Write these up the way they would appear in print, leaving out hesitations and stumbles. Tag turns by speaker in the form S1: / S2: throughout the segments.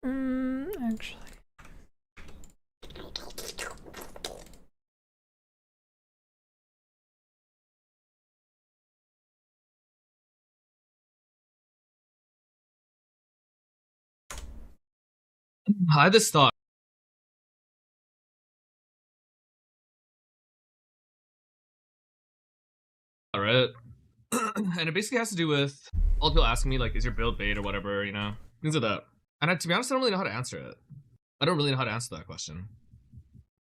S1: Actually.
S2: I had this thought. Right? And it basically has to do with all people asking me, like, is your build bait or whatever, you know? Things like that. And to be honest, I don't really know how to answer it. I don't really know how to answer that question.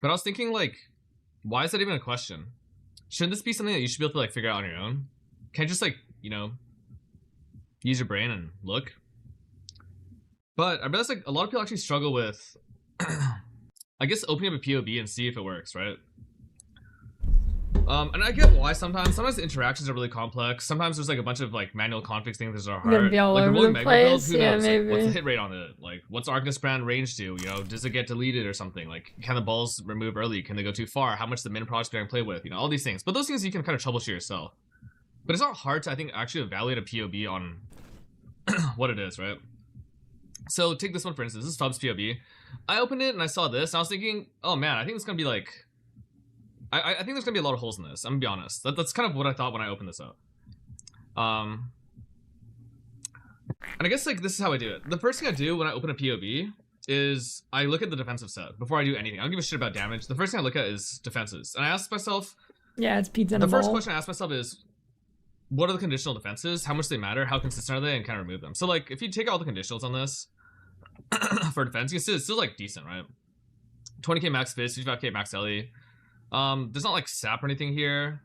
S2: But I was thinking, like, why is that even a question? Shouldn't this be something that you should be able to, like, figure out on your own? Can't you just, like, you know, use your brain and look? But I realize, like, a lot of people actually struggle with, I guess, opening up a POB and see if it works, right? And I get why sometimes the interactions are really complex. Sometimes there's like a bunch of like manual config things that are hard.
S1: Gonna be all
S2: like
S1: over the place.
S2: Who
S1: Yeah,
S2: knows?
S1: maybe.
S2: Like, what's the hit rate on it? Like, what's Arcness brand range do? You know, does it get deleted or something? Like, can the balls remove early? Can they go too far? How much the min project can play with? You know, all these things. But those things you can kind of troubleshoot yourself. But it's not hard to, I think, actually evaluate a POB on what it is, right? So take this one for instance. This is Fub's POB. I opened it and I saw this. And I was thinking, oh man, I think it's gonna be like. I think there's gonna be a lot of holes in this. I'm gonna be honest. That's kind of what I thought when I opened this up. And I guess like this is how I do it. The first thing I do when I open a POB is I look at the defensive set before I do anything. I don't give a shit about damage. The first thing I look at is defenses, and I ask myself.
S1: Yeah, it's pizza.
S2: The first question I ask myself is, what are the conditional defenses? How much they matter? How consistent are they? And kind of remove them. So like, if you take out all the conditionals on this for defense, you can see it's still like decent, right? 20k max fizz, 55k max LE. There's not like sap or anything here.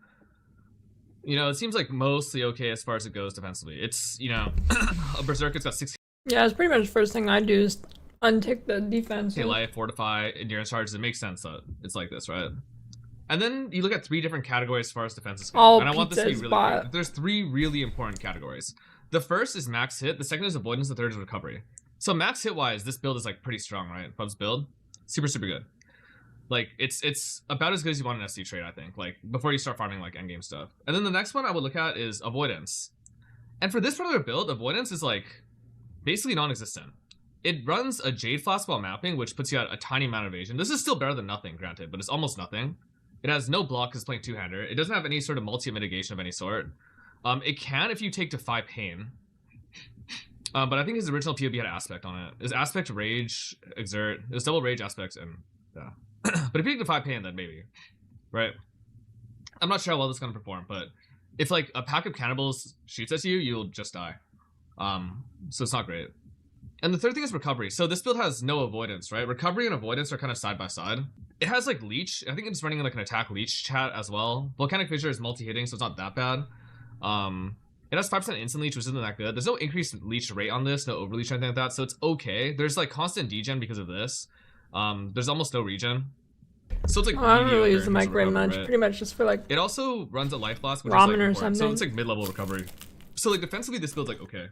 S2: You know, it seems like mostly okay as far as it goes defensively. It's, you know, a Berserker's got 60k
S1: Yeah, it's pretty much the first thing I do is untick the defense.
S2: life, fortify, endurance charges. It makes sense that it's like this, right? And then you look at 3 different categories as far as defenses go. And I want this to be really clear. There's 3 really important categories. The first is max hit, the second is avoidance, the third is recovery. So max hit wise, this build is like pretty strong, right? Pub's build, super good. Like, it's about as good as you want an SC trade, I think, like, before you start farming, like, endgame stuff. And then the next one I would look at is avoidance. And for this particular build, avoidance is, like, basically non-existent. It runs a Jade Flask while mapping, which puts you at a tiny amount of evasion. This is still better than nothing, granted, but it's almost nothing. It has no block because it's playing two-hander. It doesn't have any sort of multi-mitigation of any sort. It can if you take Defy Pain. But I think his original POB had Aspect on it. His Aspect, Rage, Exert. It was double Rage, Aspects, and yeah. But if you take Defy Pain, then maybe. Right? I'm not sure how well this is going to perform, but if like a pack of cannibals shoots at you, you'll just die. So it's not great. And the third thing is recovery. So this build has no avoidance, right? Recovery and avoidance are kind of side by side. It has like leech. I think it's running like an attack leech chat as well. Volcanic Fissure is multi-hitting, so it's not that bad. It has 5% instant leech, which isn't that good. There's no increased leech rate on this, no overleech or anything like that, so it's okay. There's like constant degen because of this. There's almost no regen. So it's like
S1: I don't really use the mic very much. Right? Pretty much just for like.
S2: It also runs a life blast, which
S1: ramen
S2: is like
S1: or something.
S2: So it's like mid-level recovery. So like defensively, this build's like okay.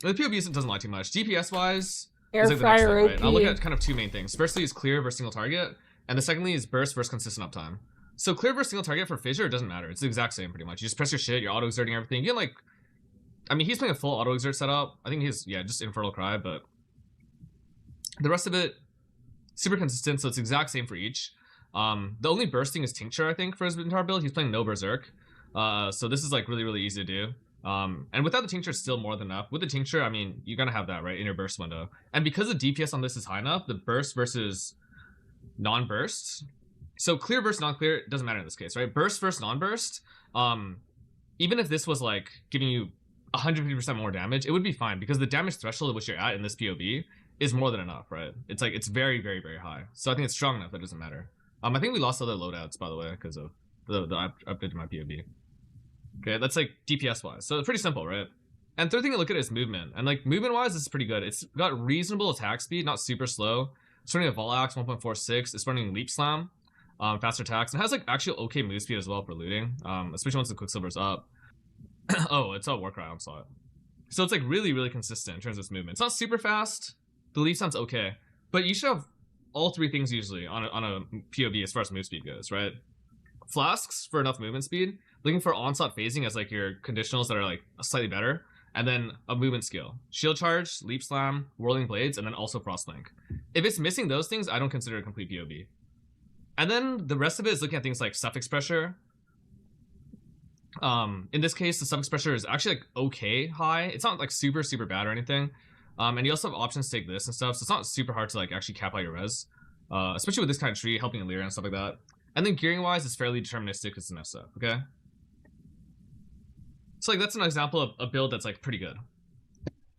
S2: And the POB doesn't lie too much. DPS wise,
S1: air fryer OP.
S2: Right? I'll look at kind of 2 main things. Firstly is clear versus single target, and the secondly is burst versus consistent uptime. So clear versus single target for Fissure, it doesn't matter. It's the exact same pretty much. You just press your shit, you're auto exerting everything. You can like, I mean, he's playing a full auto exert setup. I think he's just Infernal Cry, but the rest of it super consistent. So it's the exact same for each. The only bursting is Tincture, I think, for his entire build. He's playing no Berserk. So this is like really easy to do. And without the Tincture, it's still more than enough. With the Tincture, I mean, you're gonna have that, right, in your burst window. And because the DPS on this is high enough, the burst versus non-burst. So clear versus non-clear, it doesn't matter in this case, right? Burst versus non-burst, even if this was like giving you 150% more damage, it would be fine because the damage threshold at which you're at in this POB is more than enough, right? It's like, it's very high. So I think it's strong enough that it doesn't matter. I think we lost other loadouts, by the way, because of the update to my POB. Okay, that's like DPS wise. So it's pretty simple, right? And third thing to look at is movement. And like movement wise, this is pretty good. It's got reasonable attack speed, not super slow. It's running a Vol Axe 1.46. It's running Leap Slam, faster attacks. And it has like actually okay move speed as well for looting, especially once the Quicksilver's up. Oh, it's a Warcry onslaught. So it's like really consistent in terms of its movement. It's not super fast. The Leap Slam's okay, but you should have all 3 things usually on a POB as far as move speed goes, right? Flasks for enough movement speed, looking for onslaught phasing as like your conditionals that are like slightly better, and then a movement skill, shield charge, leap slam, whirling blades, and then also Frostblink. If it's missing those things, I don't consider it a complete PoB. And then the rest of it is looking at things like suffix pressure. In this case, the suffix pressure is actually like okay high. It's not like super bad or anything. And you also have options to take this and stuff, so it's not super hard to like actually cap out your res, especially with this kind of tree helping Illyria and stuff like that. And then gearing wise, it's fairly deterministic. It's enough stuff. Okay. So like that's an example of a build that's like pretty good.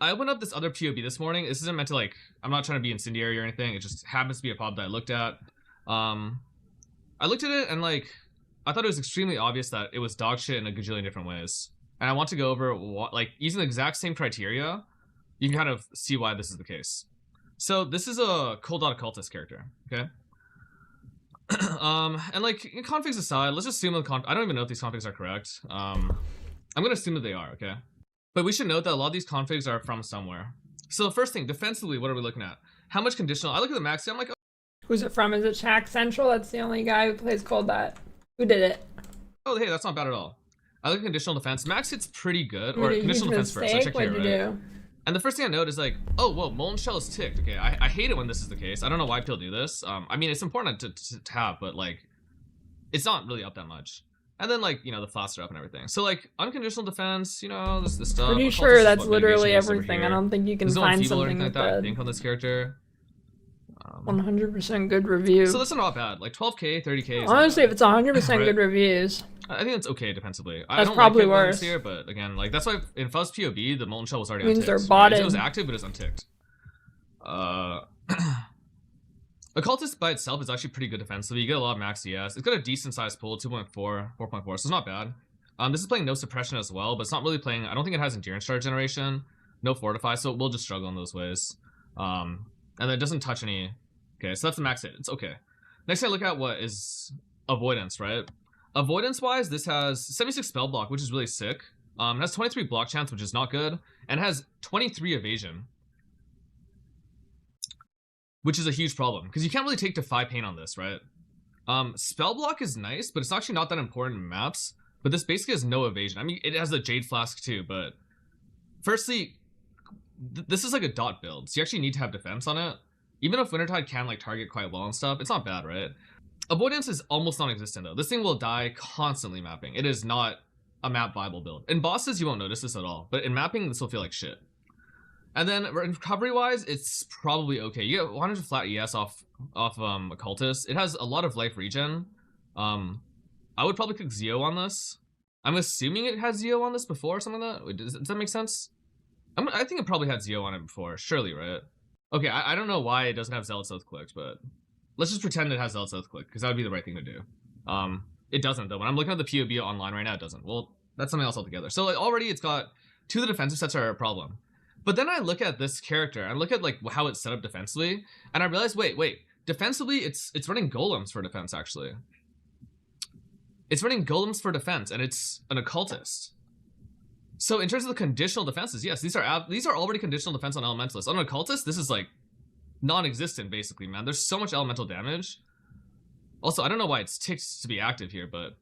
S2: I opened up this other PoB this morning. This isn't meant to like, I'm not trying to be incendiary or anything. It just happens to be a pop that I looked at. I looked at it and like, I thought it was extremely obvious that it was dog shit in a gajillion different ways. And I want to go over what, like using the exact same criteria, you can kind of see why this is the case. So this is a cold dot occultist character, okay? And like configs aside, let's just assume the I don't even know if these configs are correct. I'm gonna assume that they are, okay? But we should note that a lot of these configs are from somewhere. So the first thing, defensively, what are we looking at? How much conditional? I look at the max, I'm like, oh.
S1: Who's it from? Is it Shaq Central? That's the only guy who plays cold dot. Who did it?
S2: Oh, hey, that's not bad at all. I look at conditional defense. Max hits pretty good, or conditional defense first. I check here, right? And the first thing I note is like, oh, whoa, Molten Shell is ticked. Okay, I hate it when this is the case. I don't know why people do this. I mean, it's important to have, but like, it's not really up that much. And then like, you know, the flats are up and everything. So like, unconditional defense, you know, this stuff.
S1: Pretty sure that's literally everything. I don't think you can find something like that.
S2: Think on this character.
S1: 100% good review.
S2: So that's not bad. Like 12k, 30k.
S1: Honestly, if it's 100%
S2: right?
S1: good reviews,
S2: I think it's okay defensively.
S1: That's
S2: I don't
S1: probably
S2: like
S1: worse
S2: here, but again, like that's why in Fuzz PoB, the Molten Shell was already
S1: means
S2: unticked.
S1: they're bought in.
S2: It was active, but it's unticked. Occultist by itself is actually pretty good defensively. You get a lot of max CS. It's got a decent sized pool, 2.4, 4.4, so it's not bad. This is playing no suppression as well, but it's not really playing. I don't think it has endurance charge generation, no fortify, so it will just struggle in those ways. And it doesn't touch any. Okay, so that's the max hit. It's okay. Next thing I look at what is avoidance, right? Avoidance wise, this has 76 spell block, which is really sick. It has 23 block chance, which is not good, and it has 23 evasion, which is a huge problem because you can't really take Defy Pain on this, right? Spell block is nice, but it's actually not that important in maps. But this basically has no evasion. I mean, it has the Jade Flask too, but firstly, this is like a dot build, so you actually need to have defense on it. Even if Wintertide can like target quite well and stuff, it's not bad, right? Avoidance is almost non-existent though. This thing will die constantly mapping. It is not a map viable build. In bosses, you won't notice this at all, but in mapping, this will feel like shit. And then recovery-wise, it's probably okay. You get 100 flat ES off Occultist. It has a lot of life regen. I would probably click Zeo on this. I'm assuming it has Zeo on this before or something like that. Wait, does that make sense? I think it probably had Zeo on it before, surely, right? Okay, I don't know why it doesn't have Zealot's Oath clicked, but let's just pretend it has Zealot's Oath clicked, because that would be the right thing to do. It doesn't, though. When I'm looking at the PoB online right now, it doesn't. Well, that's something else altogether. So, like, already it's got 2 of the defensive sets are a problem. But then I look at this character, and look at, like, how it's set up defensively, and I realize, wait. Defensively, it's running golems for defense, actually. It's running golems for defense, and it's an occultist. So in terms of the conditional defenses, yes, these are already conditional defense on elementalists. On an occultist, this is like non-existent basically, man. There's so much elemental damage. Also, I don't know why it's ticked to be active here, but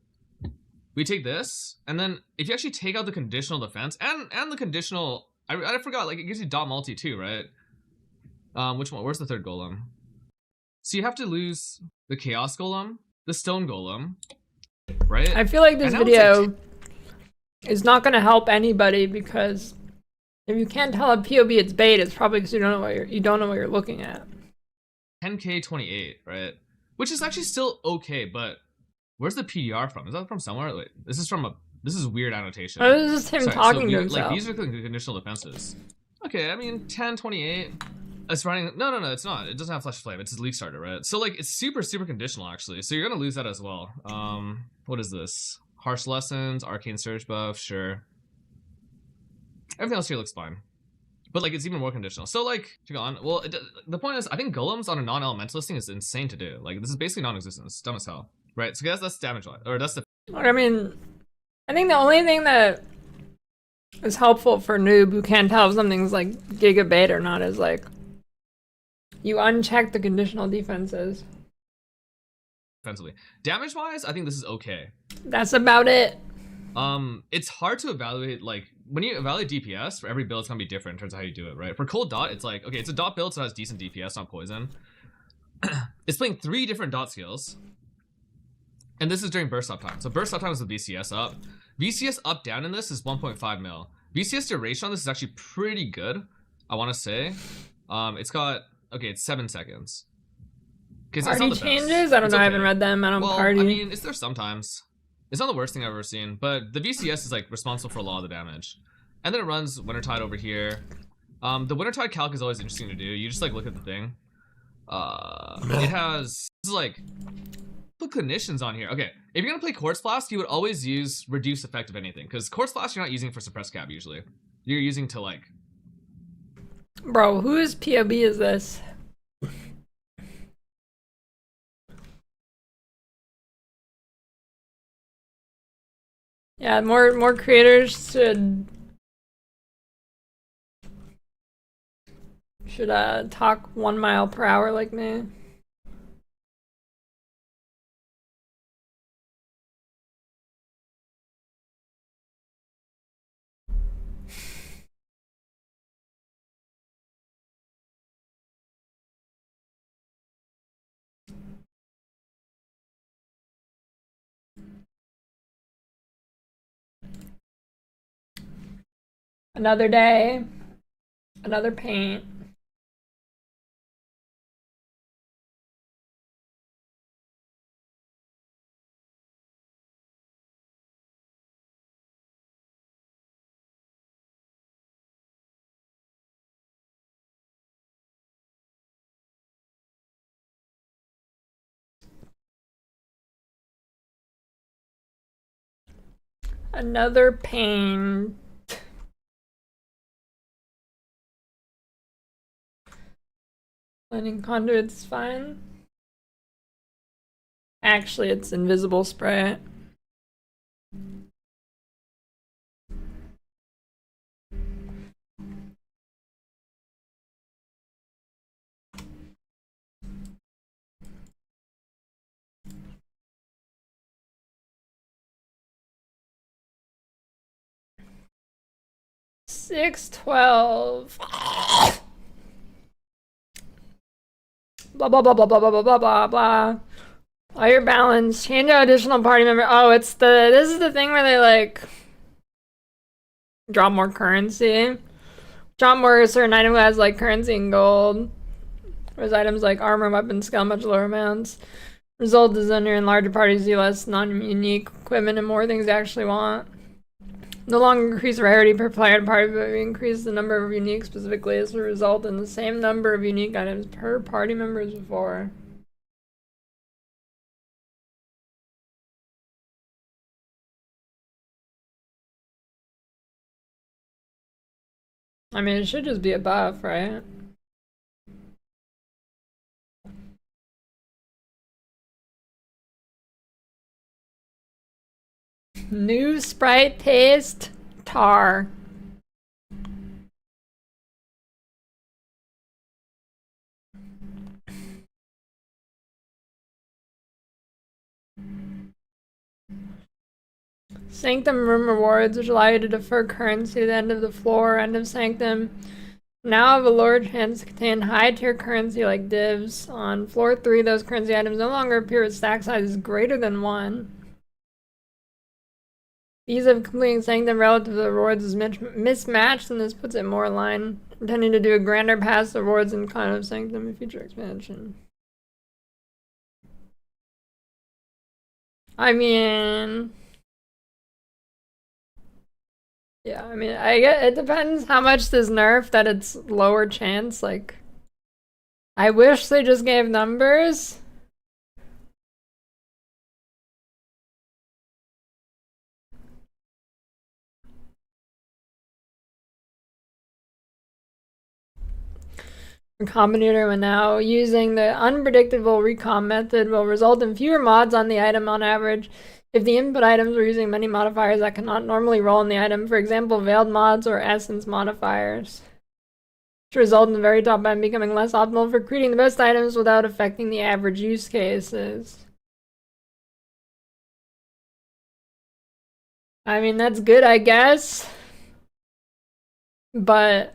S2: we take this, and then if you actually take out the conditional defense and the conditional, I forgot, like it gives you dot multi too, right? Which one? Where's the third golem? So you have to lose the chaos golem, the stone golem, right?
S1: I feel like this video is not going to help anybody, because if you can't tell a PoB it's bait, it's probably because you don't know what you're looking at.
S2: 10k 28, right? Which is actually still okay, but where's the PDR from? Is that from somewhere? Like, this is weird annotation.
S1: Oh, this is him talking to himself.
S2: Like, these are the conditional defenses. Okay, I mean 10 28. It's running. No, it's not. It doesn't have Flesh Flame. It's a leak starter, right? So like it's super conditional actually. So you're gonna lose that as well. What is this? Harsh Lessons, Arcane Surge buff, sure. Everything else here looks fine. But like it's even more conditional. So like, go on. Well, the point is, I think golems on a non-elementalist thing is insane to do. Like this is basically non-existent. It's dumb as hell, right? So that's damage line, or that's the.
S1: I mean, I think the only thing that is helpful for noob who can't tell if something's like giga bait or not is like you uncheck the conditional defenses.
S2: Defensively, damage-wise, I think this is okay.
S1: That's about it.
S2: It's hard to evaluate like when you evaluate DPS for every build, it's gonna be different in terms of how you do it, right? For cold dot, it's like, okay, it's a dot build, so it has decent DPS, not poison. It's playing 3 different dot skills, and this is during burst up time. So burst up time is the VCS up. VCS up down in this is 1.5 mil. VCS duration on this is actually pretty good, I want to say. It's got, okay, it's 7 seconds. It's
S1: Party
S2: not the
S1: changes?
S2: best.
S1: I don't
S2: It's
S1: know. I
S2: okay.
S1: haven't read them. I don't
S2: Well,
S1: party.
S2: I mean, it's there sometimes. It's not the worst thing I've ever seen, but the VCS is like responsible for a lot of the damage. And then it runs Wintertide over here. The Wintertide calc is always interesting to do. You just like look at the thing. It has, this is like, put clinicians on here. Okay, if you're gonna play Quartz Flask, you would always use reduced effect of anything, because Quartz Flask you're not using for suppress cap usually. You're using to like.
S1: Bro, whose POB is this? Yeah, more creators should talk 1 mile per hour like me. Another day, another paint. Another pain. Lightning conduit's fine. Actually, it's invisible spray. $6.12. Blah blah blah blah blah blah blah blah blah blah. All your balance. Change out additional party member. Oh, it's this is the thing where they like drop more currency. Drop more a certain item has like currency and gold. Whereas items like armor, weapons scale much lower amounts. Result is under in larger parties do less non-unique equipment and more things they actually want. No longer increase rarity per player and party, but increase the number of unique specifically as a result in the same number of unique items per party member as before. I mean, it should just be a buff, right? New sprite paste tar. Sanctum room rewards, which allow you to defer currency to the end of the floor, end of Sanctum. Now have a lower chance to contain high tier currency like divs. On floor 3, those currency items no longer appear with stack sizes greater than 1. Ease of completing Sanctum relative to the rewards is mismatched, and this puts it more in line. Intending to do a grander pass the rewards in kind of Sanctum in future expansion. I mean, yeah, I mean, I get it depends how much this nerf that it's lower chance. Like, I wish they just gave numbers. Combinator when now using the unpredictable recom method will result in fewer mods on the item on average if the input items are using many modifiers that cannot normally roll in the item, for example veiled mods or essence modifiers, which result in the very top end becoming less optimal for creating the best items without affecting the average use cases. I mean, that's good, I guess. but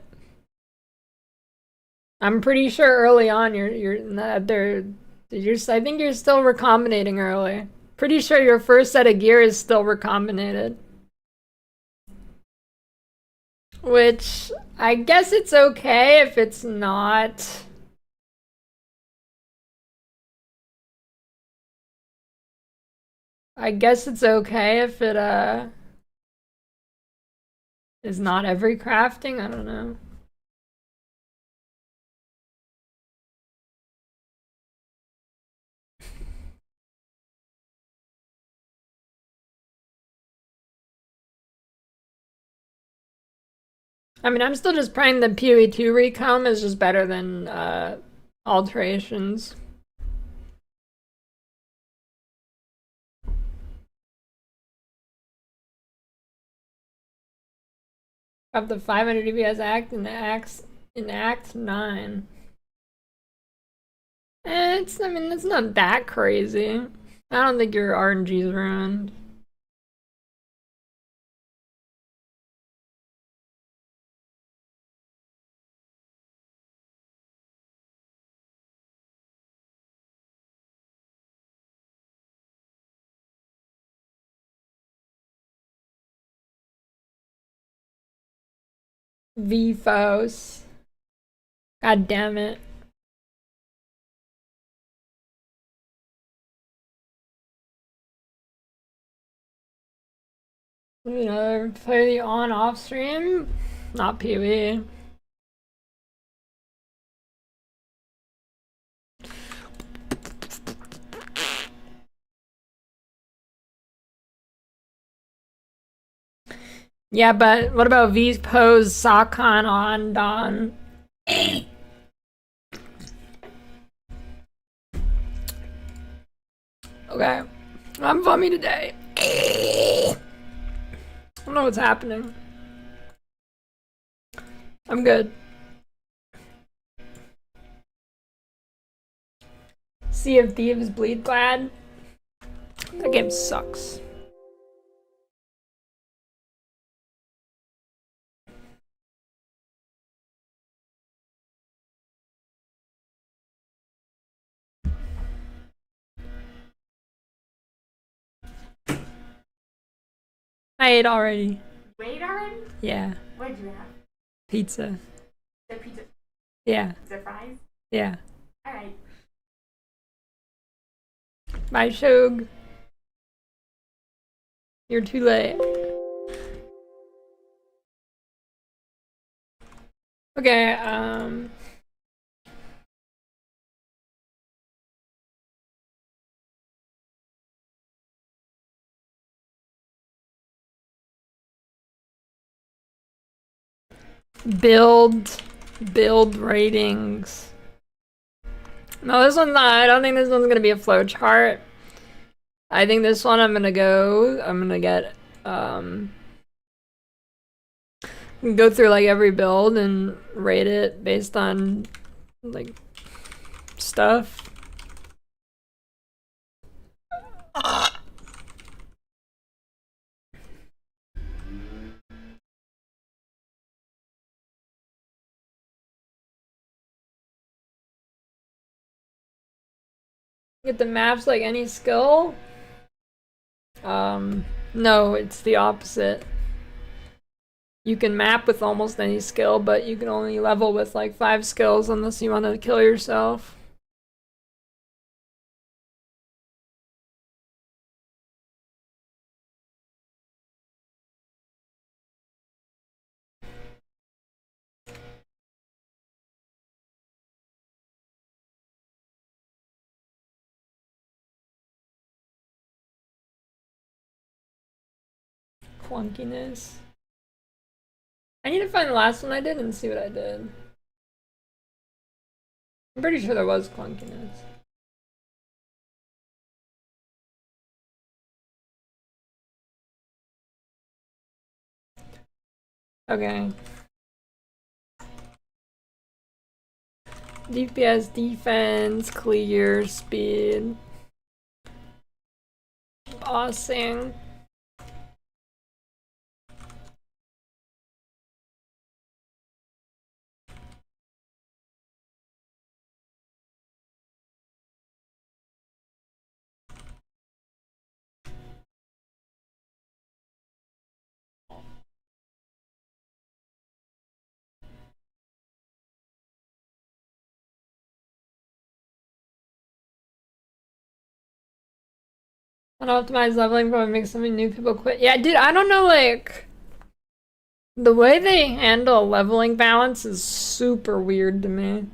S1: I'm pretty sure early on you're not there. I think you're still recombinating early. Pretty sure your first set of gear is still recombinated. Which, I guess it's okay if it's not. I guess it's okay if it, is not every crafting? I don't know. I mean, I'm still just praying that PoE 2 recom is just better than, alterations. Up the 500 DPS act in Act 9. I mean, it's not that crazy. I don't think your RNG's ruined. VFOS. God damn it. You know, play the on-off stream, not PoE. Yeah, but what about V's pose Sakon on Don? Okay. I'm bummy today. I don't know what's happening. I'm good. Sea of Thieves Bleed Glad. That game sucks. I ate already.
S3: Wait already?
S1: Yeah.
S3: What did you have?
S1: Pizza.
S3: The pizza.
S1: Yeah.
S3: The fries?
S1: Yeah.
S3: Alright.
S1: Bye, Shog. You're too late. Okay, build ratings. No, this one's not. I don't think this one's gonna be a flowchart. I think this one I'm gonna get, go through like every build and rate it based on like stuff. Get the maps like any skill? No, it's the opposite. You can map with almost any skill, but you can only level with like 5 skills unless you want to kill yourself. Clunkiness. I need to find the last one I did and see what I did. I'm pretty sure there was clunkiness. Okay. DPS, defense, clear, speed. Bossing. Unoptimized leveling probably makes so many new people quit. Yeah, dude, I don't know, like, the way they handle leveling balance is super weird to me.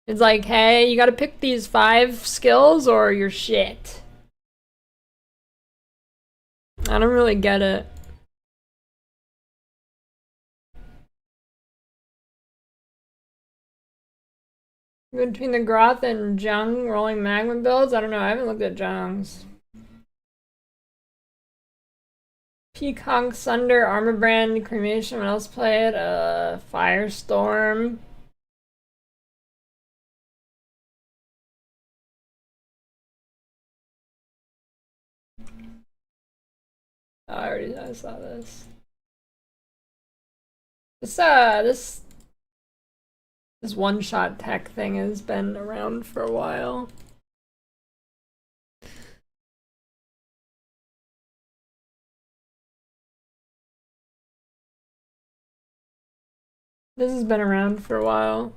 S1: It's like, hey, you gotta pick these 5 skills or you're shit. I don't really get it. Between the Groth and Jung rolling magma builds? I don't know, I haven't looked at Jung's. Peacock, Sunder, Armor Brand, Cremation, what else play it? Firestorm. Oh, I saw this. This one-shot tech thing has been around for a while. This has been around for a while.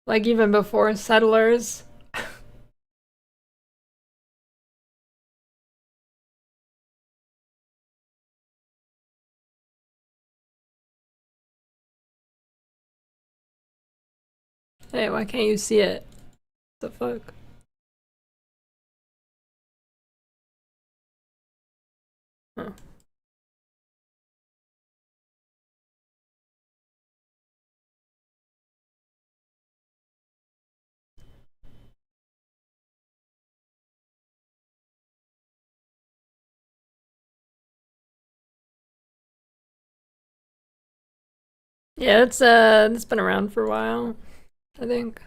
S1: Like even before Settlers. Hey, why can't you see it? What the fuck? Huh. Yeah, it's been around for a while, I think.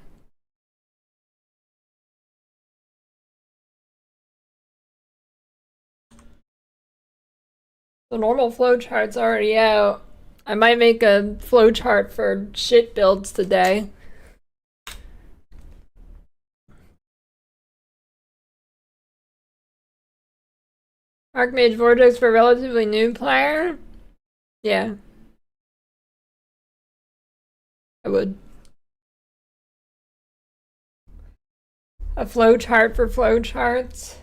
S1: The normal flowchart's already out. I might make a flowchart for shit builds today. Archmage Vortex for a relatively new player? Yeah. I would. A flowchart for flowcharts.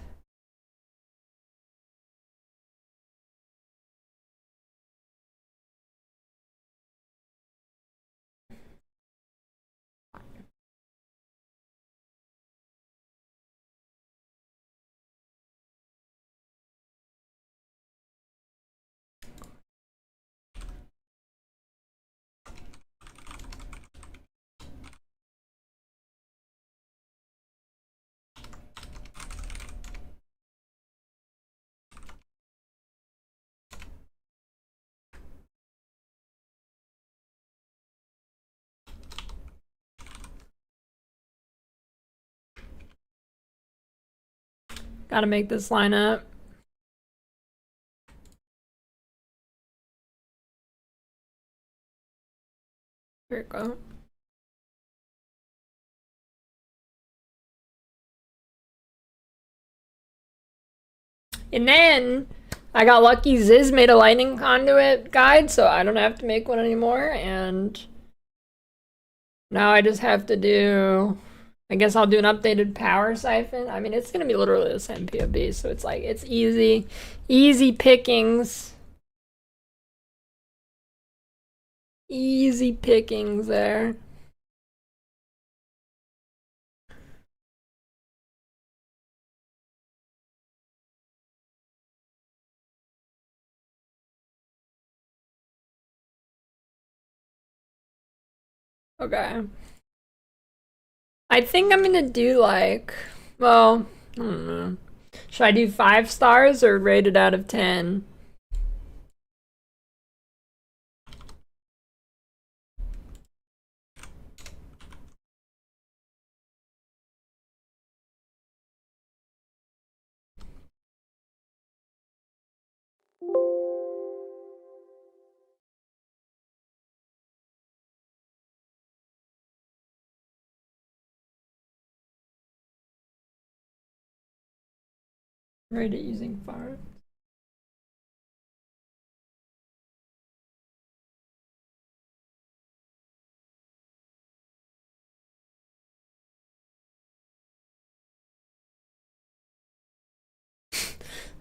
S1: Gotta make this line up. Here we go. And then I got lucky. Ziz made a lightning conduit guide, so I don't have to make one anymore. And now I just have to do, I guess I'll do an updated power siphon. I mean, it's gonna be literally the same POB, so it's like, it's easy pickings. Easy pickings there. Okay. I think I'm gonna do like, well, I don't know. Should I do 5 stars or rate it out of 10? Rate it using fire.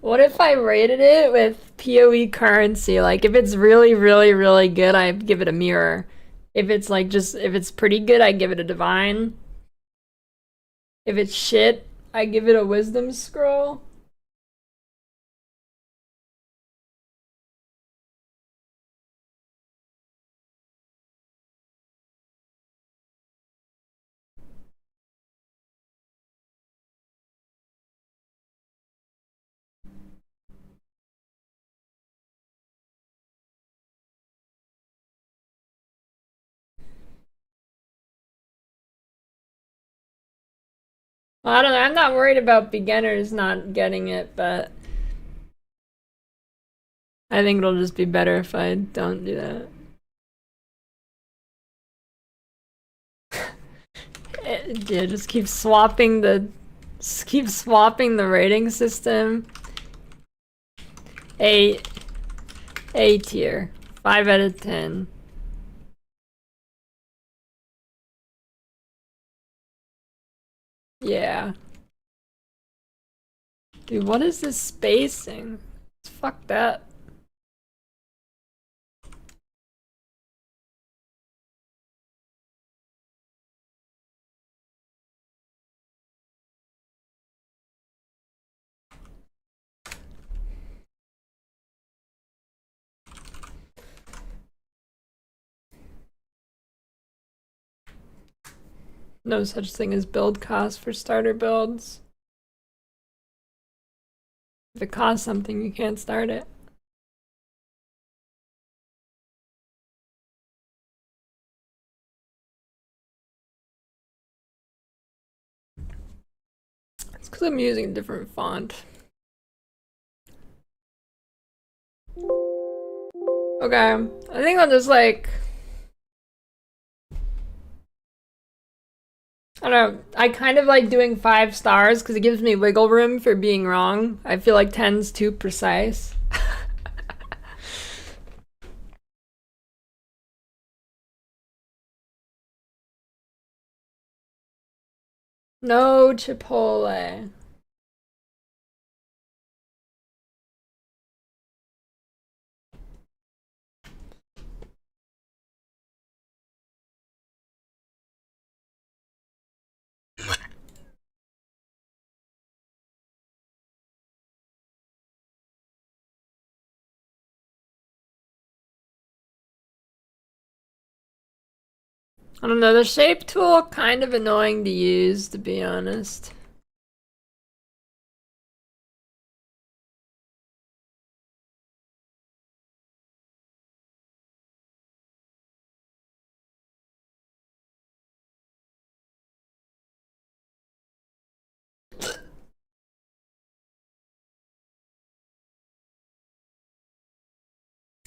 S1: What if I rated it with PoE currency? Like, if it's really, really, really good, I give it a mirror. If it's like if it's pretty good, I give it a divine. If it's shit, I give it a wisdom scroll. Well, I don't know. I'm not worried about beginners not getting it, but I think it'll just be better if I don't do that. Yeah, just keep swapping the rating system. A tier, 5 out of 10. Yeah. Dude, what is this spacing? Fuck that. No such thing as build cost for starter builds. If it costs something, you can't start it. It's because I'm using a different font. Okay, I think I'll just like... I don't know, I kind of like doing 5 stars because it gives me wiggle room for being wrong. I feel like 10's too precise. No Chipotle. I don't know, the shape tool kind of annoying to use, to be honest.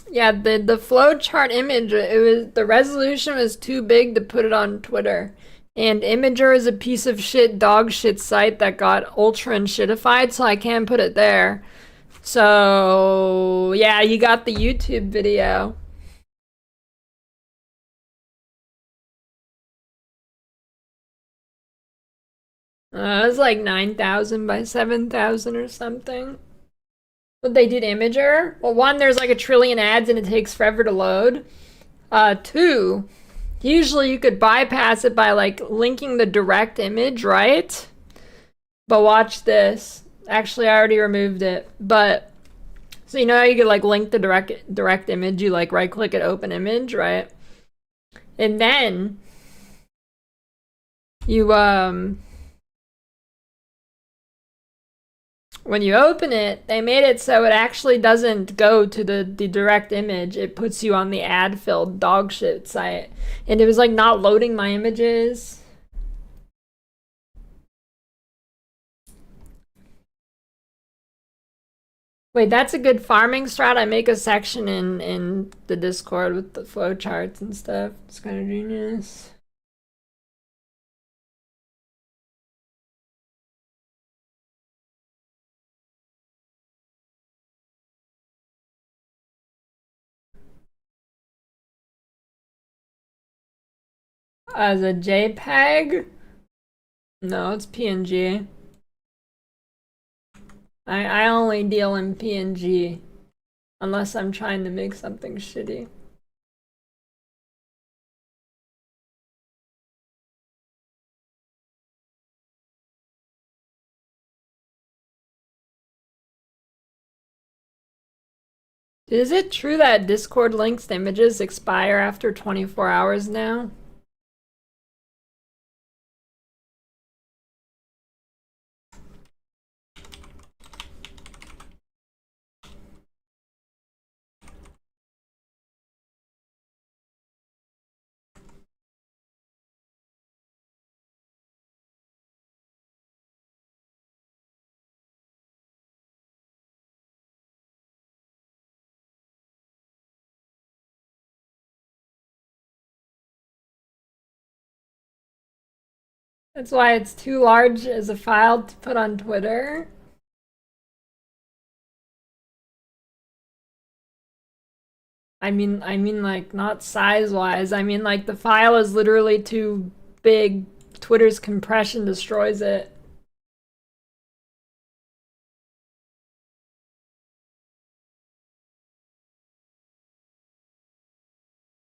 S1: Yeah, the flowchart image, the resolution was too big to put it on Twitter. And Imager is a piece of shit dog shit site that got ultra and shitified, so I can't put it there. So yeah, you got the YouTube video. It was like 9,000 by 7,000 or something. But they did Imager. Well, one, there's like a trillion ads and it takes forever to load. Two, usually you could bypass it by like linking the direct image, right? But watch this. Actually, I already removed it. But so you know how you could like link the direct image, you like right click it, open image, right? And then you when you open it, they made it so it actually doesn't go to the direct image. It puts you on the ad-filled dogshit site. And it was like not loading my images. Wait, that's a good farming strat. I make a section in the Discord with the flowcharts and stuff. It's kind of genius. As a JPEG? No, it's PNG. I only deal in PNG unless I'm trying to make something shitty. Is it true that Discord links to images expire after 24 hours now? That's why it's too large as a file to put on Twitter. I mean like not size-wise. I mean like the file is literally too big. Twitter's compression destroys it.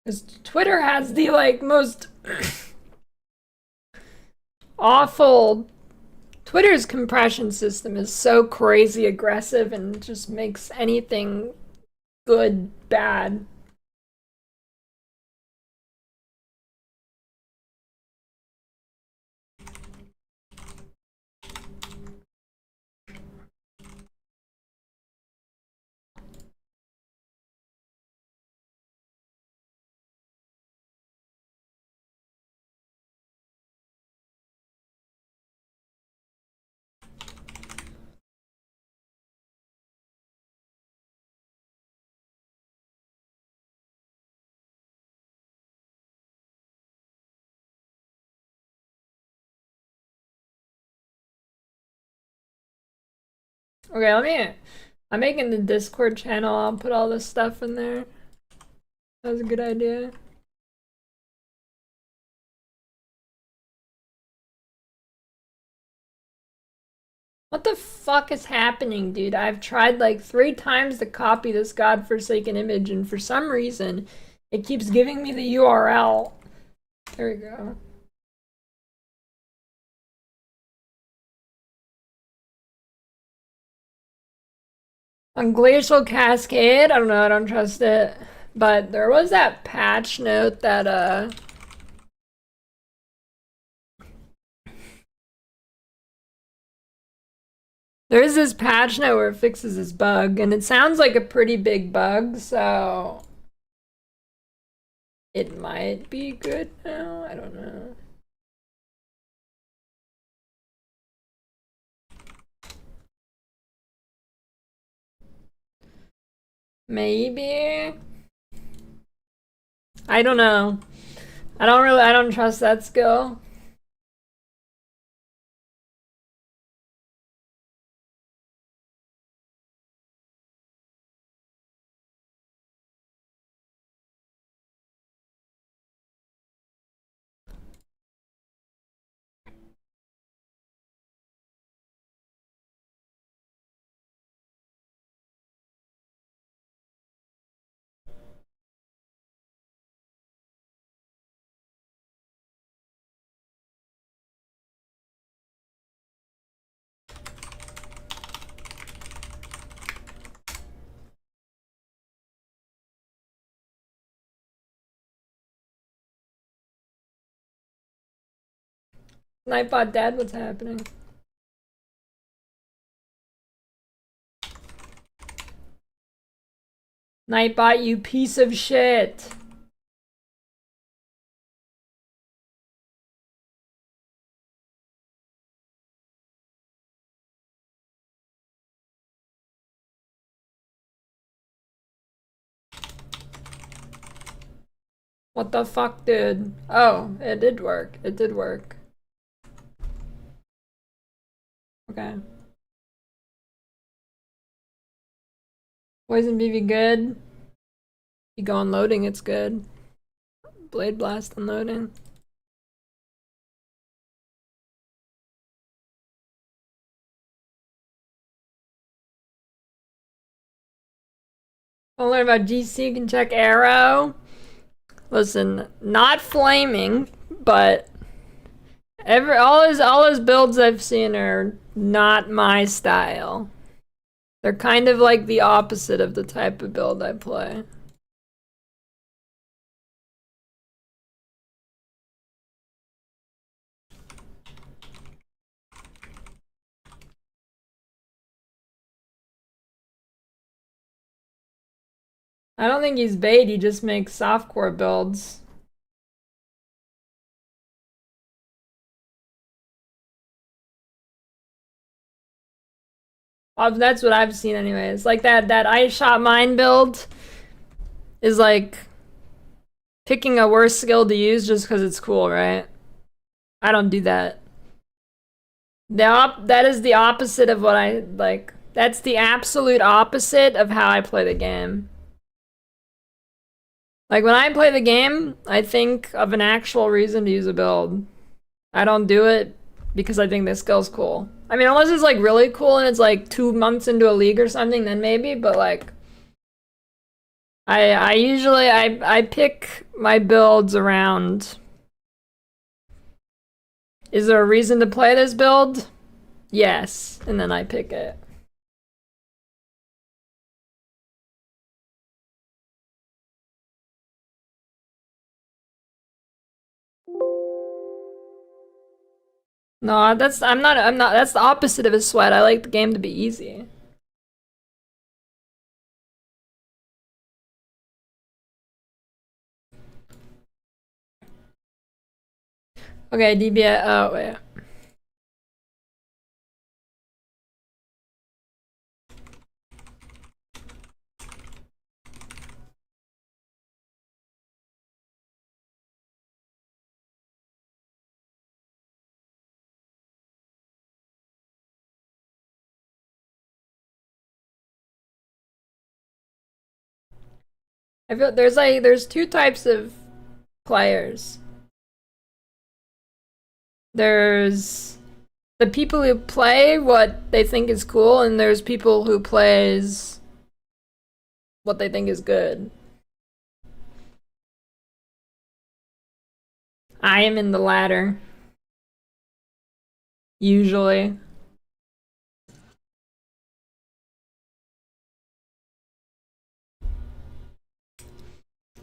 S1: Because Twitter has the like most awful. Twitter's compression system is so crazy aggressive and just makes anything good bad. Okay, I'm making the Discord channel. I'll put all this stuff in there. That was a good idea. What the fuck is happening, dude? I've tried like 3 times to copy this godforsaken image, and for some reason, it keeps giving me the URL. There we go. On Glacial Cascade, I don't know, I don't trust it. But there was that patch note that, there is this patch note where it fixes this bug, and it sounds like a pretty big bug, so it might be good now, I don't know. Maybe? I don't know. I don't trust that skill. Nightbot Dad, what's happening? Nightbot, you piece of shit. What the fuck, dude? Oh, it did work. It did work. Okay. Poison BB good. You go on loading, it's good. Blade Blast unloading. Want to learn about GC? You can check Arrow. Listen, not flaming, but all his builds I've seen are not my style. They're kind of like the opposite of the type of build I play. I don't think he's bait, he just makes softcore builds. That's what I've seen anyways. Like that Ice Shot Mine build is like picking a worse skill to use just because it's cool, right? I don't do that. That is the opposite of what I like. That's the absolute opposite of how I play the game. Like when I play the game, I think of an actual reason to use a build. I don't do it because I think this skill's cool. I mean, unless it's like really cool and it's like 2 months into a league or something, then maybe, but like I usually pick my builds around, is there a reason to play this build? Yes, and then I pick it. No, I'm not that's the opposite of a sweat. I like the game to be easy. Okay, DBA, oh wait. I feel there's two types of players. There's the people who play what they think is cool, and there's people who plays what they think is good. I am in the latter. Usually.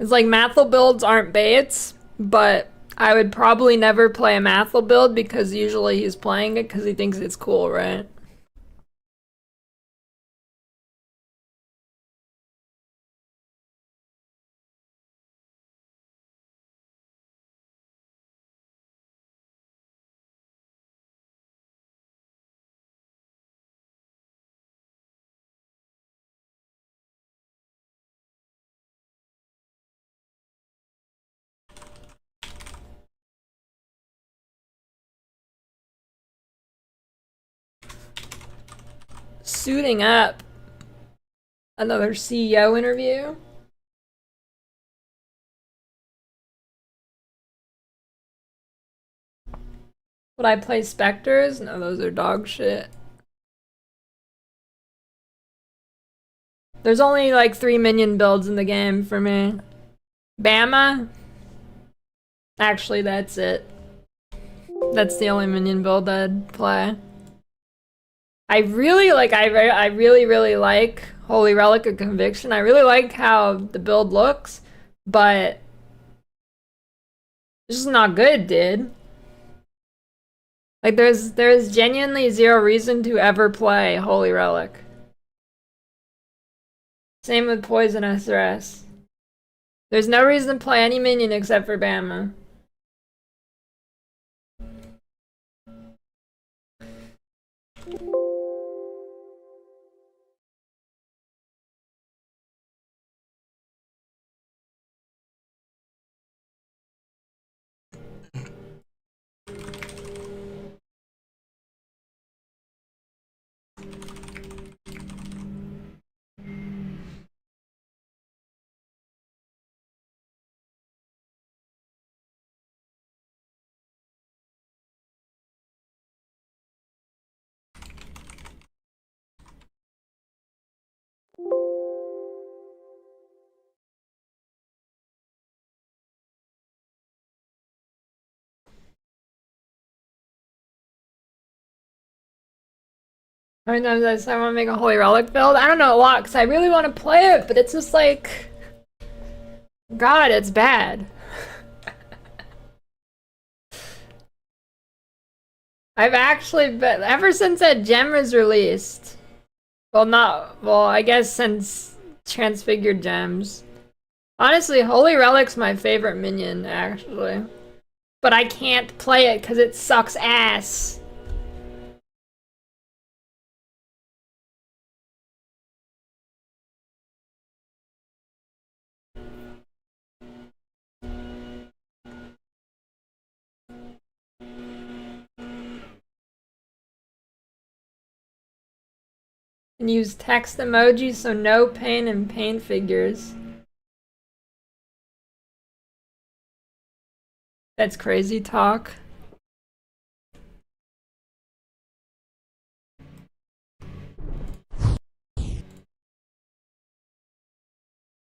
S1: It's like Mathel builds aren't baits, but I would probably never play a Mathel build because usually he's playing it because he thinks it's cool, right? Suiting up. Another CEO interview. Would I play Spectres? No, those are dog shit. There's only like 3 minion builds in the game for me. Bama? Actually, that's it. That's the only minion build I'd play. I really like, I really like Holy Relic of Conviction. I really like how the build looks, but it's just not good, dude. Like there's genuinely zero reason to ever play Holy Relic. Same with Poison SRS. There's no reason to play any minion except for Bama. How many times I say I want to make a Holy Relic build? I don't know a lot, because I really want to play it, but it's just like... God, it's bad. I've actually been... Ever since that gem was released... Well, I guess since Transfigured Gems. Honestly, Holy Relic's my favorite minion, actually. But I can't play it because it sucks ass. And use text emojis, so no pain and paint figures. That's crazy talk.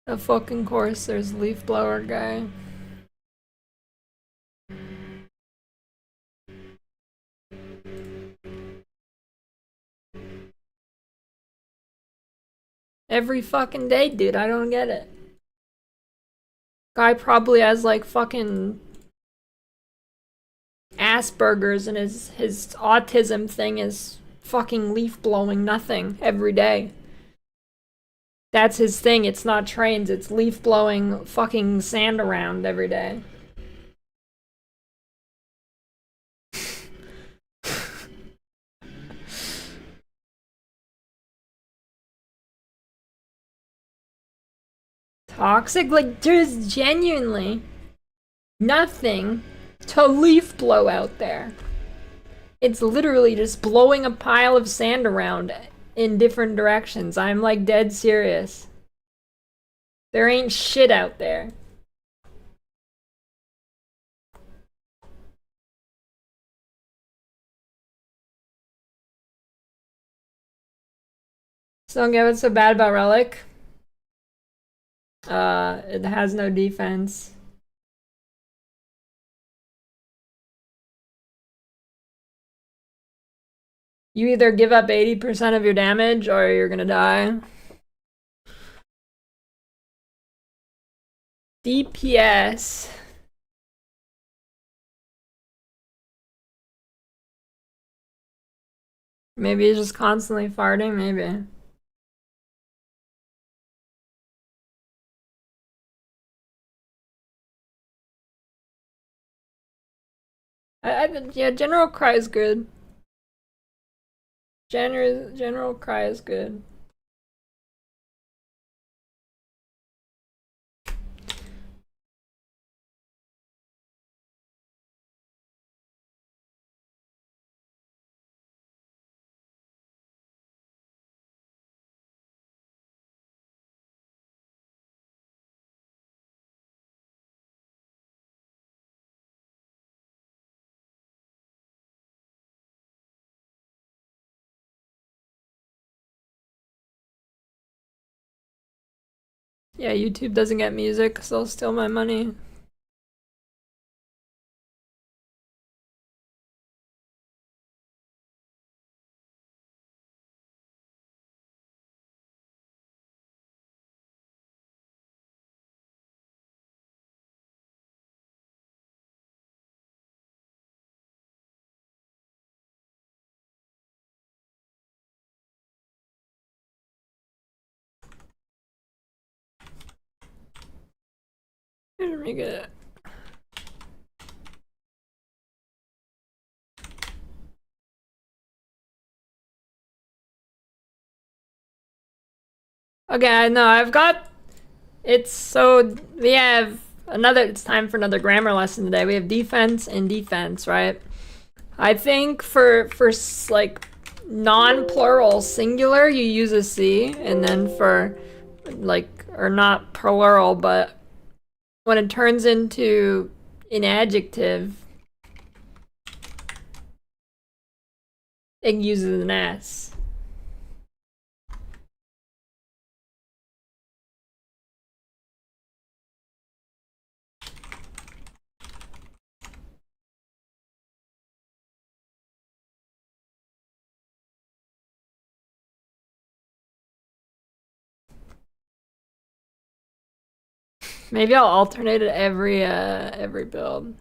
S1: Of fucking course, there's leaf blower guy. Every fucking day, dude. I don't get it. Guy probably has like fucking Asperger's, and his autism thing is fucking leaf blowing nothing every day. That's his thing. It's not trains, it's leaf blowing fucking sand around every day. Toxic? Like, there's genuinely nothing to leaf blow out there. It's literally just blowing a pile of sand around in different directions. I'm like dead serious. There ain't shit out there. So don't get what's so bad about Relic. It has no defense. You either give up 80% of your damage or you're gonna die. DPS. Maybe he's just constantly farting, maybe. Yeah, General Cry is good. General Cry is good. Yeah, YouTube doesn't get music, so they'll steal my money. Let me get it. Okay, no, I've got... It's so... We have another... It's time for another grammar lesson today. We have defense and defense, right? I think for like, non-plural singular, you use a C, and then for, like, or not plural, but when it turns into an adjective, it uses an S. Maybe I'll alternate it every build.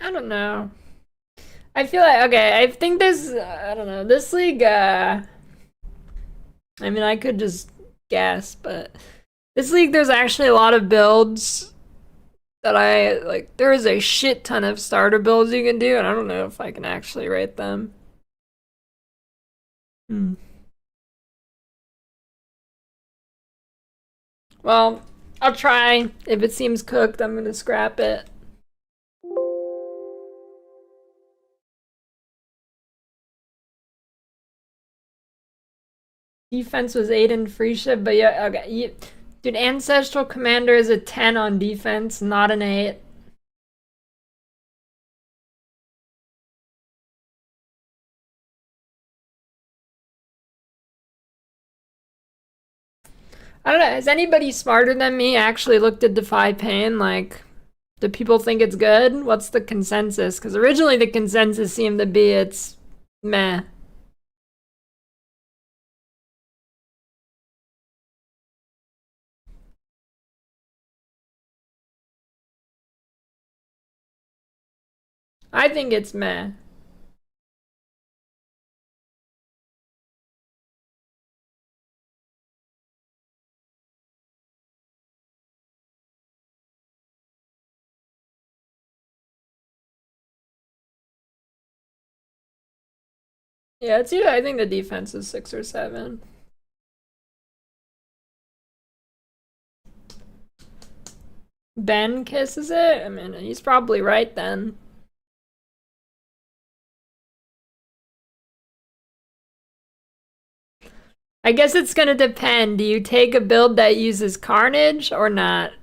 S1: I don't know. I feel like, okay, I think this, I don't know, this league, I mean, I could just guess, but this league, there's actually a lot of builds that I, like, there is a shit ton of starter builds you can do, and I don't know if I can actually rate them. Well, I'll try. If it seems cooked, I'm gonna scrap it. Defense was 8 in free ship, but yeah, okay. Dude, Ancestral Commander is a 10 on defense, not an 8. I don't know, has anybody smarter than me actually looked at Defy Pain? Like, do people think it's good? What's the consensus? Because originally the consensus seemed to be it's meh. I think it's meh. Yeah, it's either, I think the defense is 6 or 7. Ben kisses it? I mean, he's probably right then. I guess it's gonna depend. Do you take a build that uses Carnage or not?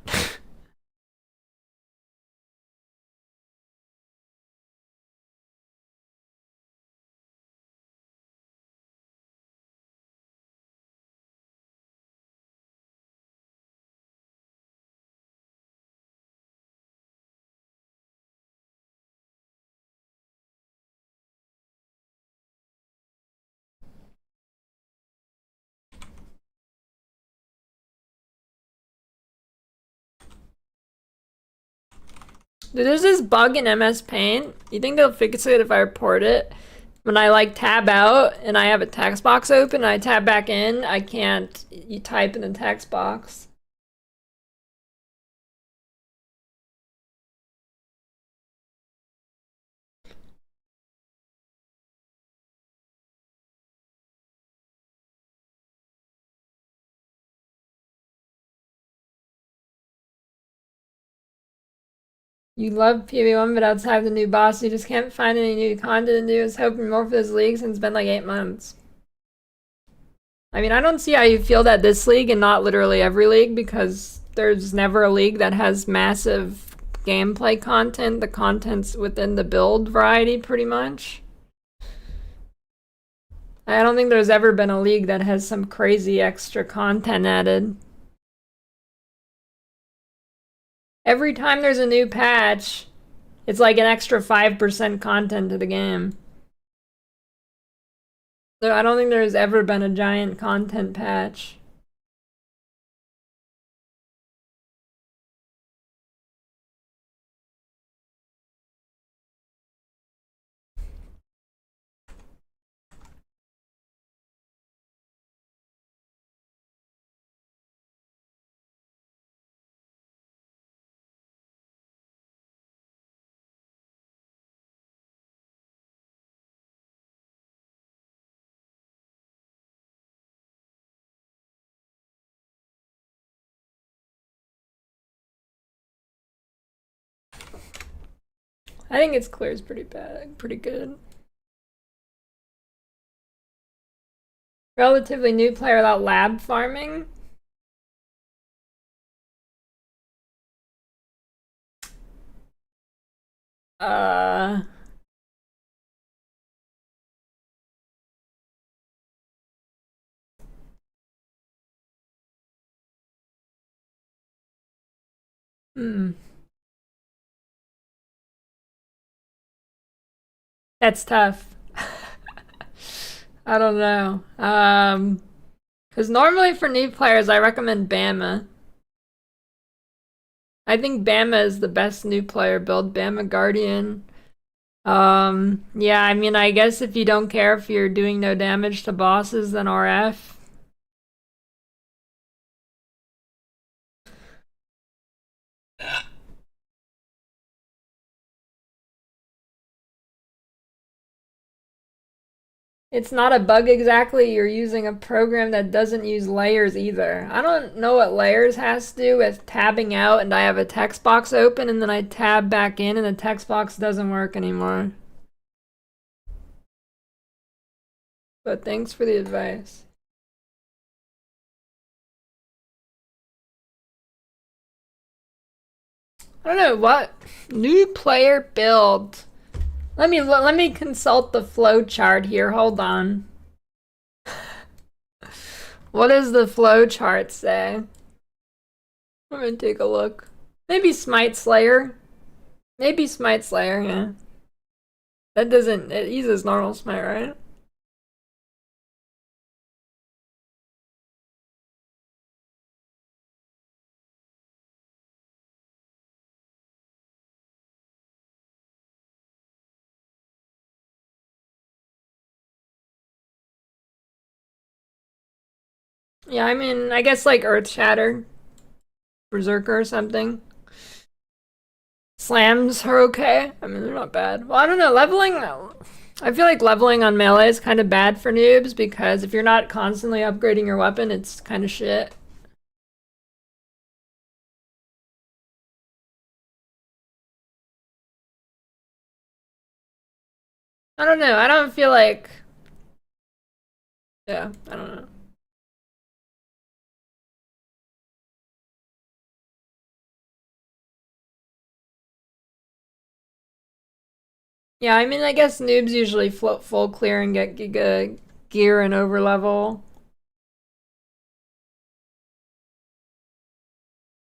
S1: Dude, there's this bug in MS Paint. You think they'll fix it if I report it? When I like tab out and I have a text box open, I tab back in, I can't you type in the text box. You love PB1, but outside the new boss, you just can't find any new content to do. I was hoping more for this league since it's been like 8 months. I mean, I don't see how you feel that this league and not literally every league, because there's never a league that has massive gameplay content. The content's within the build variety, pretty much. I don't think there's ever been a league that has some crazy extra content added. Every time there's a new patch, it's like an extra 5% content to the game. So I don't think there's ever been a giant content patch. I think its clear is pretty bad, pretty good. Relatively new player without lab farming. Uh, hmm. That's tough. I don't know. Because normally for new players, I recommend Bama. I think Bama is the best new player build. Bama Guardian. Yeah, I mean, I guess if you don't care if you're doing no damage to bosses, then RF. It's not a bug exactly, you're using a program that doesn't use layers either. I don't know what layers has to do with tabbing out and I have a text box open and then I tab back in and the text box doesn't work anymore. But thanks for the advice. I don't know what new player build. Let me consult the flowchart here. Hold on. What does the flowchart say? I'm gonna take a look. Maybe Smite Slayer. Maybe Smite Slayer, yeah. That doesn't, it uses normal smite, right? Yeah, I mean, I guess like Earth Shatter, Berserker or something. Slams are okay. I mean, they're not bad. Well, I don't know, leveling, I feel like leveling on melee is kind of bad for noobs because if you're not constantly upgrading your weapon, it's kind of shit. I don't know, I don't feel like, yeah, I don't know. Yeah, I mean, I guess noobs usually float full clear and get giga gear and overlevel.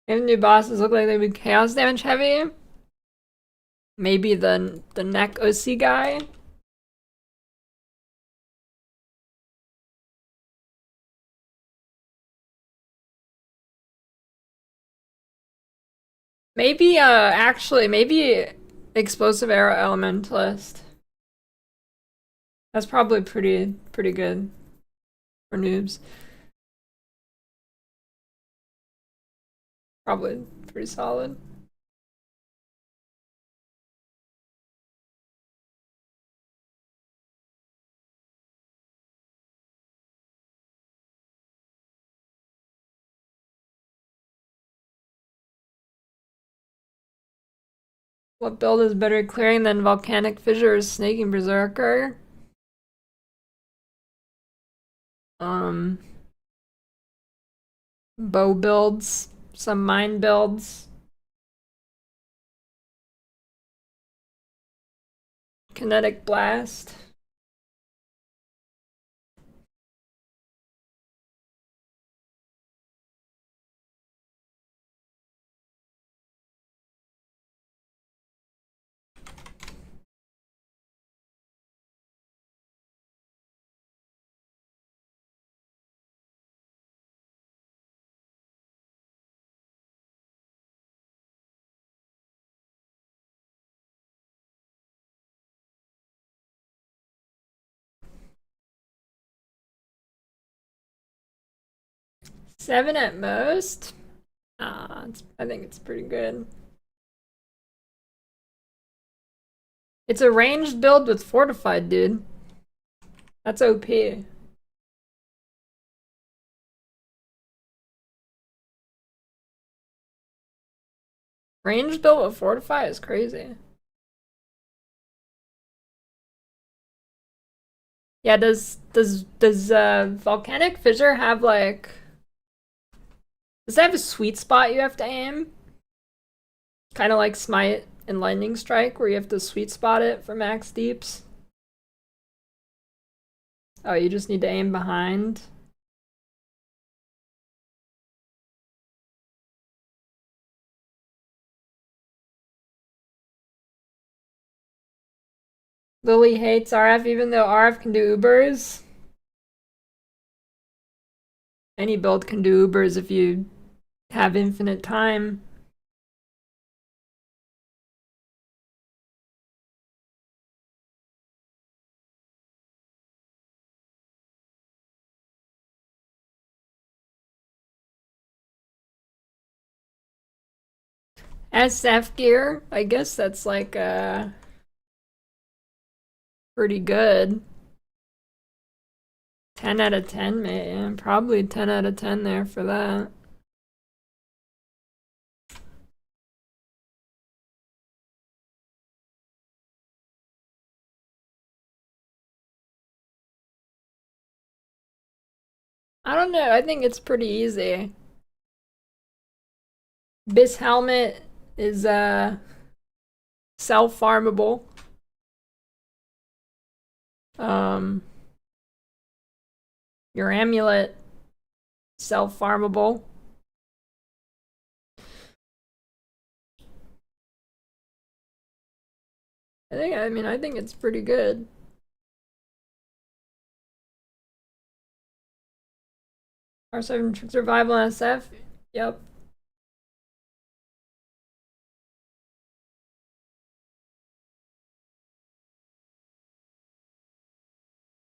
S1: If new bosses look like they would chaos damage heavy. Maybe the neck OC guy. Maybe actually maybe explosive arrow elementalist. That's probably pretty good for noobs. Probably pretty solid. What build is better clearing than Volcanic Fissure or Snaking Berserker? Um, bow builds, some mine builds. Kinetic Blast. Seven at most. I think it's pretty good. It's a ranged build with fortified, dude. That's OP. Ranged build with fortify is crazy. Yeah, does Volcanic Fissure have like, does it have a sweet spot you have to aim? Kind of like Smite and Lightning Strike, where you have to sweet spot it for max deeps. Oh, you just need to aim behind. Lily hates RF even though RF can do Ubers. Any build can do Ubers if you have infinite time. SF gear, I guess that's like pretty good. 10 out of 10, man. Probably 10 out of 10 there for that. I don't know, I think it's pretty easy. Bis helmet is self-farmable. Your amulet, self-farmable. I think it's pretty good. R7 survival SF. Yep.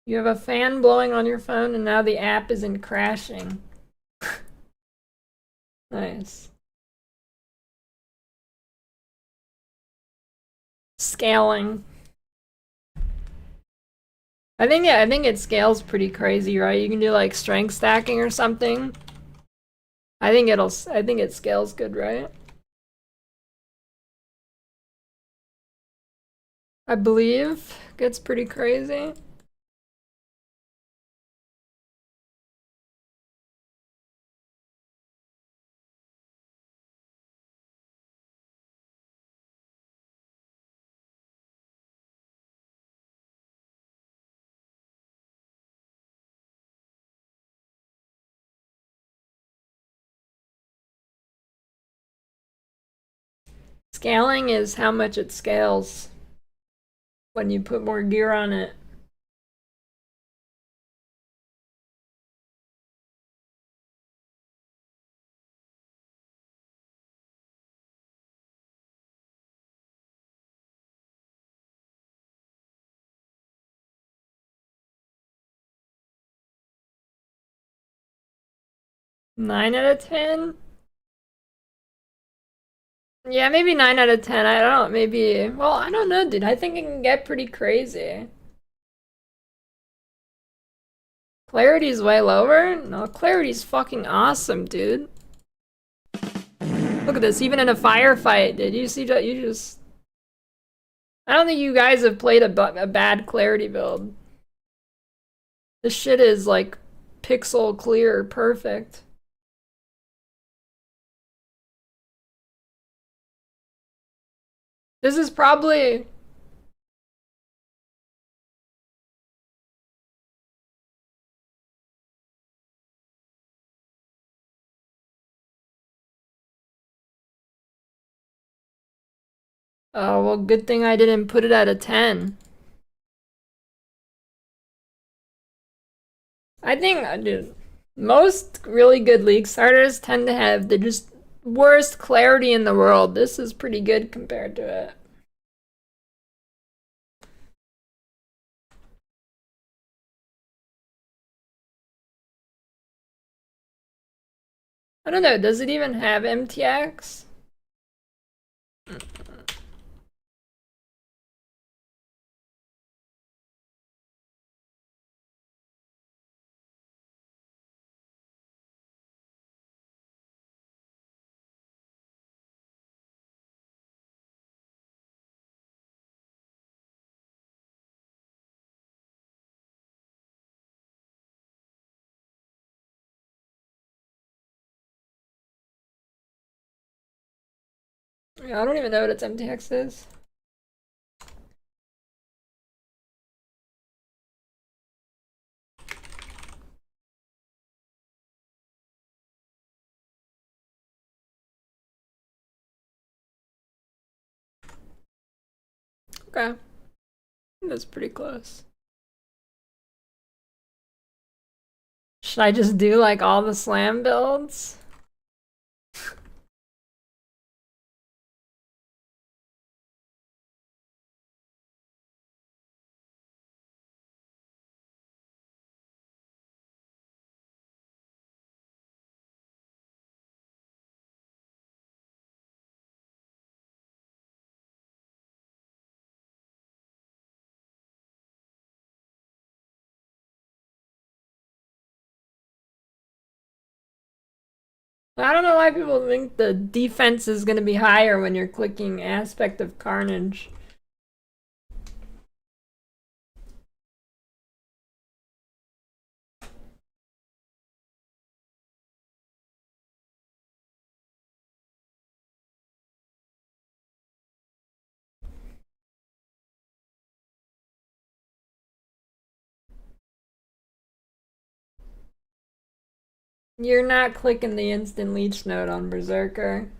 S1: You have a fan blowing on your phone and now the app isn't crashing. Nice. Scaling. I think it scales pretty crazy, right? You can do like strength stacking or something. I think it scales good, right? I believe gets pretty crazy. Scaling is how much it scales when you put more gear on it. Nine out of 10? Yeah, maybe 9 out of 10. I don't know, maybe. Well, I don't know, dude. I think it can get pretty crazy. Clarity's way lower? No, clarity's fucking awesome, dude. Look at this, even in a firefight, did you see that? You just... I don't think you guys have played a bad clarity build. This shit is like pixel clear, perfect. This is probably... Oh, well, good thing I didn't put it at a 10. I think, dude, most really good League starters tend to have the just worst clarity in the world. This is pretty good compared to it. I don't know, does it even have MTX? Yeah, I don't even know what its MTX is. Okay. That's pretty close. Should I just do like all the slam builds? I don't know why people think the defense is going to be higher when you're clicking Aspect of Carnage. You're not clicking the instant leech node on Berserker.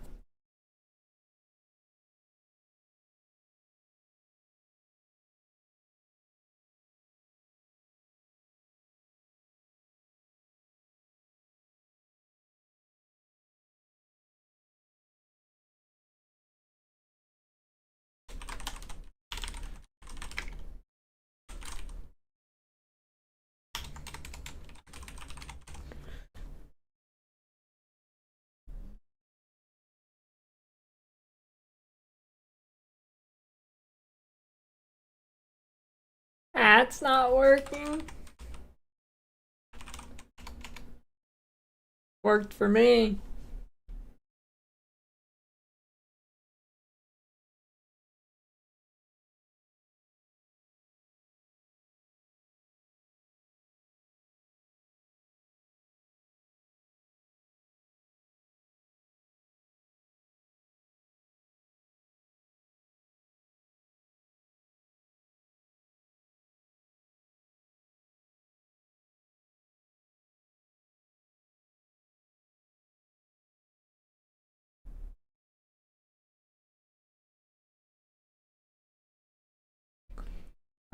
S1: That's not working. Worked for me.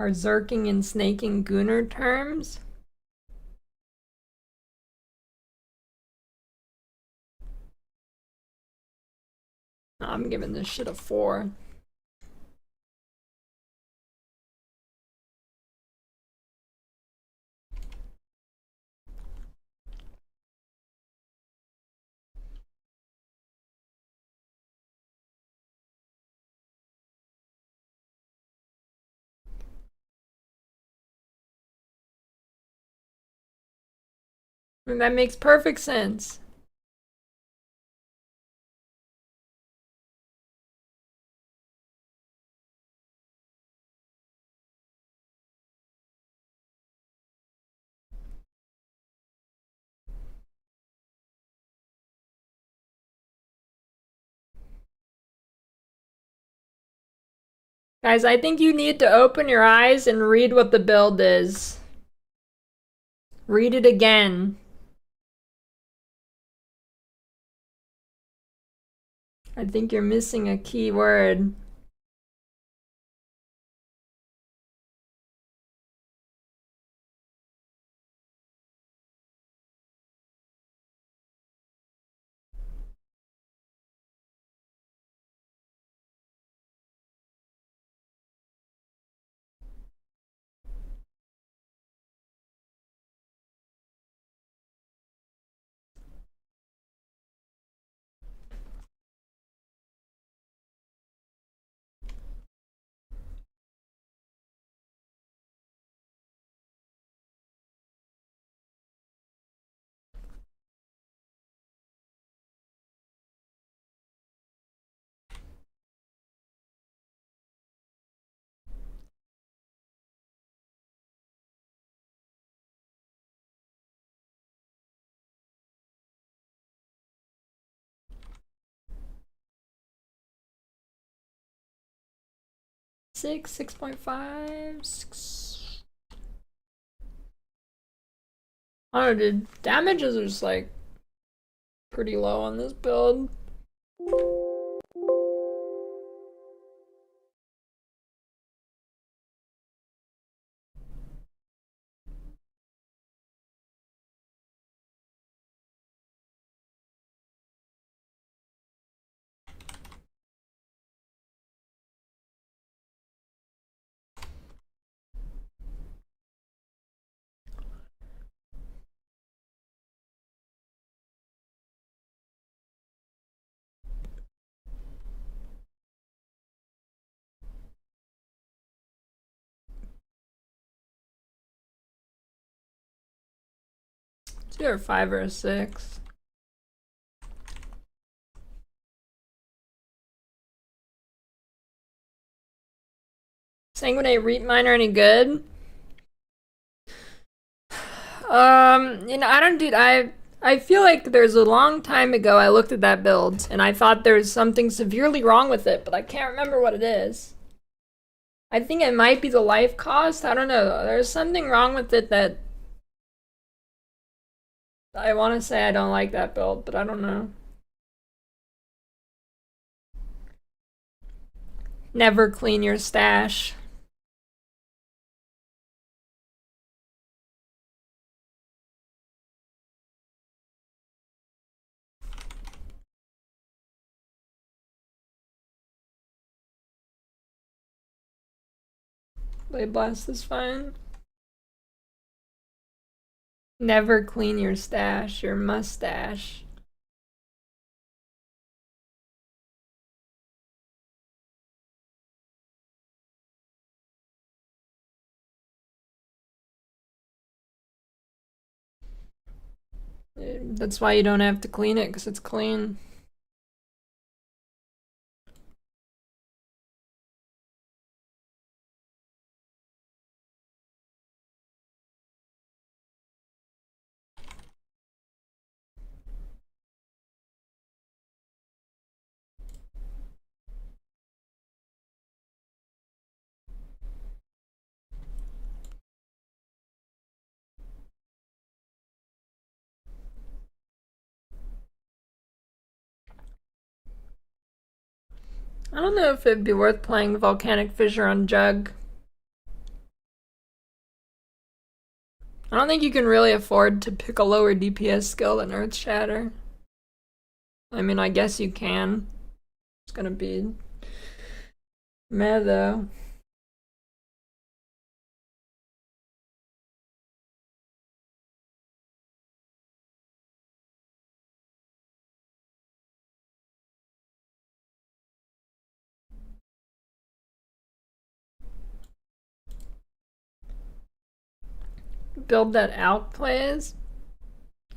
S1: Are zerking and snaking Gunnar terms? I'm giving this shit a 4. And that makes perfect sense. Guys, I think you need to open your eyes and read what the build is. Read it again. I think you're missing a key word. 6, 6.5, 6. I don't know, dude. Damages are just like pretty low on this build. It's either a 5 or a 6. Sanguinate Reap Miner any good? You know, I don't do. I feel like there's a long time ago I looked at that build and I thought there was something severely wrong with it, but I can't remember what it is. I think it might be the life cost. I don't know. There's something wrong with it that I want to say I don't like that build, but I don't know. Never clean your stash. Blade Blast is fine. Never clean your stash, your mustache. That's why you don't have to clean it, because it's clean. I don't know if it'd be worth playing Volcanic Fissure on Jug. I don't think you can really afford to pick a lower DPS skill than Earth Shatter. I mean, I guess you can. It's gonna be meh though. Build that Alk plays.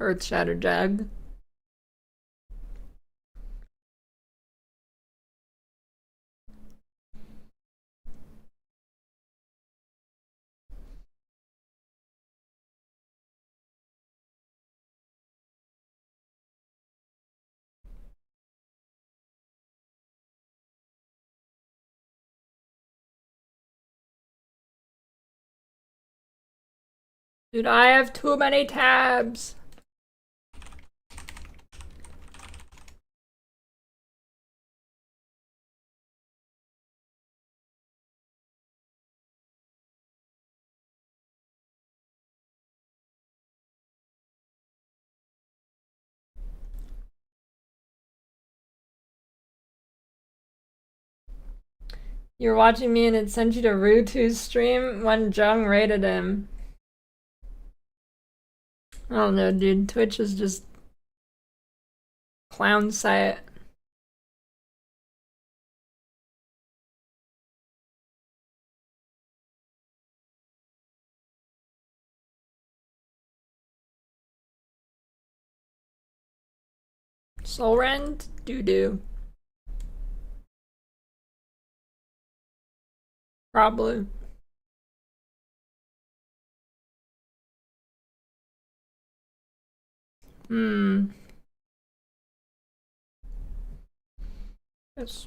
S1: Earth Shatter Jug. Dude, I have too many tabs. You're watching me and it sent you to Rutu's stream when Jung rated him. I don't know, dude. Twitch is just clown site. Soul Rend? Doo-doo. Probably. Yes.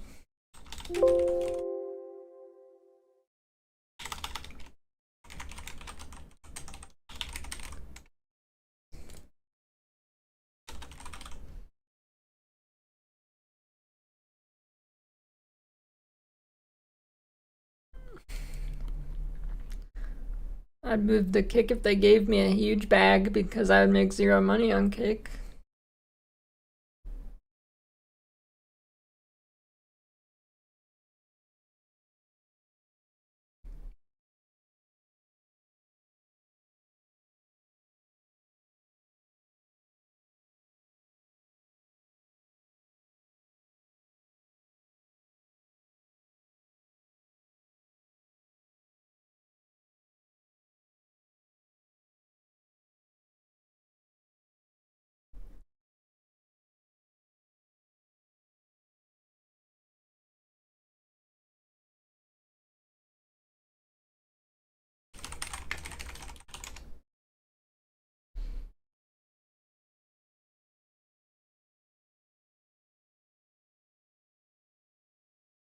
S1: I'd move the kick if they gave me a huge bag because I would make 0 money on kick.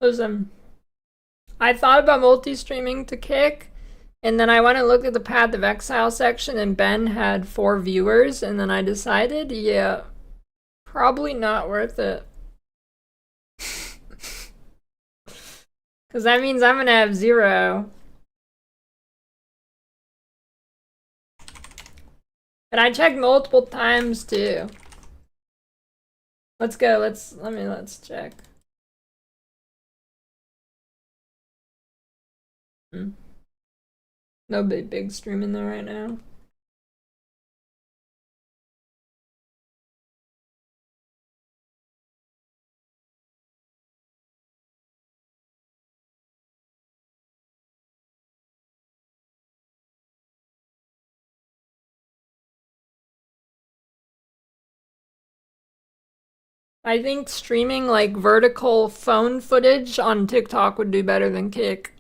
S1: Listen, I thought about multi-streaming to kick, and then I went and looked at the Path of Exile section, and Ben had 4 viewers, and then I decided, yeah, probably not worth it. Because that means I'm gonna have 0. And I checked multiple times too. Let's go, let's check. No big stream in there right now. I think streaming like vertical phone footage on TikTok would do better than kick.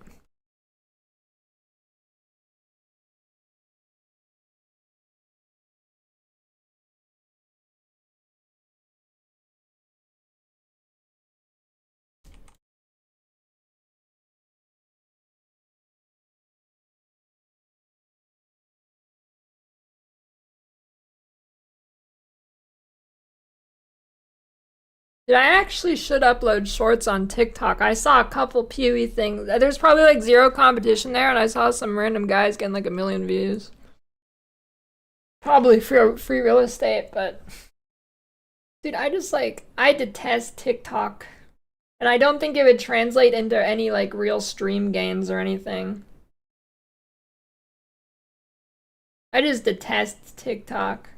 S1: Dude, I actually should upload shorts on TikTok. I saw a couple PoE things. There's probably like 0 competition there, and I saw some random guys getting like 1 million views. Probably free real estate, but dude, I detest TikTok. And I don't think it would translate into any like real stream gains or anything. I just detest TikTok.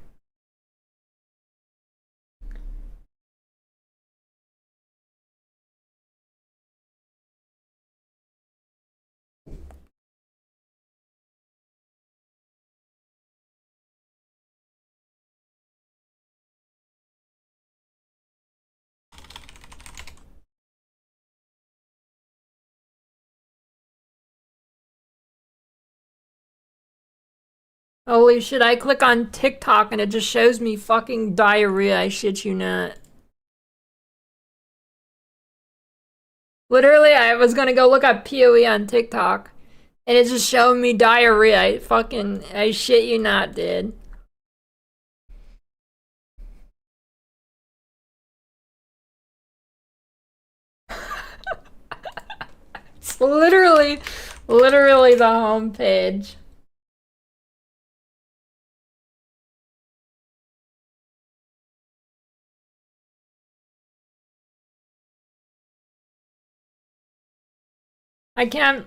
S1: Holy shit, I click on TikTok and it just shows me fucking diarrhea, I shit you not. Literally, I was gonna go look up PoE on TikTok, and it's just showing me diarrhea. I shit you not, dude. It's literally the homepage. I can't.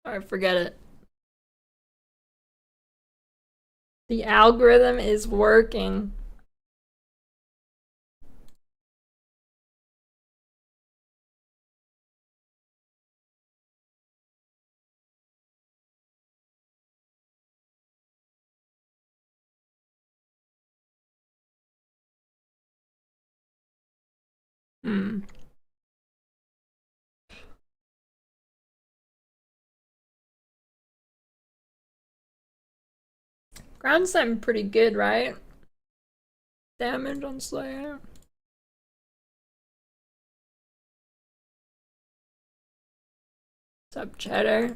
S1: Alright, forget it. The algorithm is working. Ground stem pretty good, right? Damage on Slayer. What's up, Cheddar?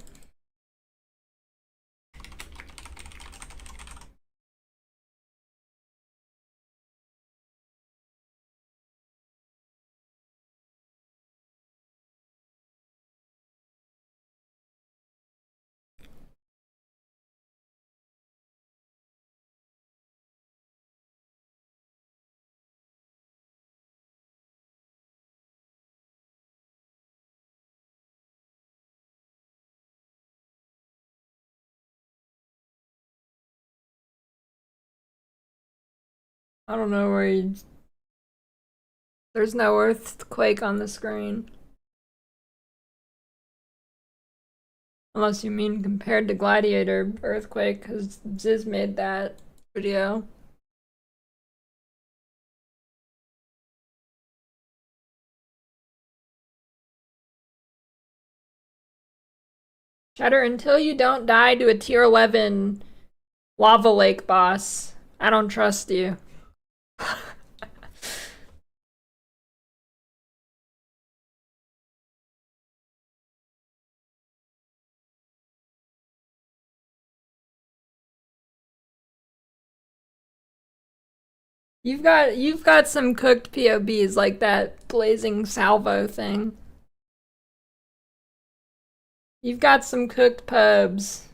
S1: I don't know where you... There's no earthquake on the screen. Unless you mean compared to Gladiator Earthquake, because Ziz made that video. Cheddar, until you don't die to a tier 11 lava lake boss, I don't trust you. You've got some cooked POBs like that blazing salvo thing. You've got some cooked pubs.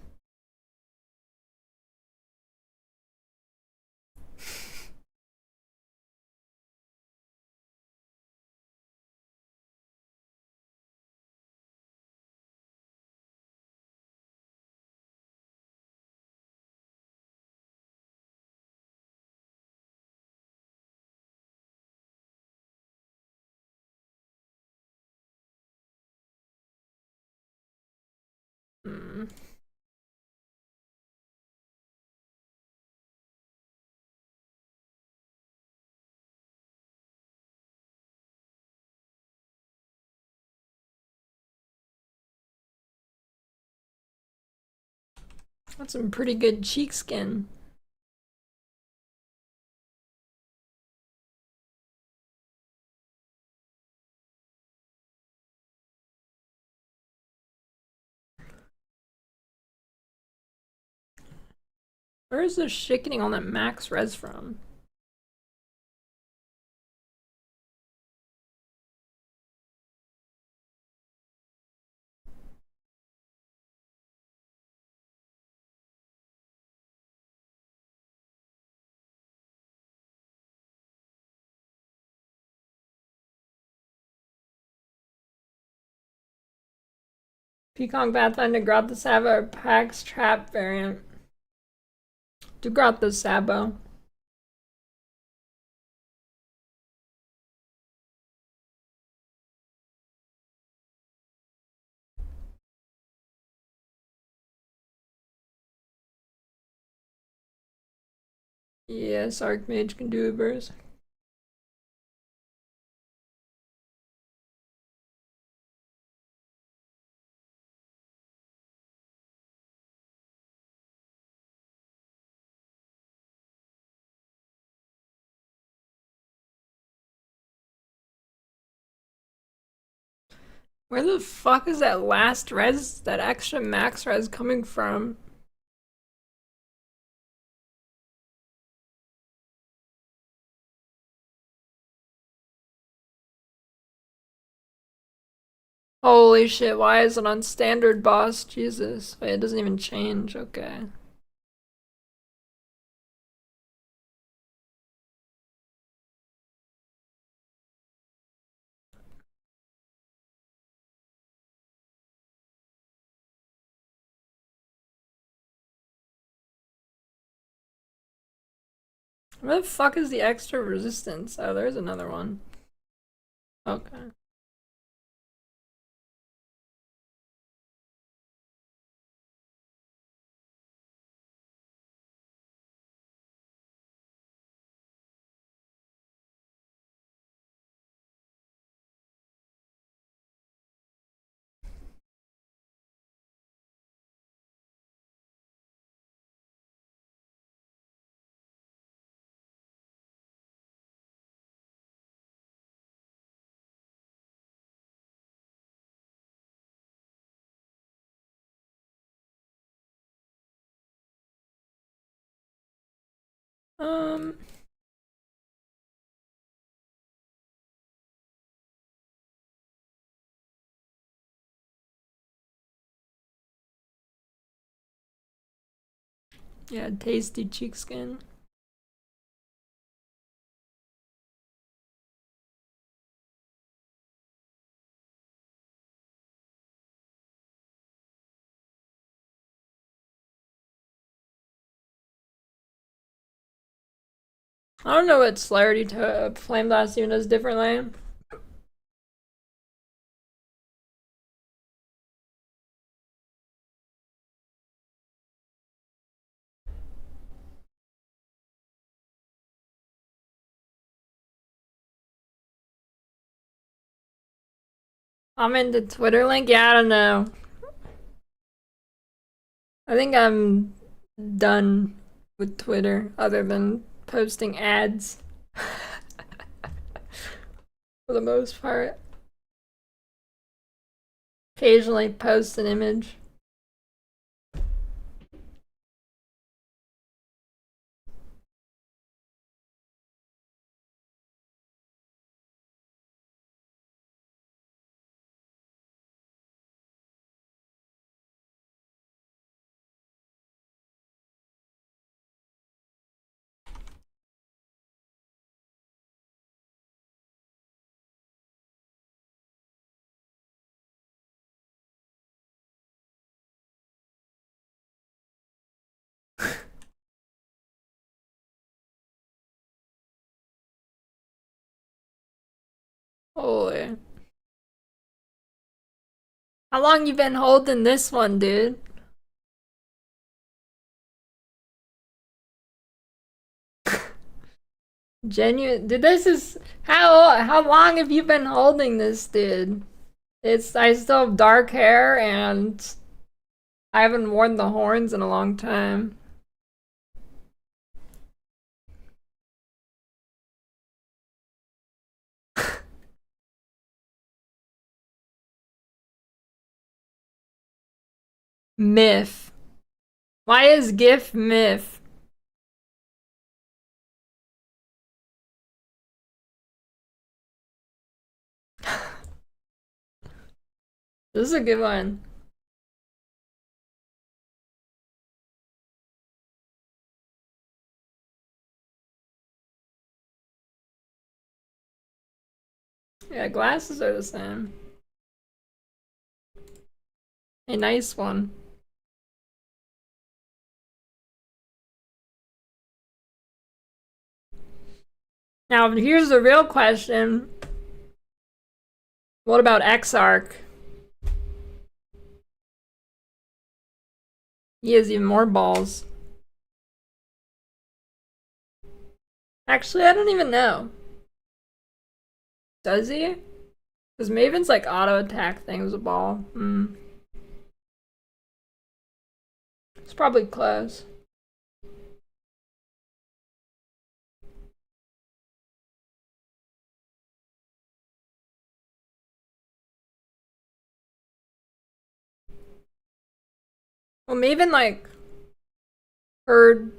S1: Hmm. That's some pretty good cheek skin. Where is this shit getting all that max res from? Peacock Pathfinder got the Sabo or Pax Trap variant. Du got the Sabo. Yes, Archmage can do Ubers. Where the fuck is that last res, that extra max res coming from? Holy shit, why is it on standard boss? Jesus. Wait, it doesn't even change, okay. Where the fuck is the extra resistance? Oh, there's another one. Okay. Um. Yeah, tasty cheek skin. I don't know what Celerity to Flame Blast even does differently. I'm into Twitter link? Yeah, I don't know. I think I'm done with Twitter other than posting ads. For the most part. Occasionally post an image. Holy. How long you been holding this one, dude? Genuine, dude, this is how long have you been holding this, dude? I still have dark hair and I haven't worn the horns in a long time. Myth. Why is GIF myth? This is a good one. Yeah, glasses are the same. A nice one. Now, here's the real question. What about Exarch? He has even more balls. Actually, I don't even know. Does he? Because Maven's like auto attack thing with a ball. It's probably close. Well, Maven like her.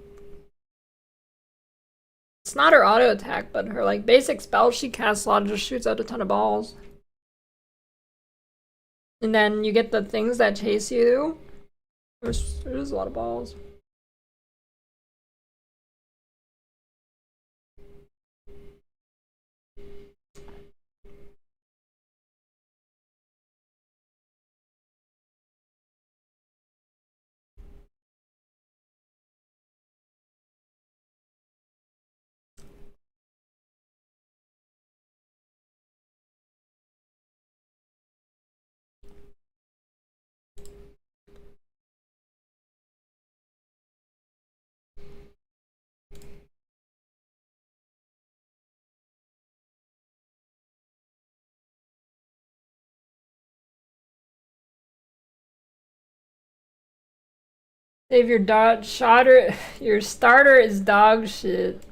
S1: It's not her auto attack, but her like basic spell she casts a lot and just shoots out a ton of balls. And then you get the things that chase you. There's a lot of balls. Save your your starter is dog shit.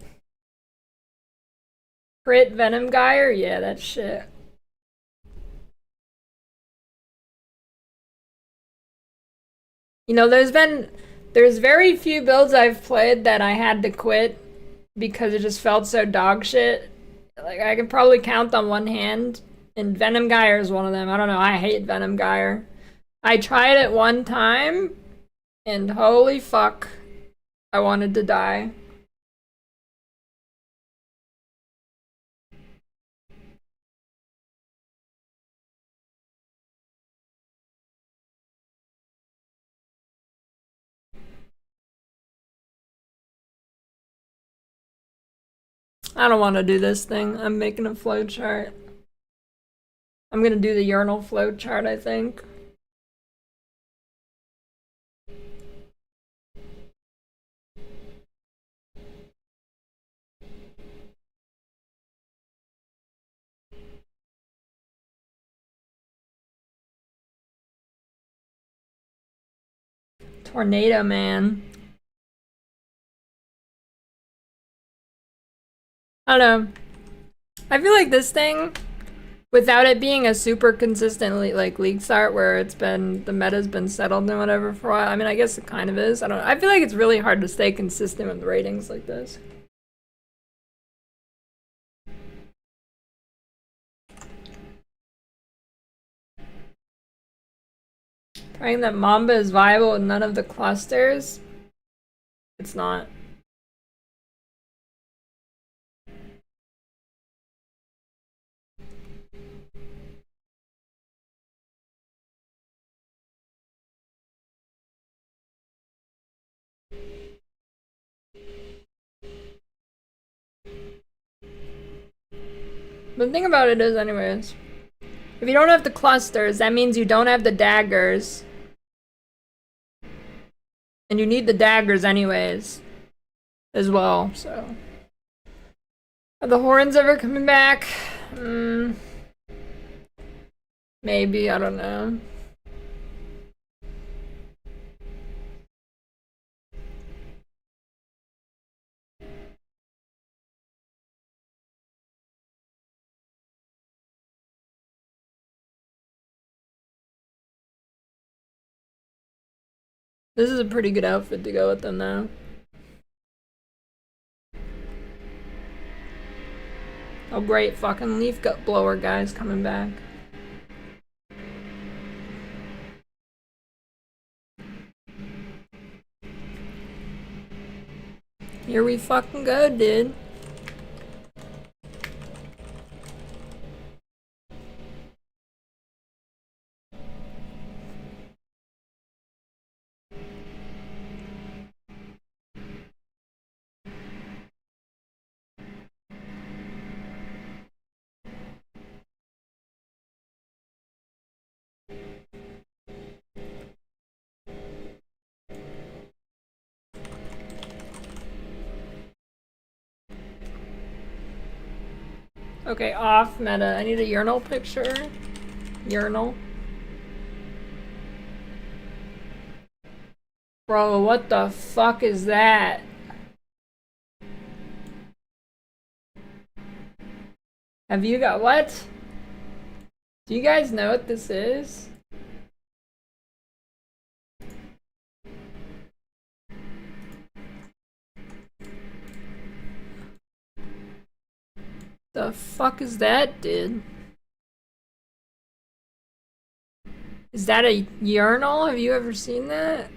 S1: Crit Venom Gyre? Yeah, that's shit. You know, there's very few builds I've played that I had to quit because it just felt so dog shit. Like, I could probably count on one hand, and Venom Gyre is one of them. I don't know, I hate Venom Gyre. I tried it one time, and holy fuck, I wanted to die. I don't want to do this thing. I'm making a flowchart. I'm gonna do the Urinal flowchart, I think. Tornado Man. I don't know. I feel like this thing, without it being a super consistently like league start where it's been the meta's been settled and whatever for a while. I mean, I guess it kind of is. I don't know. I feel like it's really hard to stay consistent with ratings like this. Praying that Mamba is viable with none of the clusters. It's not. But the thing about it is, anyways, if you don't have the clusters, that means you don't have the daggers. And you need the daggers anyways, as well, so. Are the horns ever coming back? Maybe, I don't know. This is a pretty good outfit to go with them though. Oh great, fucking leaf gut blower guy's coming back. Here we fucking go, dude. Okay, off meta. I need a urinal picture. Urinal. Bro, what the fuck is that? Have you got what? Do you guys know what this is? The fuck is that, dude? Is that a urinal? Have you ever seen that?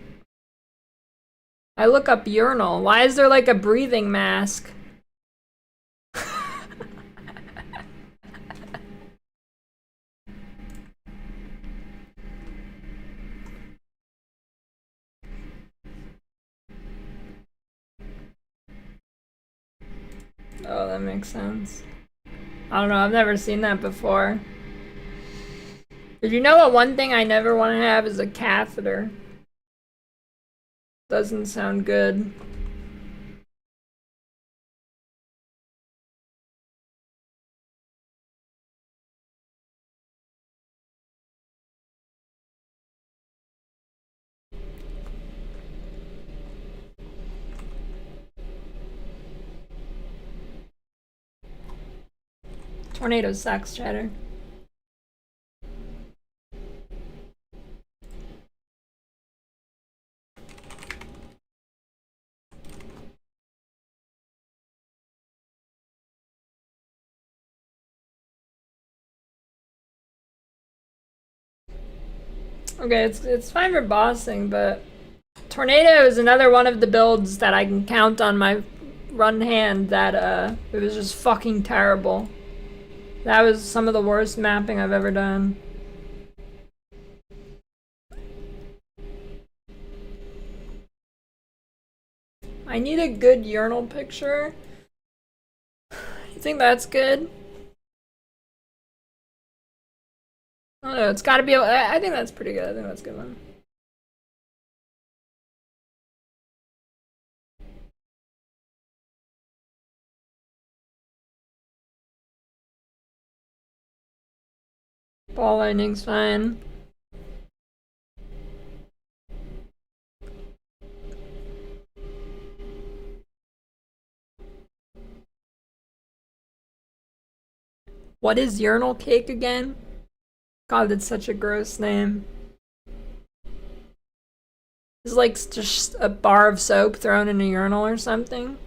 S1: I look up urinal. Why is there like a breathing mask? Oh, that makes sense. I don't know, I've never seen that before. Did you know what one thing I never want to have is a catheter? Doesn't sound good. Tornado sucks, Cheddar. Okay, it's fine for bossing, but Tornado is another one of the builds that I can count on my run hand that it was just fucking terrible. That was some of the worst mapping I've ever done. I need a good urinal picture. You think that's good? I don't know, it's gotta be, I think that's pretty good. I think that's a good one. Ball lightning's fine. What is urinal cake again? God, that's such a gross name. It's like just a bar of soap thrown in a urinal or something.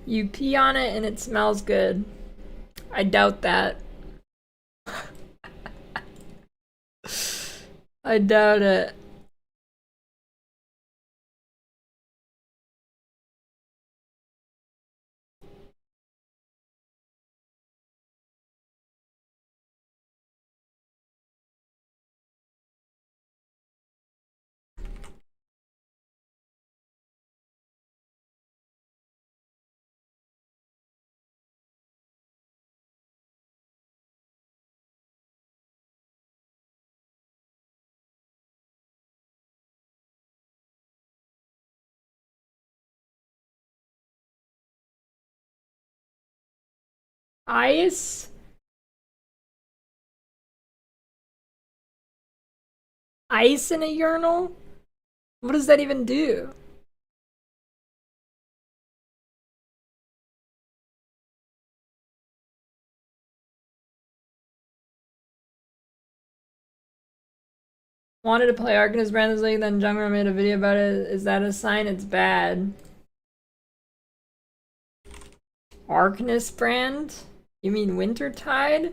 S1: You pee on it and it smells good. I doubt that. I doubt it. Ice? Ice in a urinal? What does that even do? Wanted to play Arcanist Brands League, then Jungler made a video about it. Is that a sign it's bad? Arcanist brand? You mean Wintertide?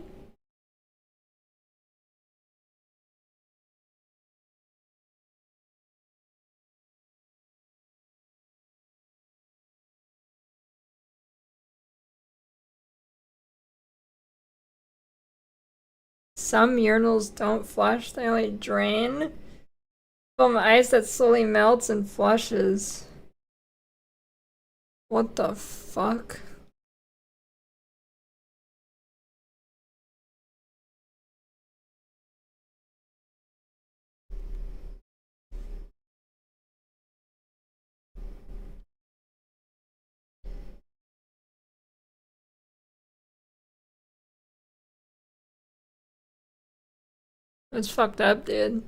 S1: Some urinals don't flush, they only drain. From ice that slowly melts and flushes. What the fuck? That's fucked up, dude.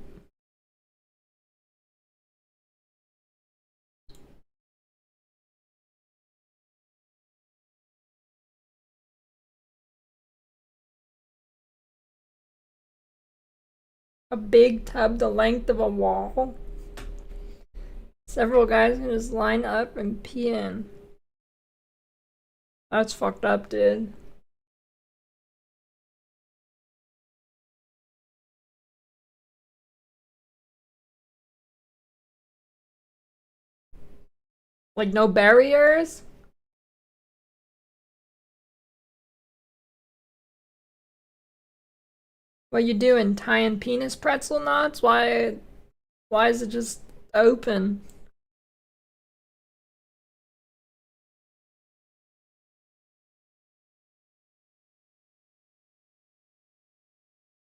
S1: A big tub the length of a wall. Several guys can just line up and pee in. That's fucked up, dude. Like no barriers? What you doing? Tying penis pretzel knots? Why is it just open?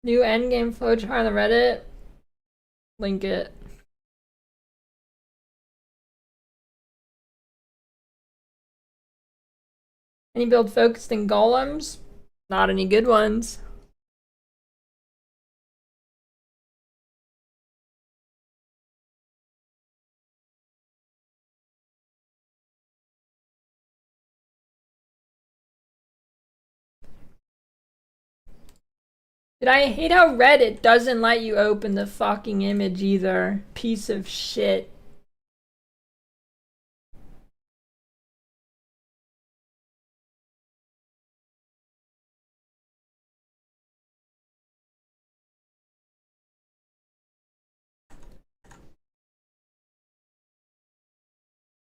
S1: New Endgame flowchart on the Reddit. Link it. Any build focused in golems? Not any good ones. Dude, I hate how Reddit doesn't let you open the fucking image either. Piece of shit.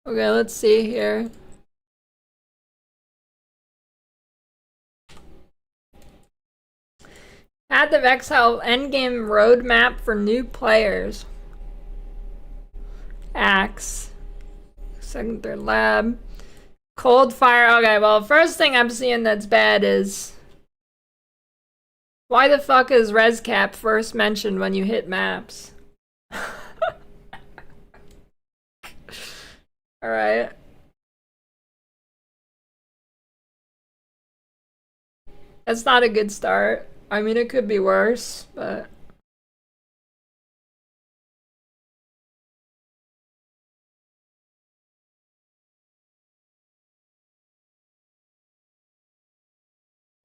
S1: Okay, let's see here. Path of Exile endgame roadmap for new players. Axe. Second, third lab. Cold fire. Okay, well, first thing I'm seeing that's bad is why the fuck is rescap first mentioned when you hit maps? Alright. That's not a good start. I mean, it could be worse, but...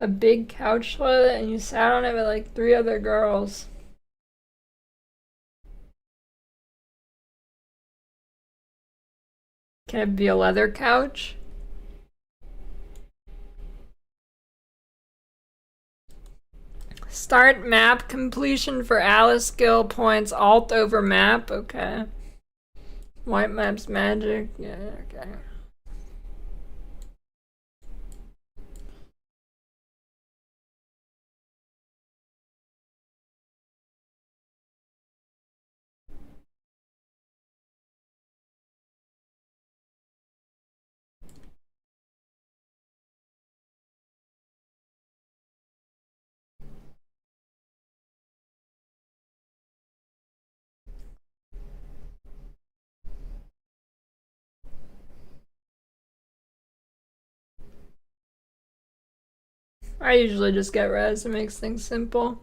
S1: A big couch toilet and you sat on it with like 3 other girls. Can it be a leather couch? Start map completion for Alice skill points alt over map. Okay. White map's magic. Yeah, okay. I usually just get res, it makes things simple.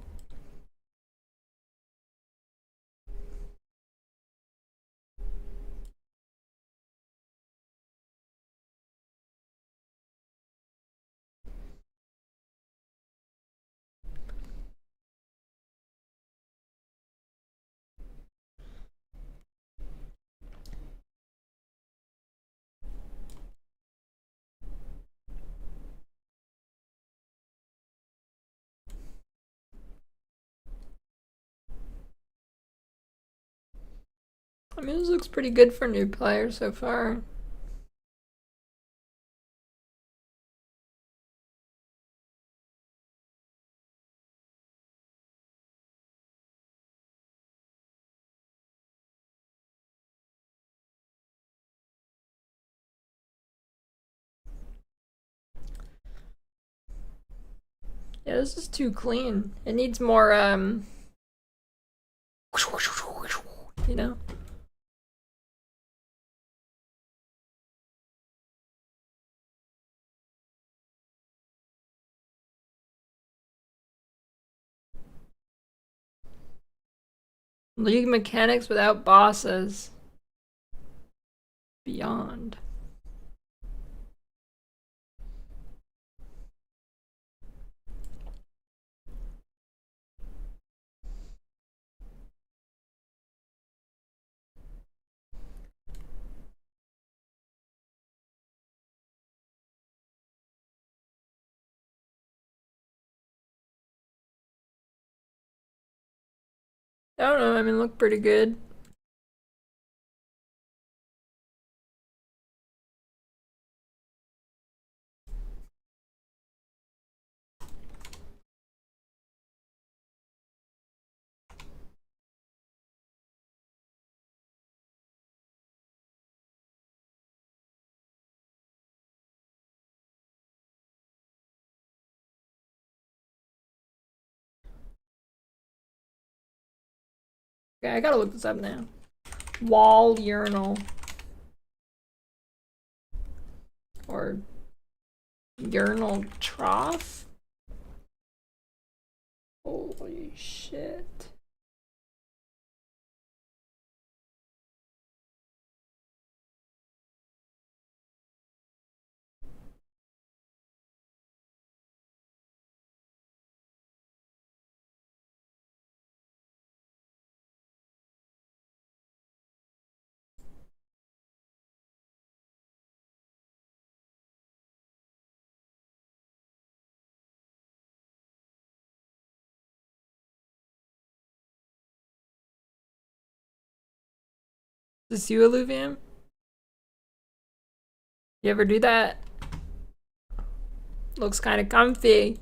S1: I mean, this looks pretty good for new players so far. Yeah, this is too clean. It needs more, you know? League mechanics without bosses. Beyond. I don't know, I mean, look pretty good. Okay, I gotta look this up now. Wall urinal. Or urinal trough? Holy shit. Is this you, Illuvium? You ever do that? Looks kind of comfy.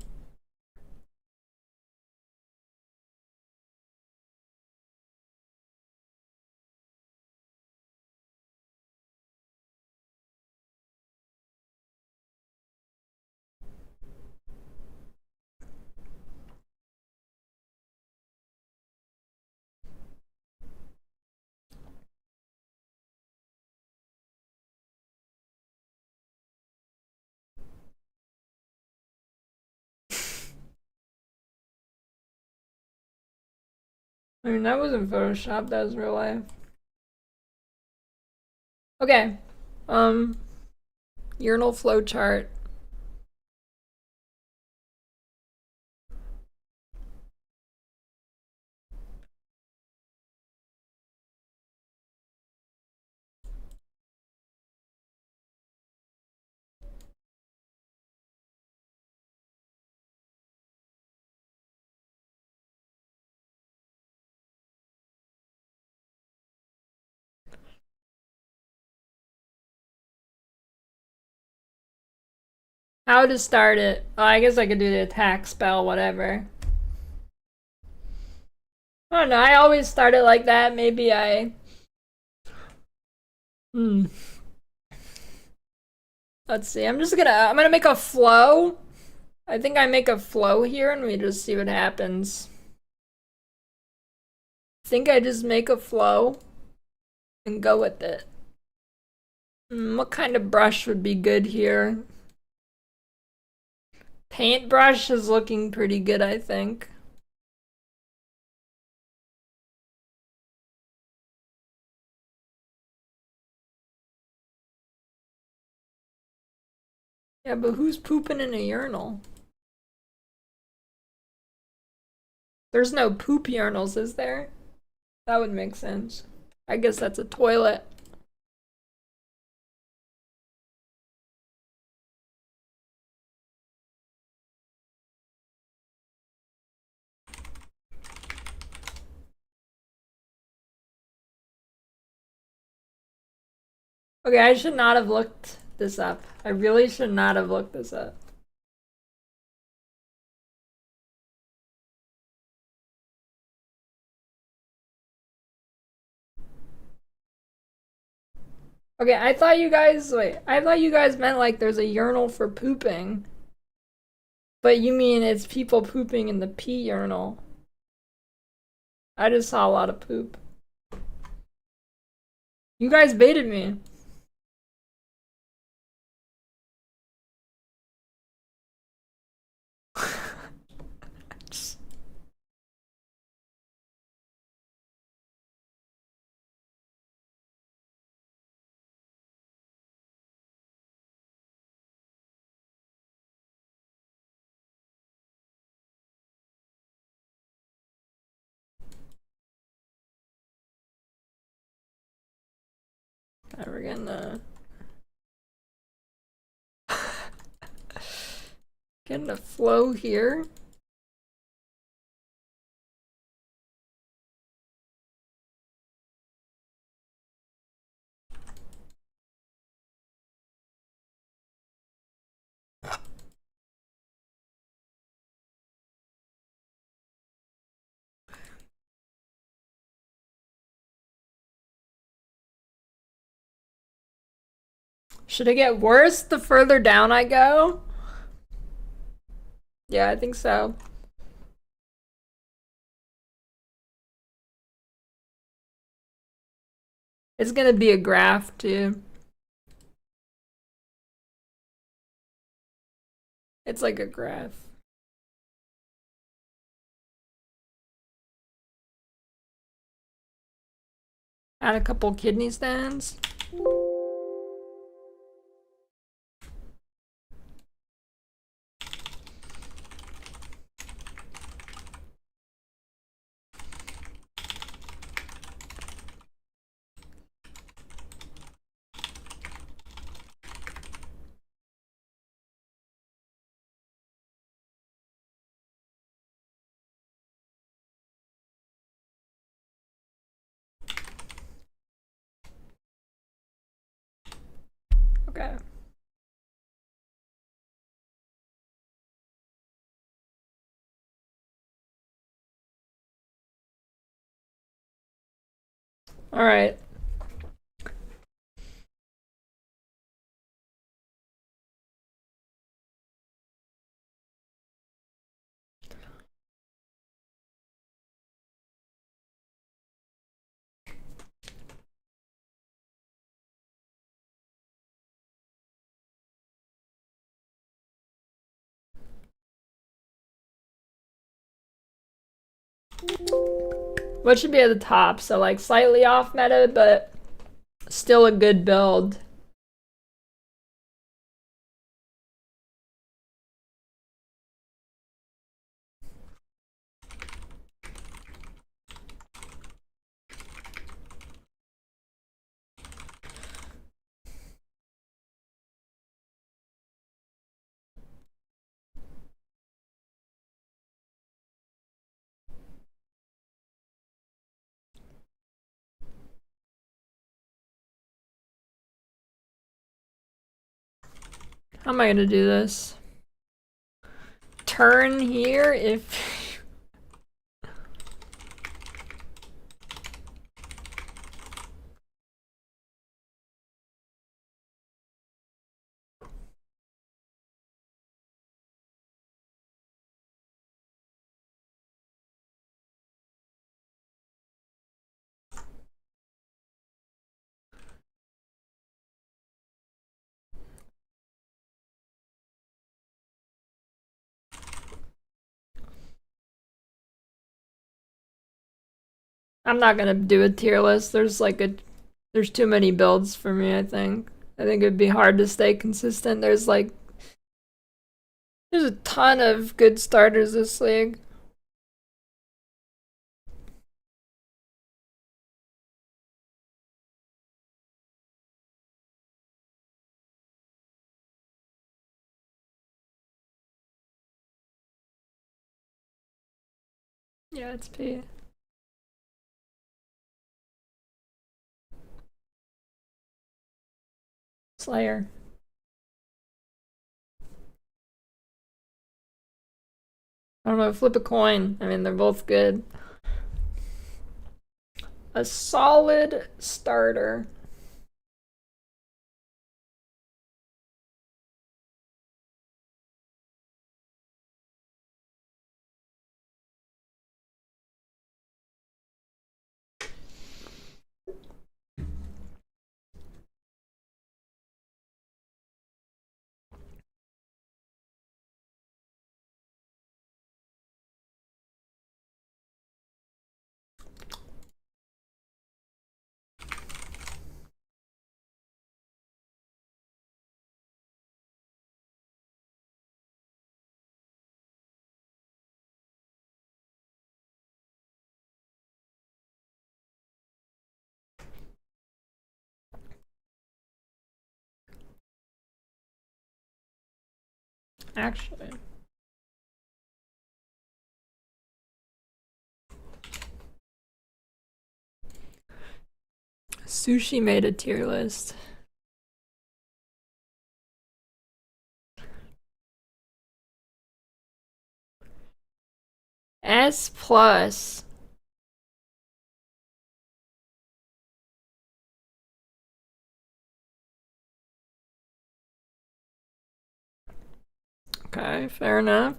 S1: I mean, that wasn't Photoshop, that was real life. Okay. Urinal flowchart. How to start it? Oh, I guess I could do the attack spell, whatever. I don't know, I always start it like that. Maybe I... Let's see, I'm gonna make a flow. I think I make a flow here and we just see what happens. I think I just make a flow and go with it. What kind of brush would be good here? Paintbrush is looking pretty good, I think. Yeah, but who's pooping in a urinal? There's no poop urinals, is there? That would make sense. I guess that's a toilet. Okay, I should not have looked this up. I really should not have looked this up. Okay, I thought you guys meant like there's a urinal for pooping. But you mean it's people pooping in the pee urinal. I just saw a lot of poop. You guys baited me. We're gonna getting a flow here. Should it get worse the further down I go? Yeah, I think so. It's gonna be a graph too. It's like a graph. Add a couple kidney stones. Okay. Alright. What should be at the top? So like slightly off meta, but still a good build. How am I gonna do this? Turn here if... I'm not gonna do a tier list. There's too many builds for me, I think. I think it'd be hard to stay consistent. There's a ton of good starters this league. Yeah, it's P. Slayer. I don't know, flip a coin. I mean, they're both good. A solid starter. Actually. Sushi made a tier list. S plus. Okay, fair enough.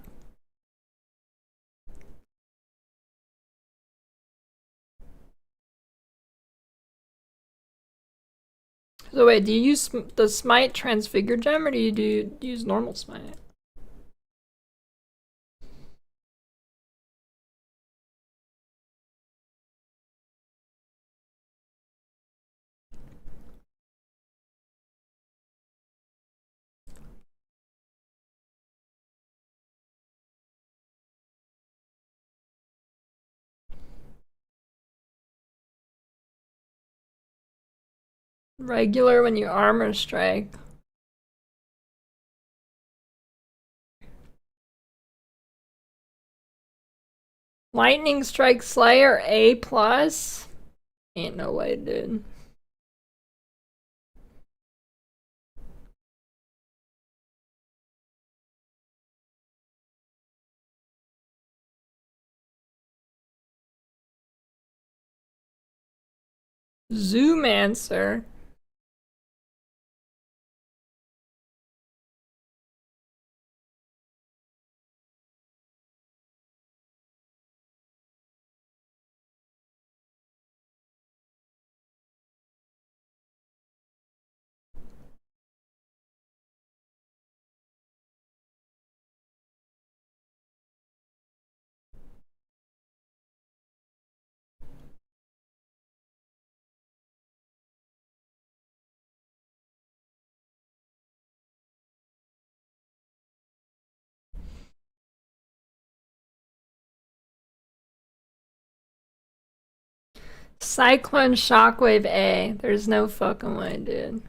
S1: So wait, do you use the smite transfigure gem or do you use normal smite? Regular when you armor strike. Lightning strike slayer A plus? Ain't no way, dude. Zoomancer. Cyclone Shockwave A. There's no fucking way, dude.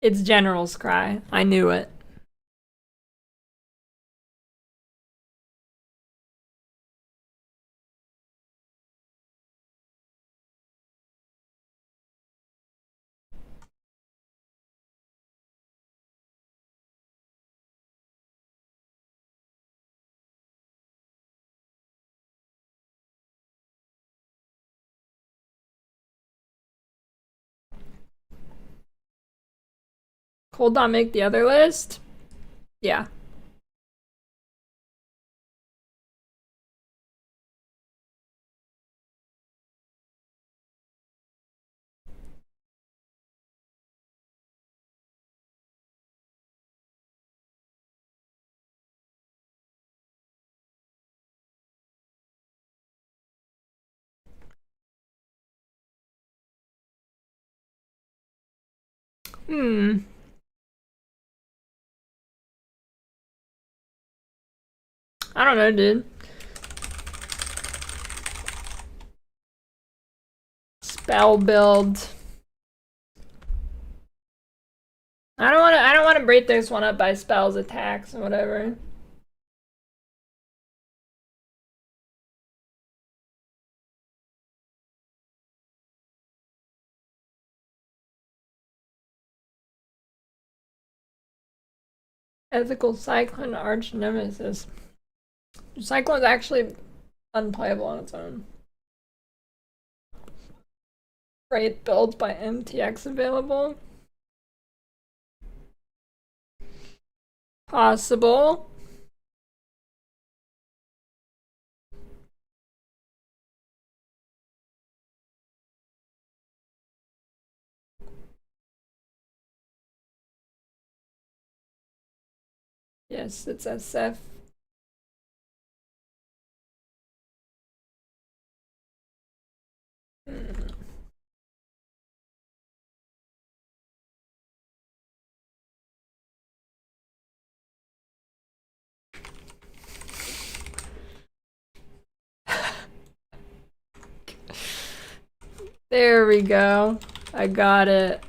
S1: It's General's Cry. I knew it. Cold on make the other list? Yeah. I don't know, dude. Spell build. I don't wanna break this one up by spells, attacks, and whatever. Ethical Cyclone Arch Nemesis. Cyclone's actually unplayable on its own. Great builds by MTX available. Possible. Yes, it's SF. There we go. I got it.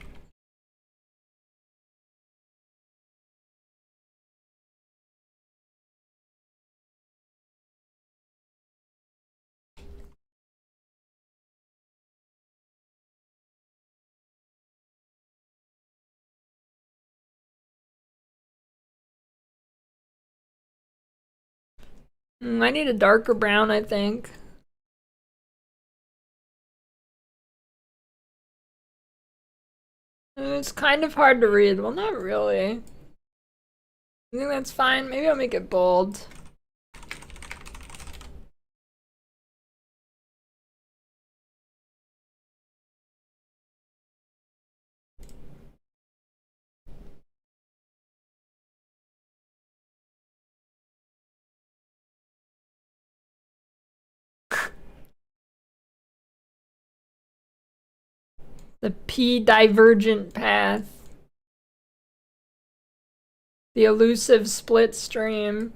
S1: I need a darker brown, I think. It's kind of hard to read. Well, not really. I think that's fine. Maybe I'll make it bold. The P divergent path. The elusive split stream.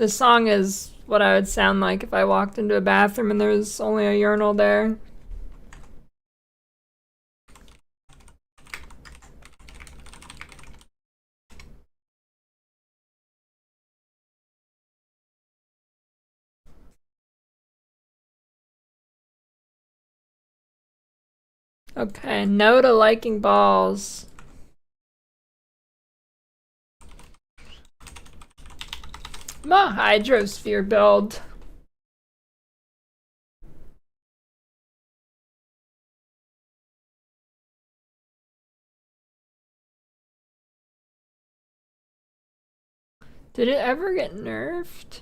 S1: This song is what I would sound like if I walked into a bathroom and there was only a urinal there. Okay, no to liking balls. I'm a hydrosphere build. Did it ever get nerfed?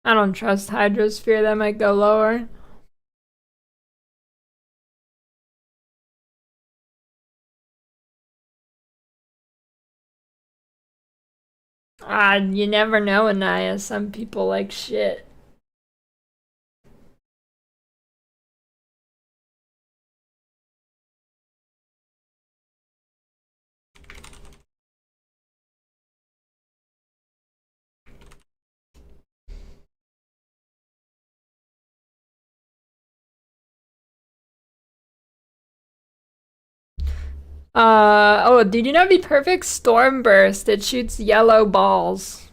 S1: I don't trust hydrosphere, that might go lower. You never know, Anaya. Some people like shit. Oh, did you know it'd be perfect storm burst? It shoots yellow balls.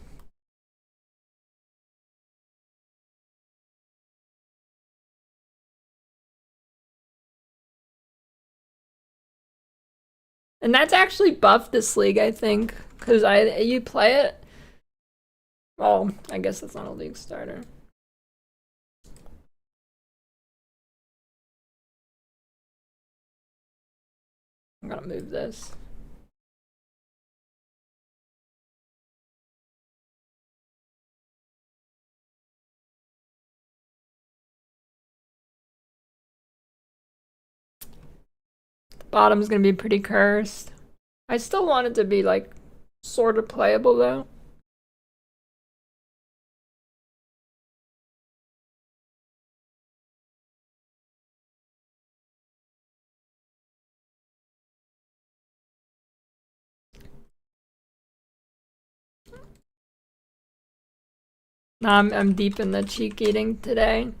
S1: And that's actually buffed this league, I think. Cause you play it. Well, I guess that's not a league starter. I'm gonna move this. The bottom's gonna be pretty cursed. I still want it to be like sort of playable though. I'm deep in the cheek eating today.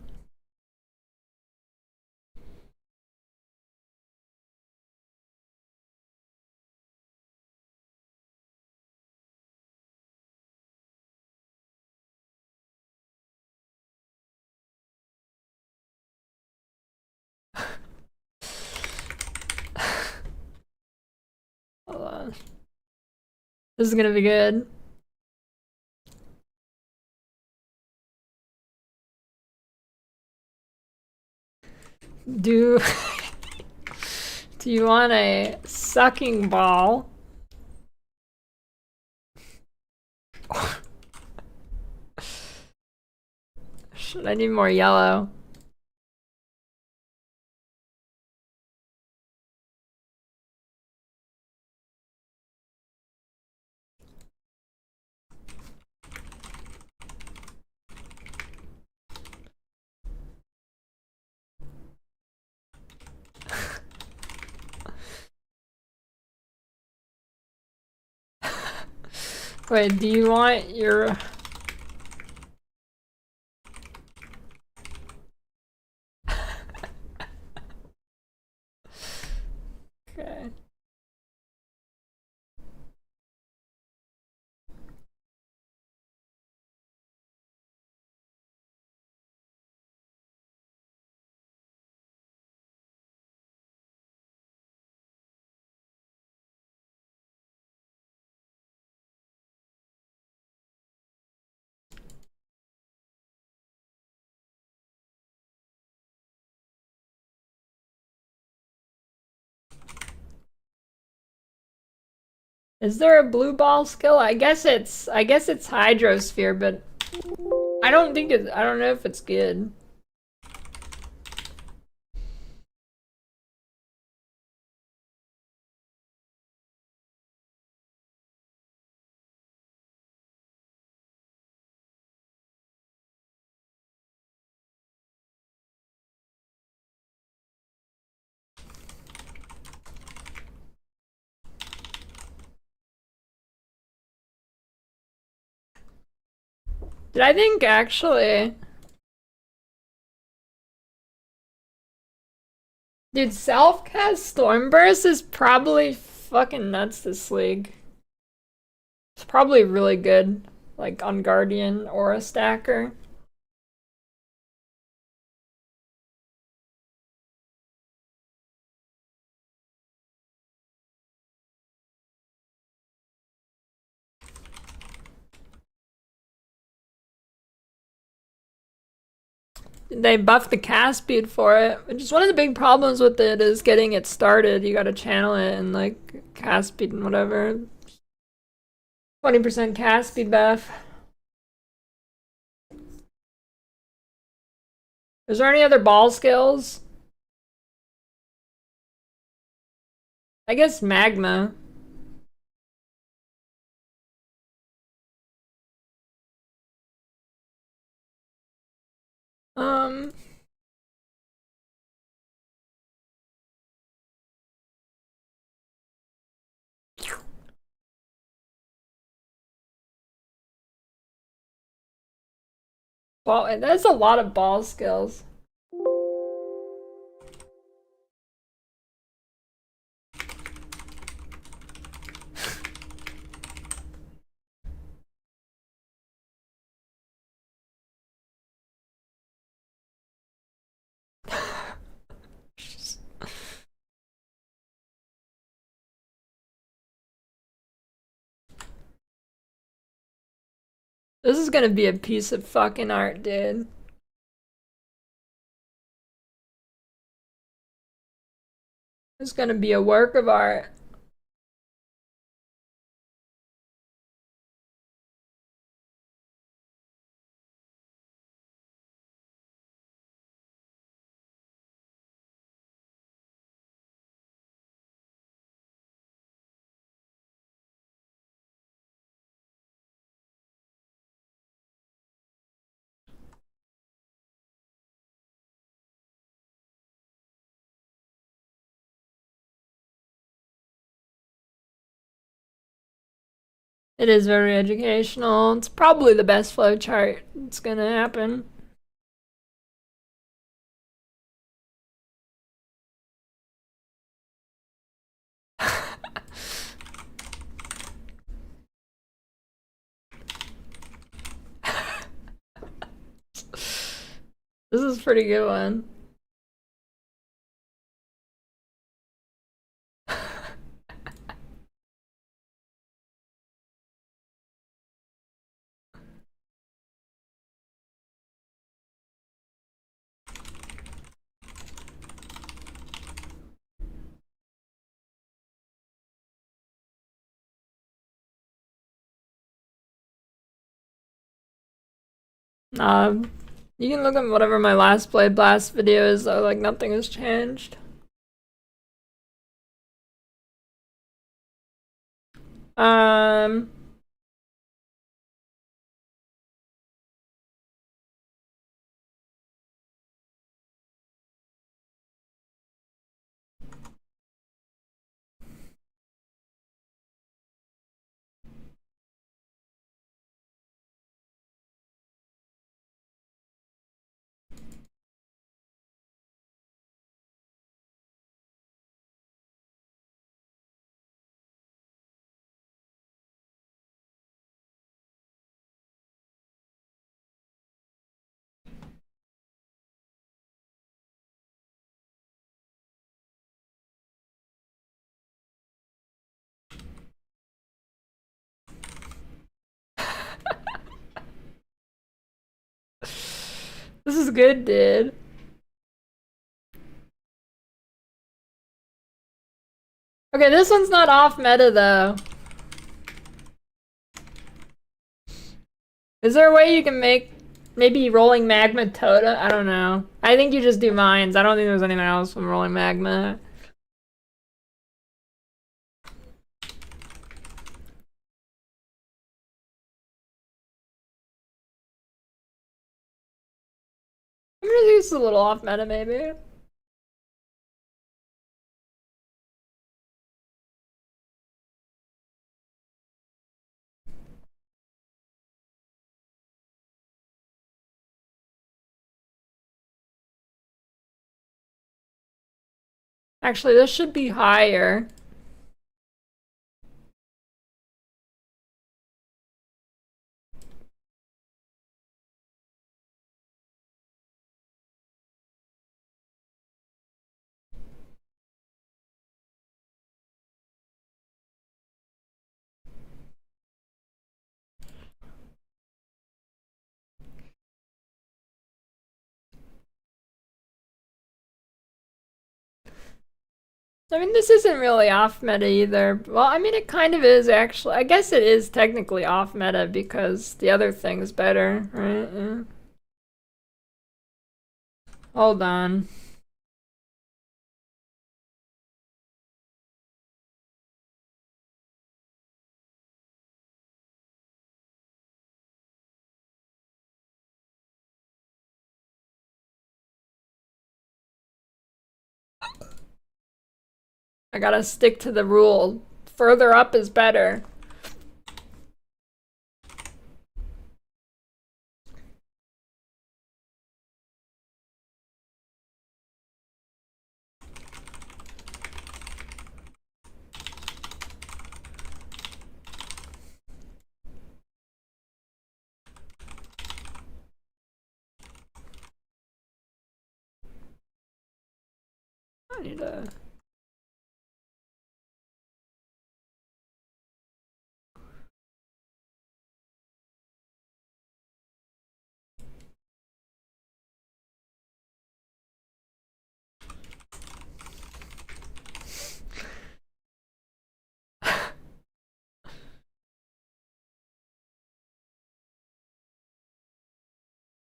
S1: Hold on. This is gonna be good. Do you want a sucking ball? Should I need more yellow? Wait, do you want your... Okay. Is there a blue ball skill? I guess it's hydrosphere, but I don't know if it's good. Did I think actually? Dude, self-cast Stormburst is probably fucking nuts this league. It's probably really good, like on Guardian or a stacker. They buffed the cast speed for it, which is one of the big problems with it is getting it started. You gotta channel it and like cast speed and whatever. 20% cast speed buff. Is there any other ball skills? I guess magma. Um, well, that's a lot of ball skills. This is gonna be a piece of fucking art, dude. It's gonna be a work of art. It is very educational. It's probably the best flowchart that's gonna happen. This is a pretty good one. You can look at whatever my last Blade Blast video is, though, like nothing has changed. Um, this is good, dude. Okay, this one's not off meta though. Is there a way you can make maybe rolling magma Tota? I don't know. I think you just do mines. I don't think there's anything else from rolling magma. I'm gonna use a little off meta maybe. Actually, this should be higher. I mean, this isn't really off meta either. Well, I mean, it kind of is actually. I guess it is technically off meta because the other thing's better, right? Yeah. Hold on. I gotta stick to the rule. Further up is better. I need to...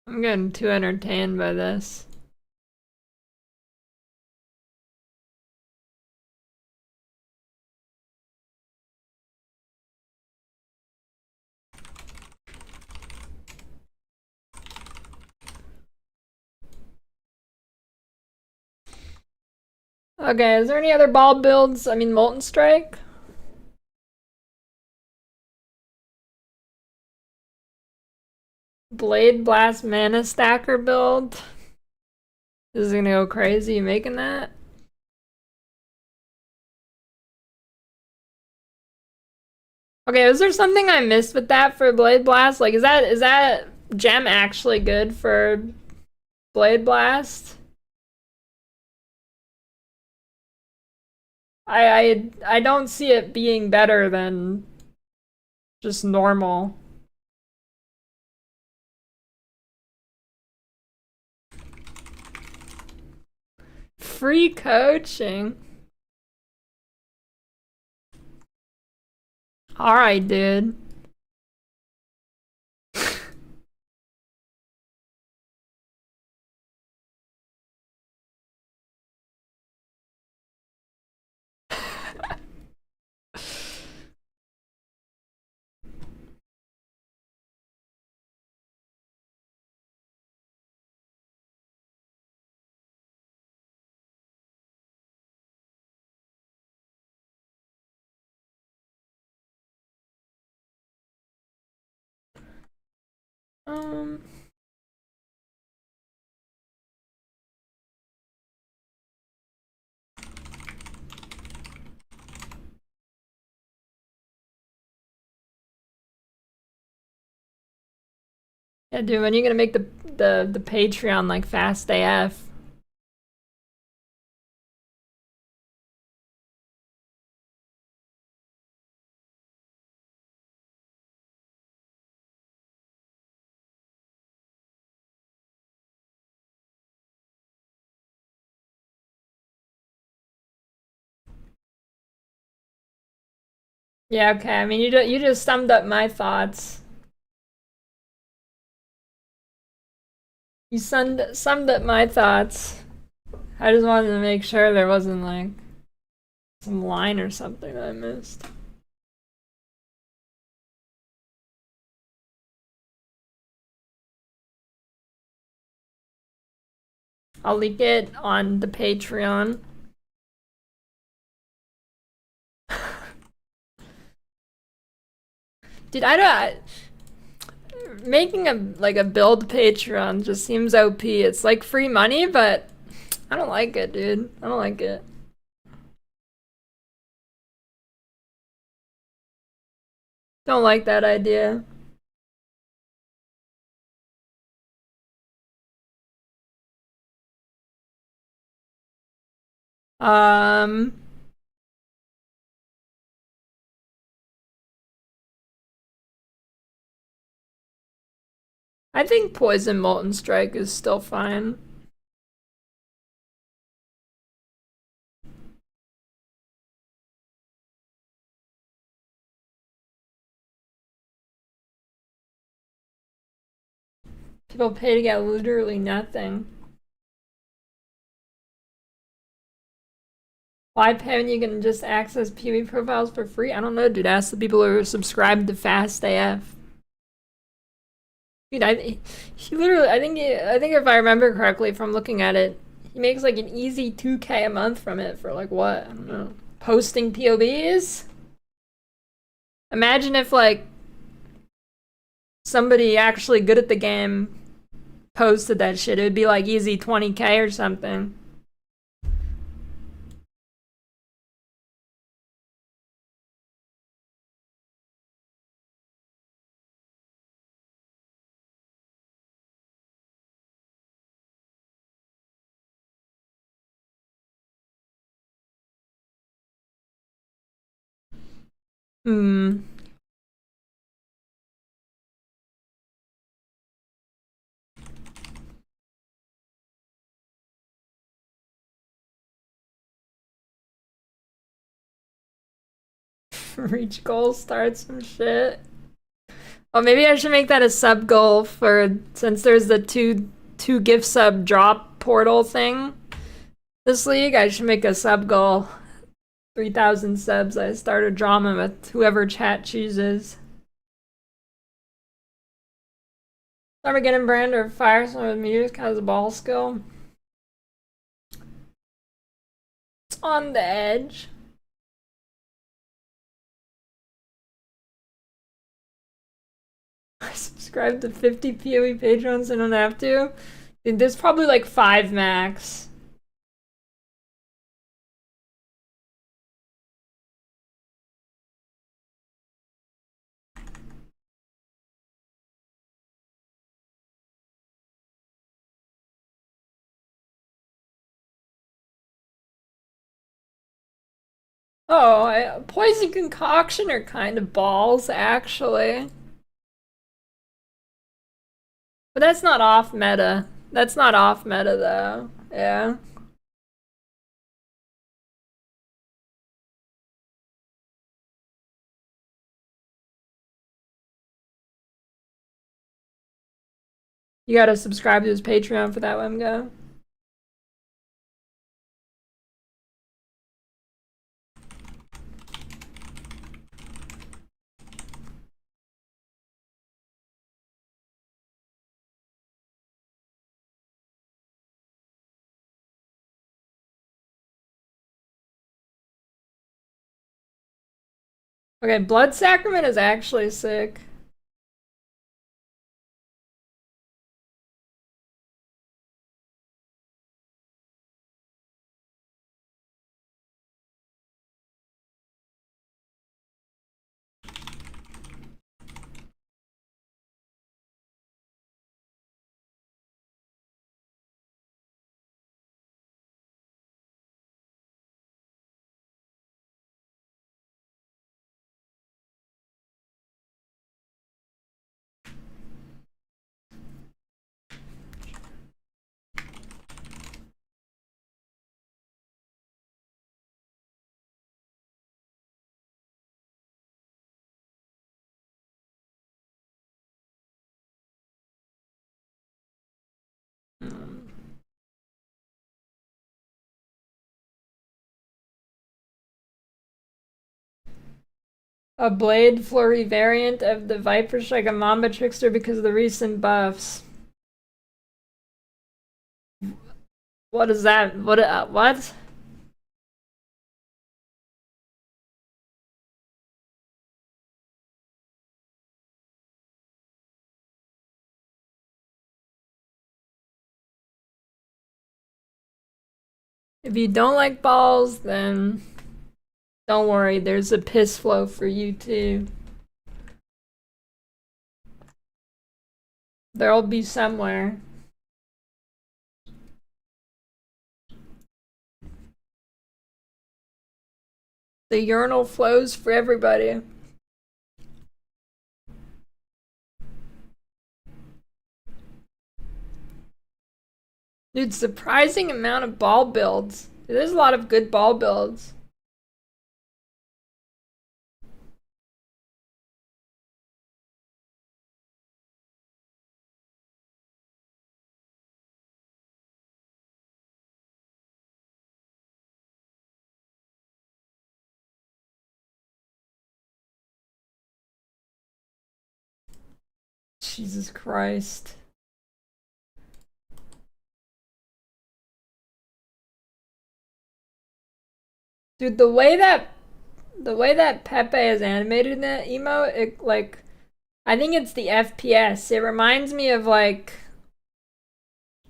S1: I'm getting too entertained by this. Okay, is there any other ball builds? I mean, Molten Strike? Blade Blast Mana Stacker build? This is gonna go crazy, you making that? Okay, is there something I missed with that for Blade Blast? Like, is that gem actually good for Blade Blast? I don't see it being better than just normal. Free coaching. Alright, dude. Um... Yeah, dude, when are you gonna make the Patreon like fast AF? Yeah, okay. I mean, you just summed up my thoughts. You summed up my thoughts. I just wanted to make sure there wasn't like some line or something that I missed. I'll leak it on the Patreon. Dude, I don't... Making a build Patreon just seems OP. It's like free money, but I don't like it, dude. I don't like it. Don't like that idea. I think Poison Molten Strike is still fine. People pay to get literally nothing. Why pay when you can just access PoE profiles for free? I don't know, dude. Ask the people who are subscribed to Fast AF. Dude, he literally, I think if I remember correctly from looking at it, he makes like an easy 2K a month from it for like what? I don't know. Posting POBs? Imagine if like somebody actually good at the game posted that shit. It would be like easy 20K or something. Reach goal, start some shit. Oh, maybe I should make that a sub goal for, since there's the two gift sub drop portal thing this league, I should make a sub goal. 3,000 subs. I start a drama with whoever chat chooses. Armageddon brand or fire someone with meteors cause a ball skill. It's on the edge. I subscribe to 50 PoE patrons, I don't have to. Dude, there's probably like 5 max. Oh, poison concoction are kind of balls, actually. But that's not off meta. That's not off meta, though. Yeah. You gotta subscribe to his Patreon for that one, go. Okay, Blood Sacrament is actually sick. A Blade Flurry variant of the Viper Strike, a Mamba Trickster because of the recent buffs. What is that? What? If you don't like balls, then don't worry, there's a piss flow for you too. There'll be somewhere. The urinal flows for everybody. Dude, surprising amount of ball builds. There's a lot of good ball builds. Jesus Christ. Dude, the way that Pepe is animated in that emote, it like I think it's the FPS. It reminds me of like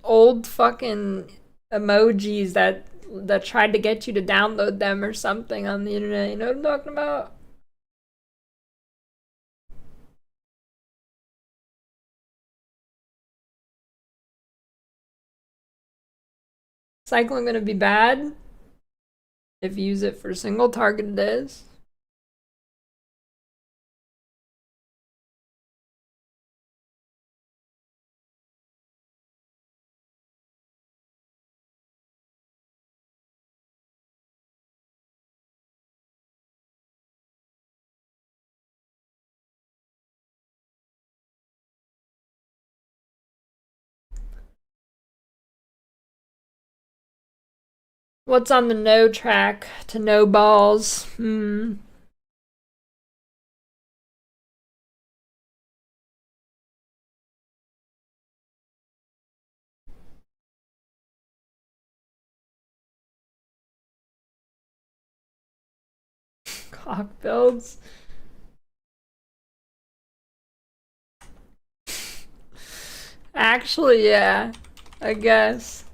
S1: old fucking emojis that tried to get you to download them or something on the internet. You know what I'm talking about? Cycling gonna be bad if you use it for single targeted days. What's on the no track to no balls? Cock builds. Actually, yeah, I guess.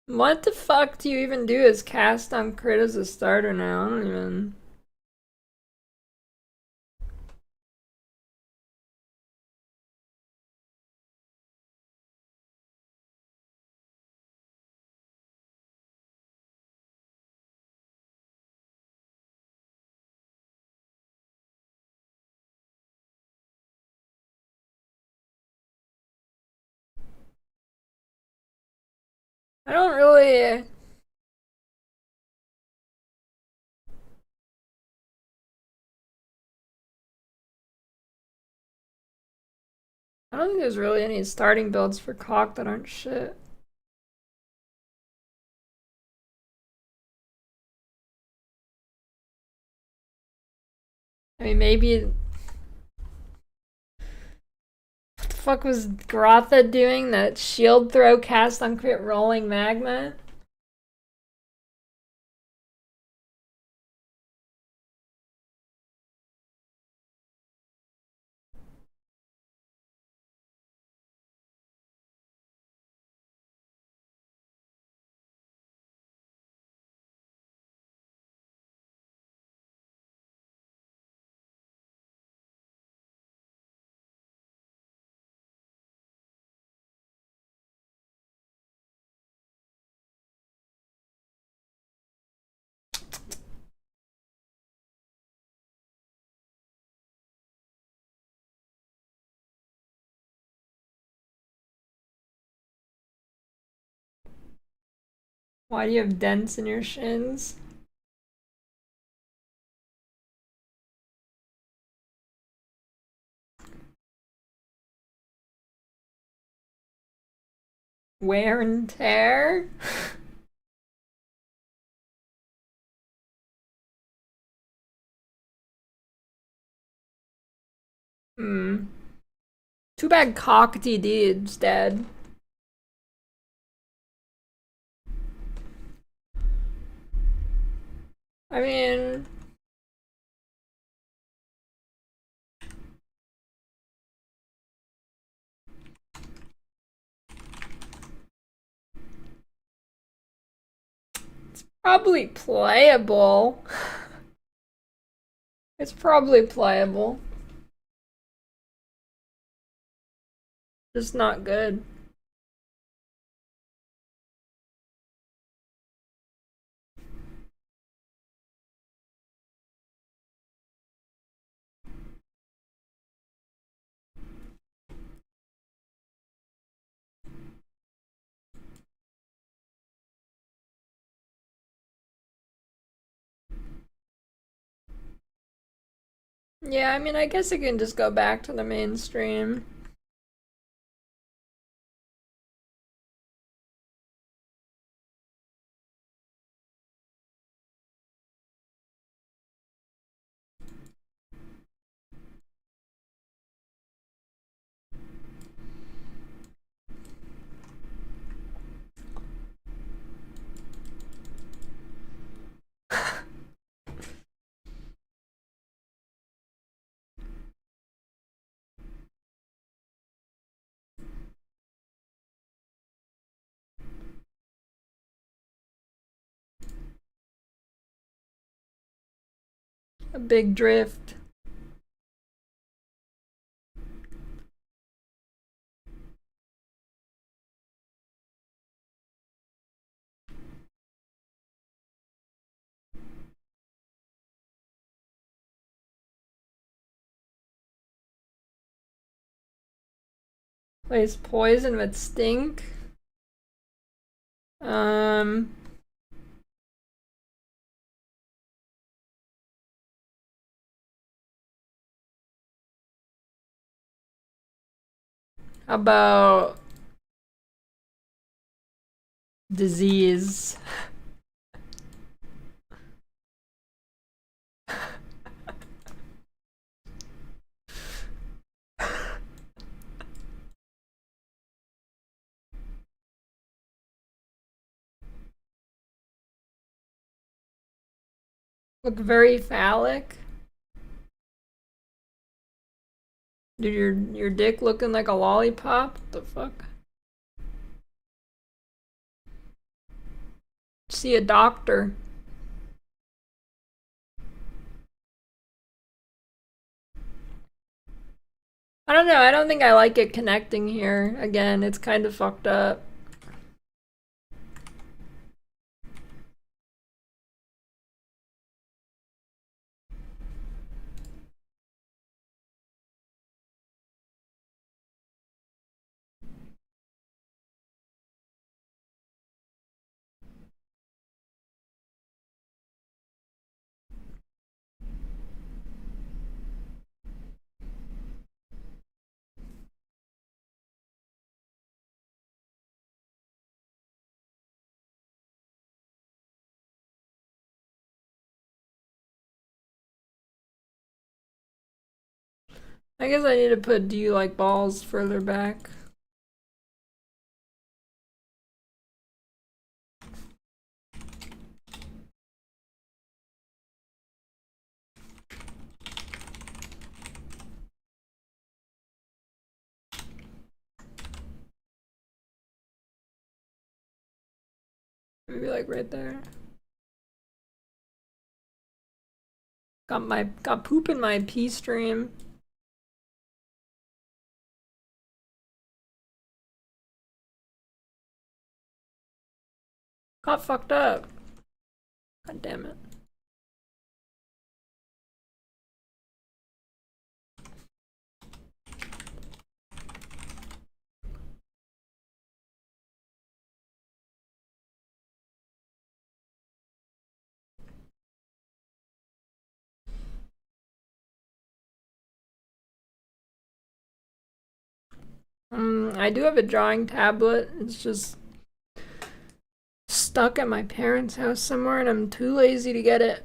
S1: What the fuck do you even do as cast on crit as a starter now? I don't even... I don't really... I don't think there's really any starting builds for cock that aren't shit. I mean, maybe... What the fuck was Grotha doing? That shield throw cast on crit rolling magma? Why do you have dents in your shins? Wear and tear? Too bad Cock TD's dead. I mean... It's Probably playable. It's probably playable. Just not good. Yeah, I mean, I guess it can just go back to the mainstream. A big drift. Plays poison with stink. How about disease? Look very phallic. Dude, your dick looking like a lollipop? What the fuck? See a doctor. I don't know, I don't think I like it connecting here. Again, it's kind of fucked up. I guess I need to put "Do you like balls" further back. Maybe like right there. Got poop in my pee stream. Got fucked up. God damn it. I do have a drawing tablet. It's just stuck at my parents' house somewhere and I'm too lazy to get it.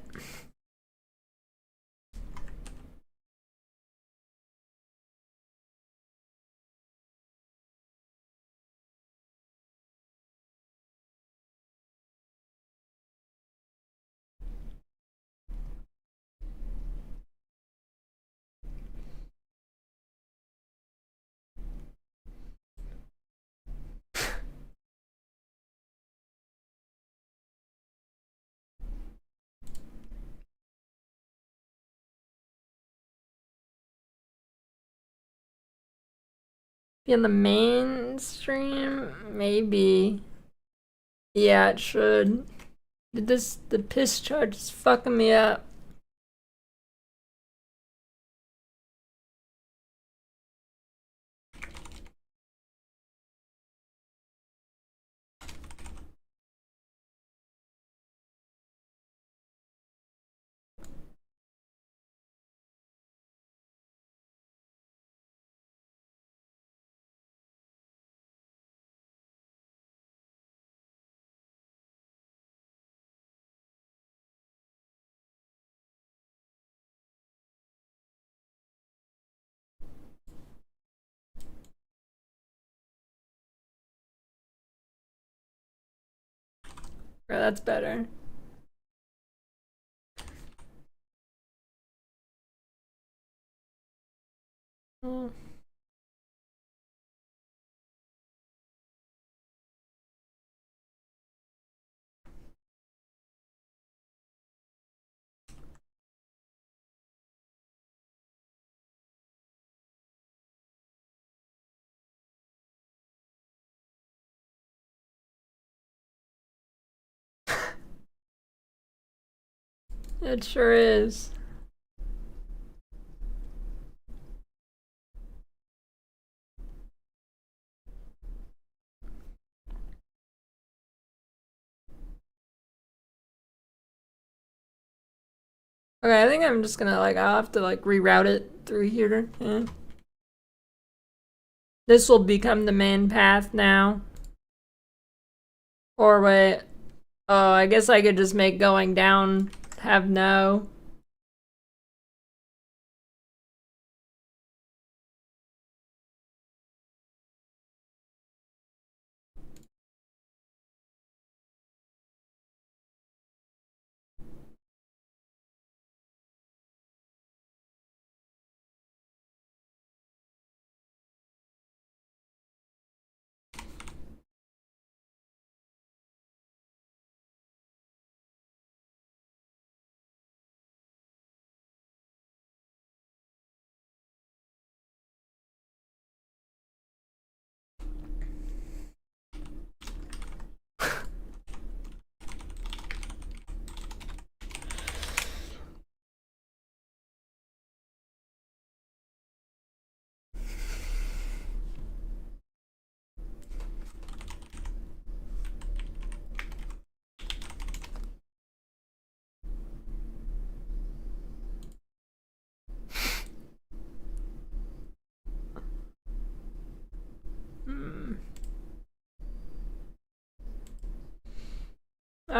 S1: Be in the mainstream? Maybe. Yeah, it should. The piss charge is fucking me up. Oh, that's better. Oh. It sure is. Okay, I think I'm just gonna I'll have to reroute it through here. Yeah. This will become the main path now. Or wait. Oh, I guess I could just make going down have no.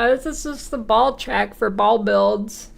S1: This is just the ball track for ball builds.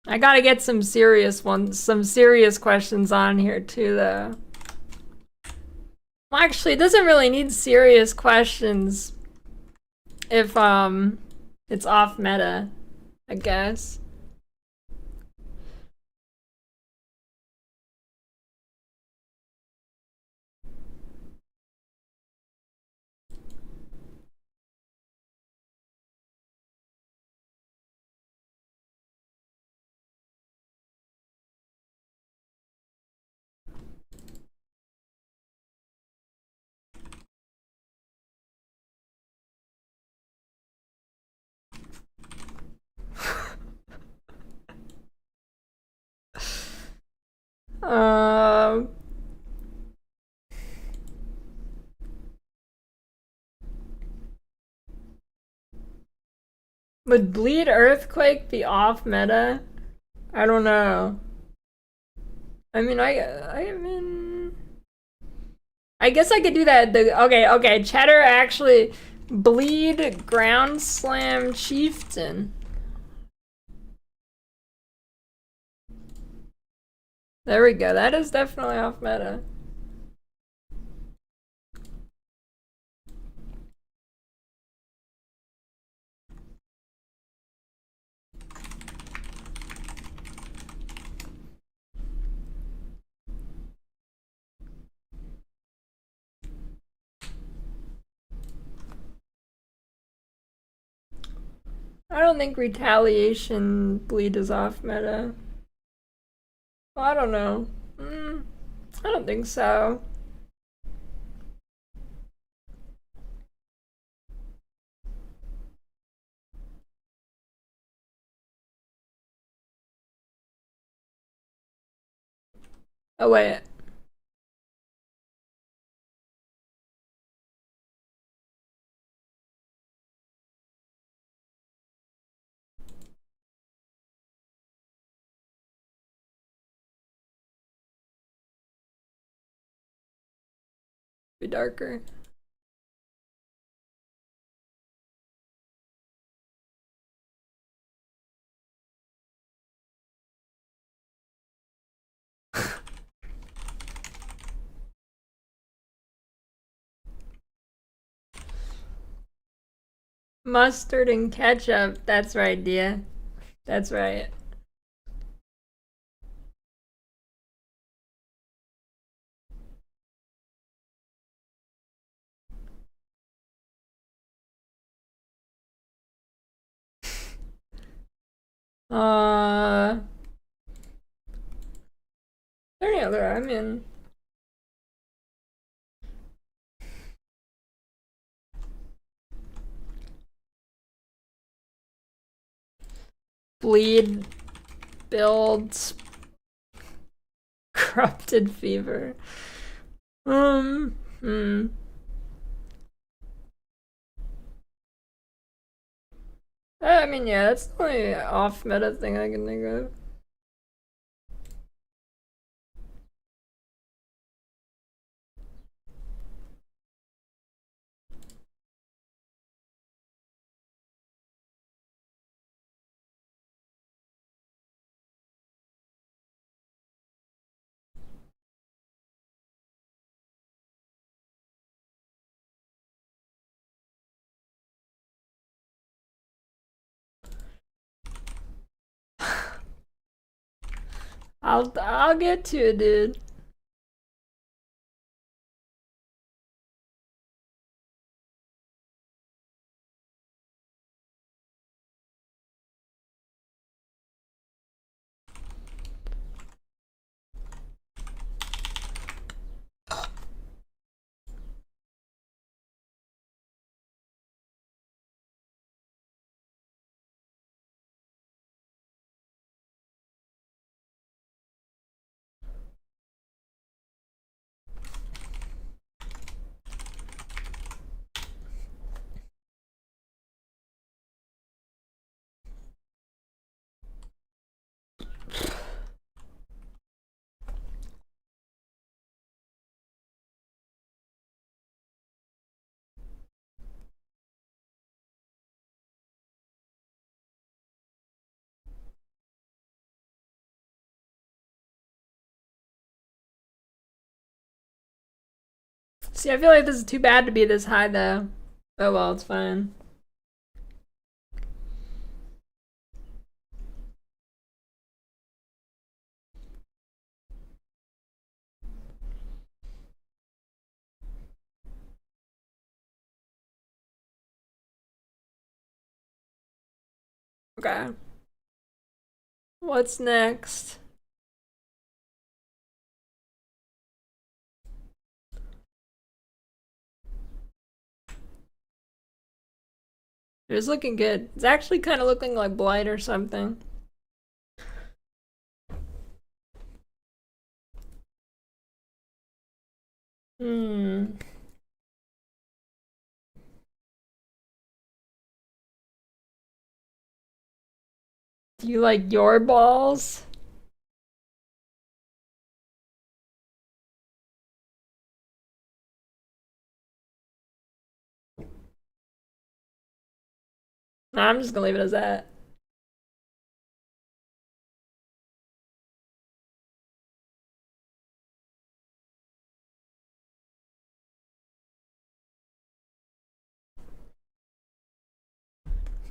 S1: I gotta get some serious questions on here too, though. Well, actually, it doesn't really need serious questions if it's off meta, I guess. Would Bleed Earthquake be off meta? I don't know. I mean, I mean, I guess I could do that. Okay, Cheddar actually bleed ground slam chieftain. There we go. That is definitely off meta. I don't think retaliation bleed is off meta. Well, I don't know. I don't think so. Oh wait. Be darker. Mustard and ketchup. That's right, Dia. That's right. Uh, there any other? I mean, bleed, builds, corrupted fever. Hmm. I mean, yeah, that's the only off meta thing I can think of. I'll get to it, dude. See, I feel like this is too bad to be this high, though. Oh well, it's fine. Okay. What's next? It's looking good. It's actually kind of looking like blight or something. Hmm. Do you like your balls? Nah, I'm just gonna leave it as that.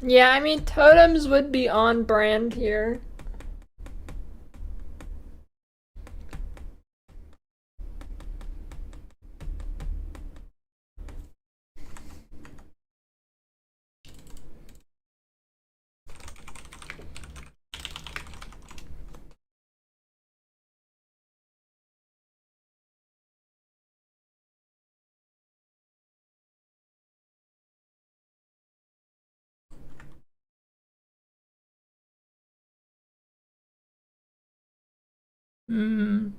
S1: Yeah, I mean, totems would be on brand here. Hmm.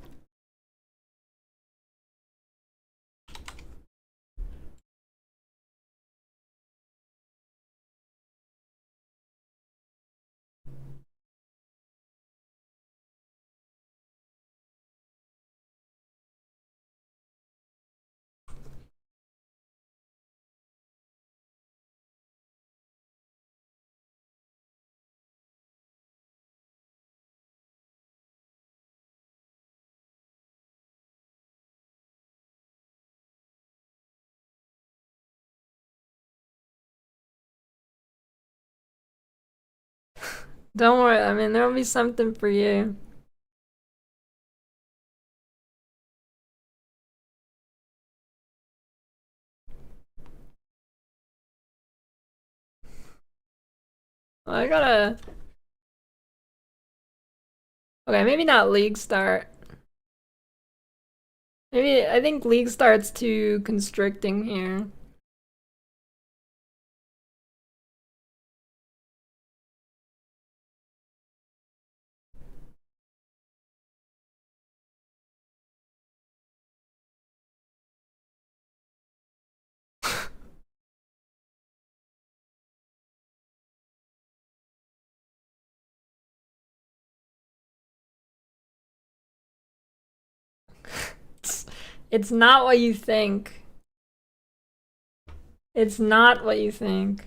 S1: Don't worry, I mean, there'll be something for you. I gotta... Okay, maybe not League Start. Maybe, I think League Start's too constricting here. It's not what you think. It's not what you think.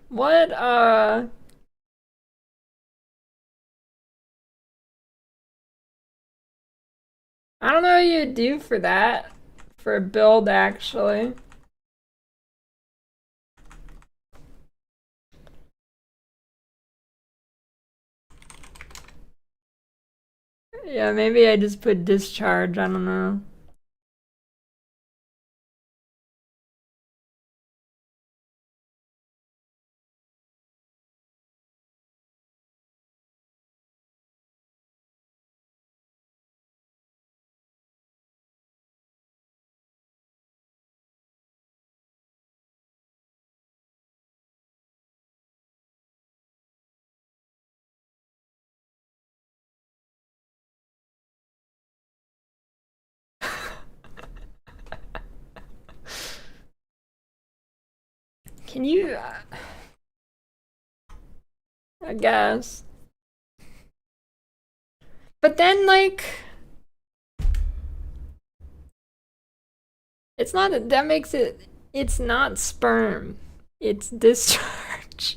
S1: What, I don't know what you'd do for that. For a build, actually. Yeah, maybe I just put discharge, I don't know. Can you... I guess. But then, like... It's not... That makes it... It's not sperm. It's discharge.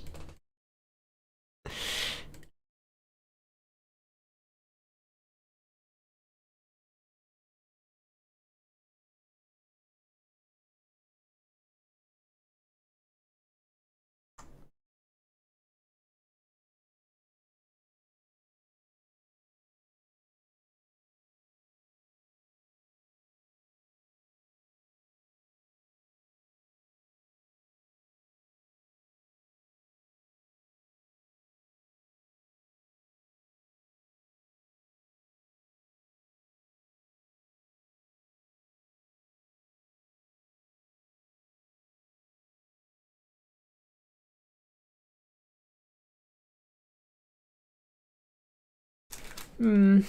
S1: Hmm.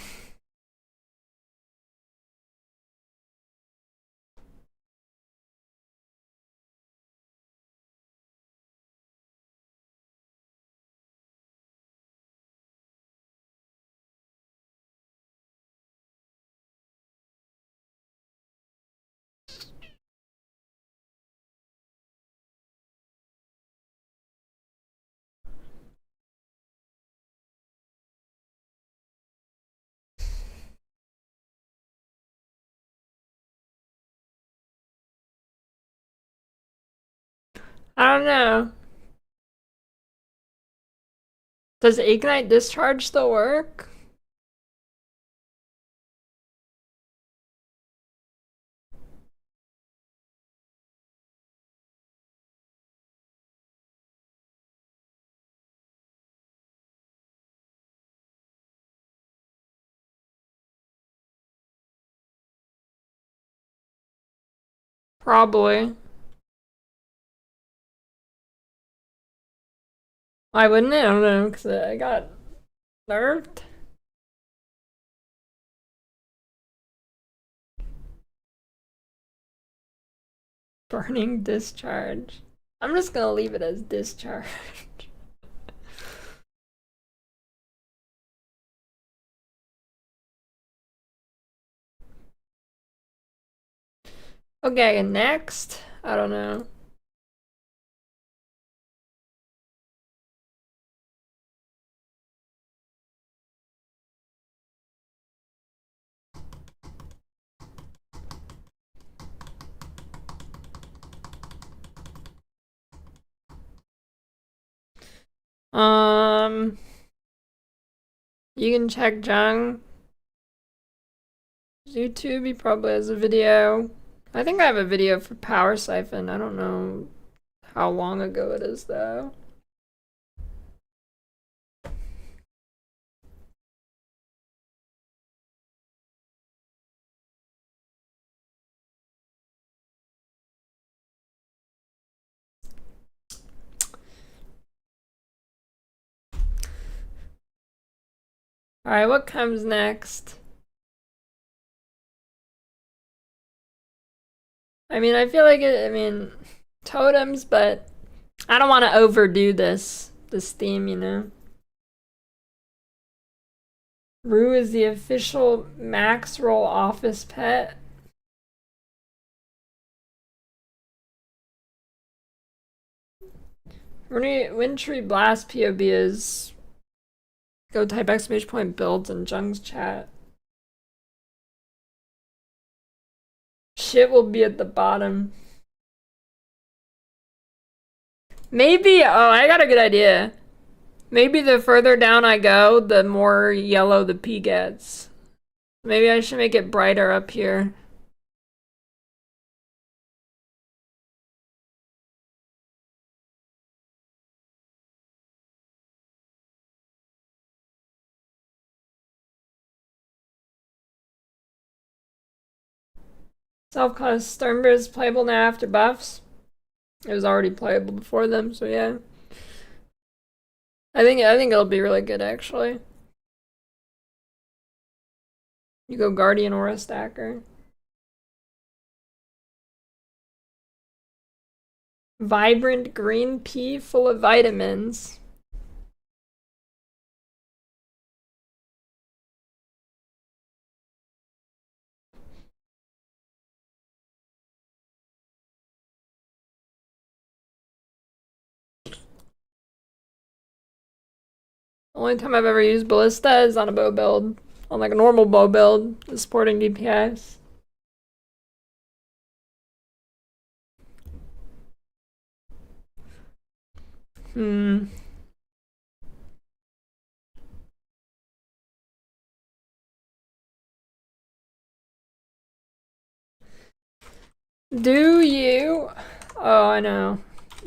S1: I don't know. Does Ignite Discharge still work? Probably. Why wouldn't it? I don't know, because I got nerfed. Burning Discharge. I'm just gonna leave it as Discharge. Okay, and next, I don't know. You can check Jung. YouTube, he probably has a video. I think I have a video for Power Siphon. I don't know how long ago it is though. Alright, what comes next? I mean, I feel like totems, but I don't want to overdo this theme, you know? Rue is the official max roll office pet. Wintry Blast POB is go type exclamation point builds in Jung's chat. Shit will be at the bottom. Maybe, oh, I got a good idea. Maybe the further down I go, the more yellow the P gets. Maybe I should make it brighter up here. Self-class Sternbeer is playable now after buffs. It was already playable before them, so yeah. I think it'll be really good actually. You go Guardian or a Stacker. Vibrant green pea full of vitamins. The only time I've ever used Ballista is on a bow build. On like a normal bow build, supporting DPS. Do you? Oh, I know.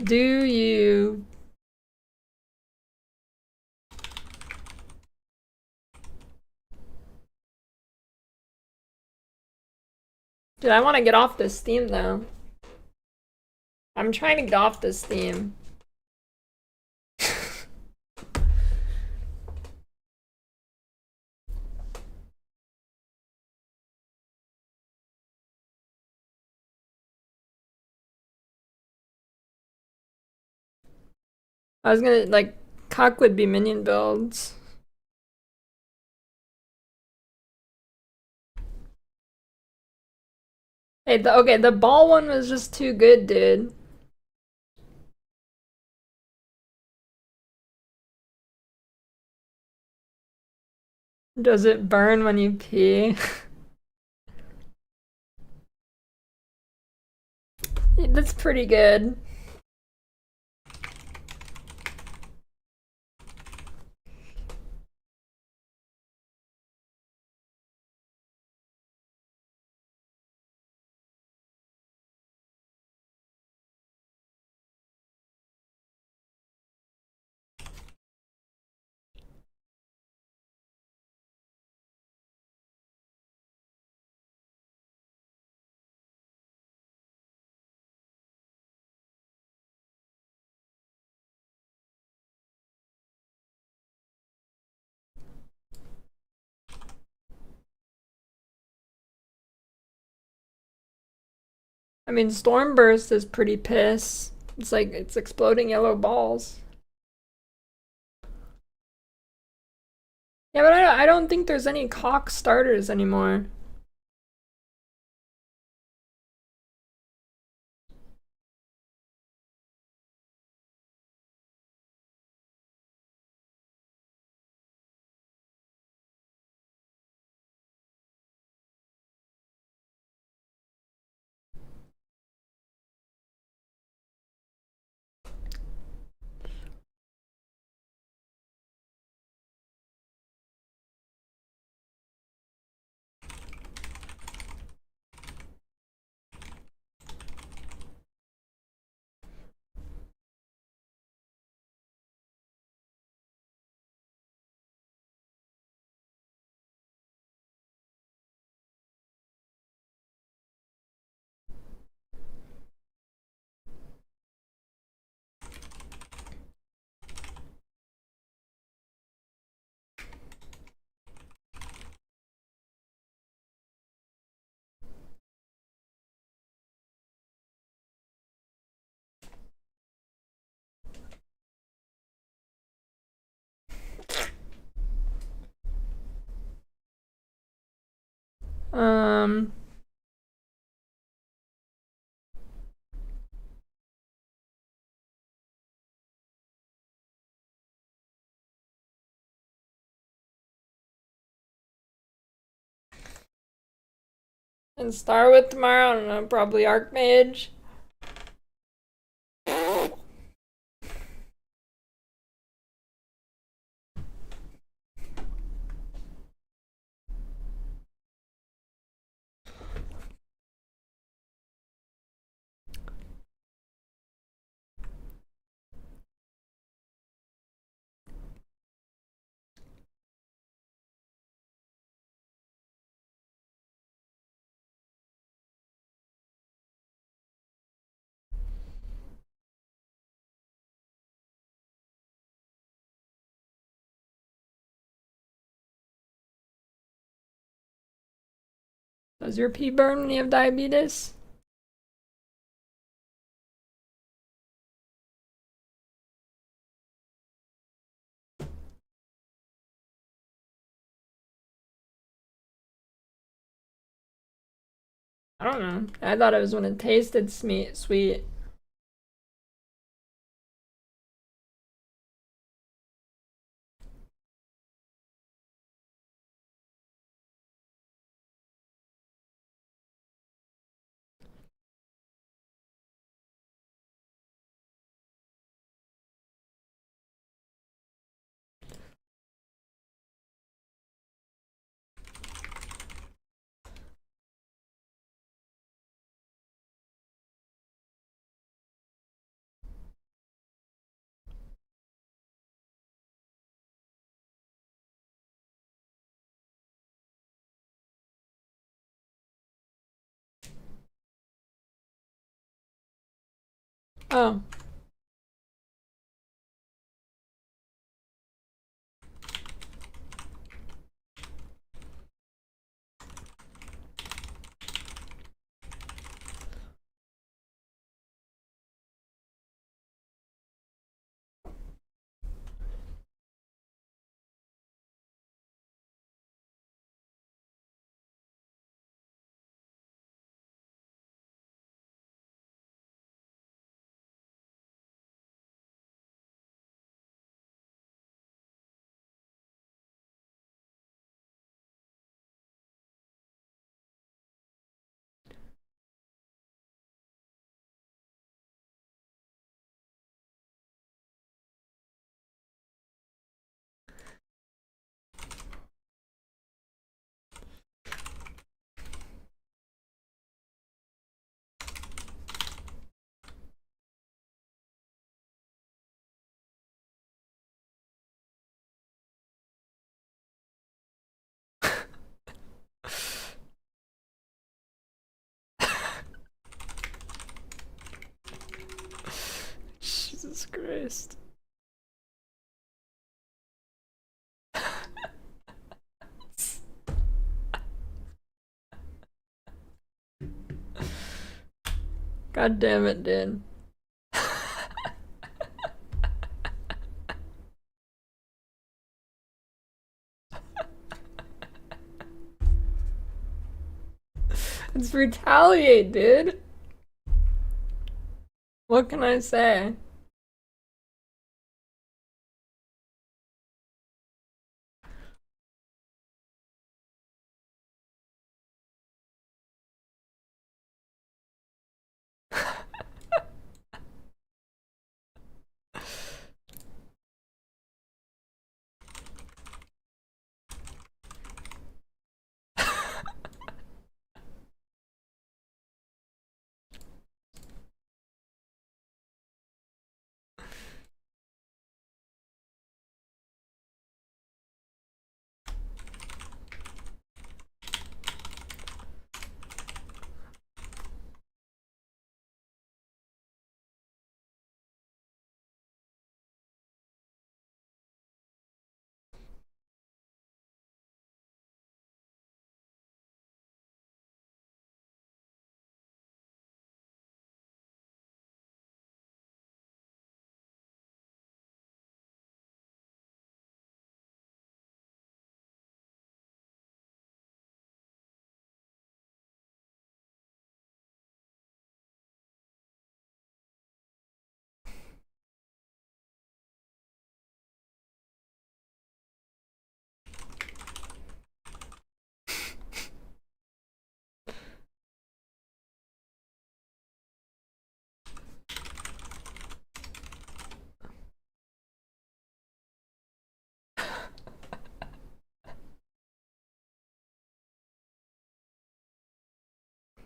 S1: Do you? Dude, I want to get off this theme though. I'm trying to get off this theme. I was gonna, like, Cock would be minion builds. Hey, okay, the ball one was just too good, dude. Does it burn when you pee? That's pretty good. I mean, Stormburst is pretty piss. It's like, it's exploding yellow balls. Yeah, but I don't think there's any Cock starters anymore. Um, and start with tomorrow, I don't know, probably Archmage. Does your pee burn when you have diabetes? I don't know. I thought it was when it tasted sweet. Oh. Heist. God damn it, dude. It's retaliate, dude. What can I say?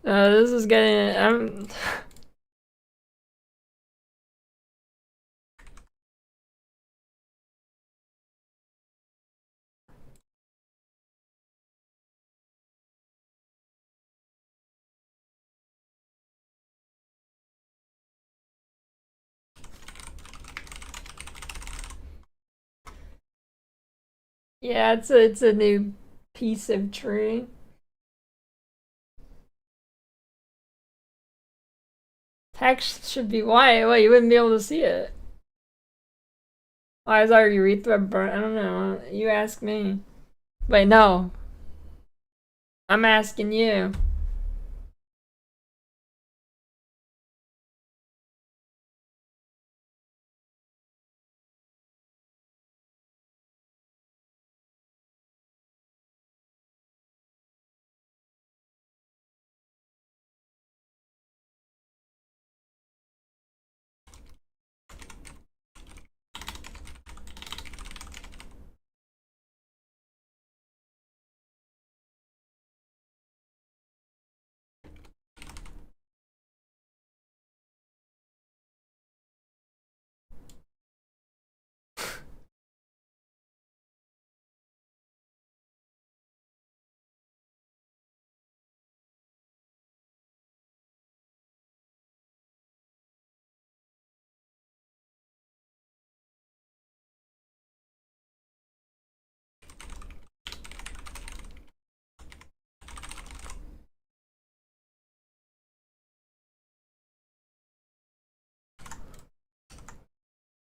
S1: This is getting. Yeah, it's a new piece of tree. Text should be white. Well, you wouldn't be able to see it. Why is our urethra burnt? I don't know. You ask me. Wait, no. I'm asking you.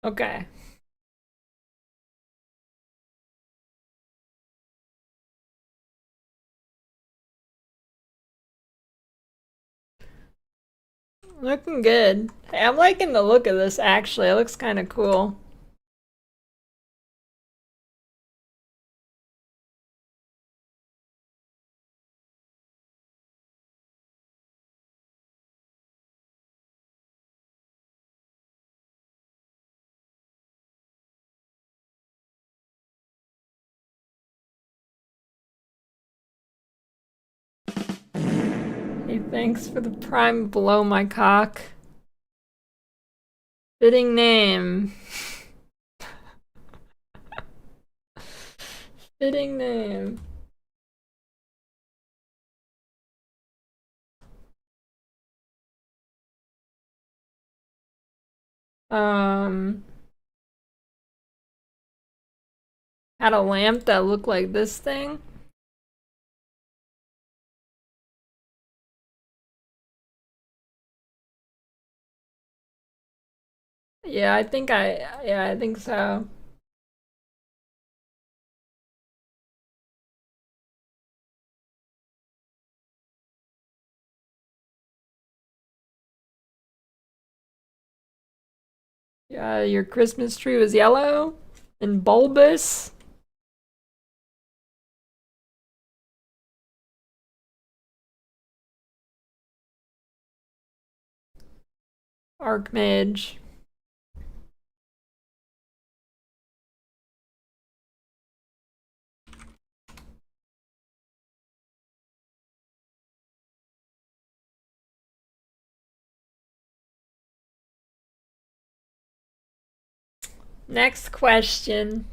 S1: Okay. Looking good. Hey, I'm liking the look of this actually. It looks kind of cool. Hey, thanks for the prime below my cock. Fitting name. Fitting name. Um, had a lamp that looked like this thing. Yeah, I think so. Yeah, your Christmas tree was yellow and bulbous. Archmage. Next question.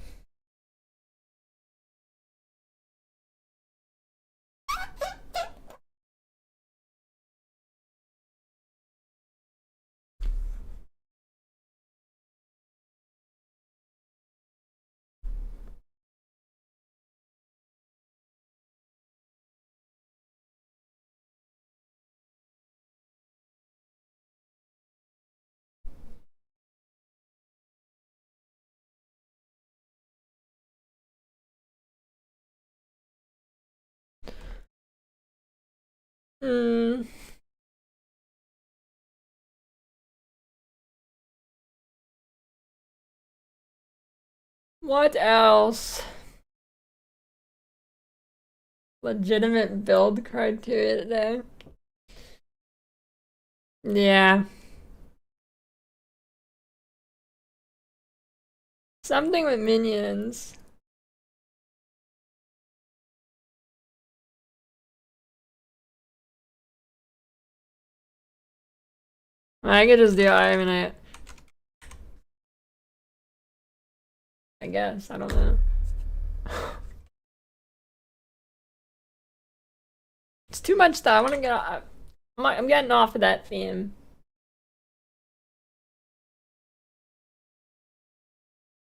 S1: Hmm. What else? Legitimate build criteria today. Yeah. Something with minions. I could just do I guess. I don't know. It's too much stuff. I want to get off. I'm getting off of that theme.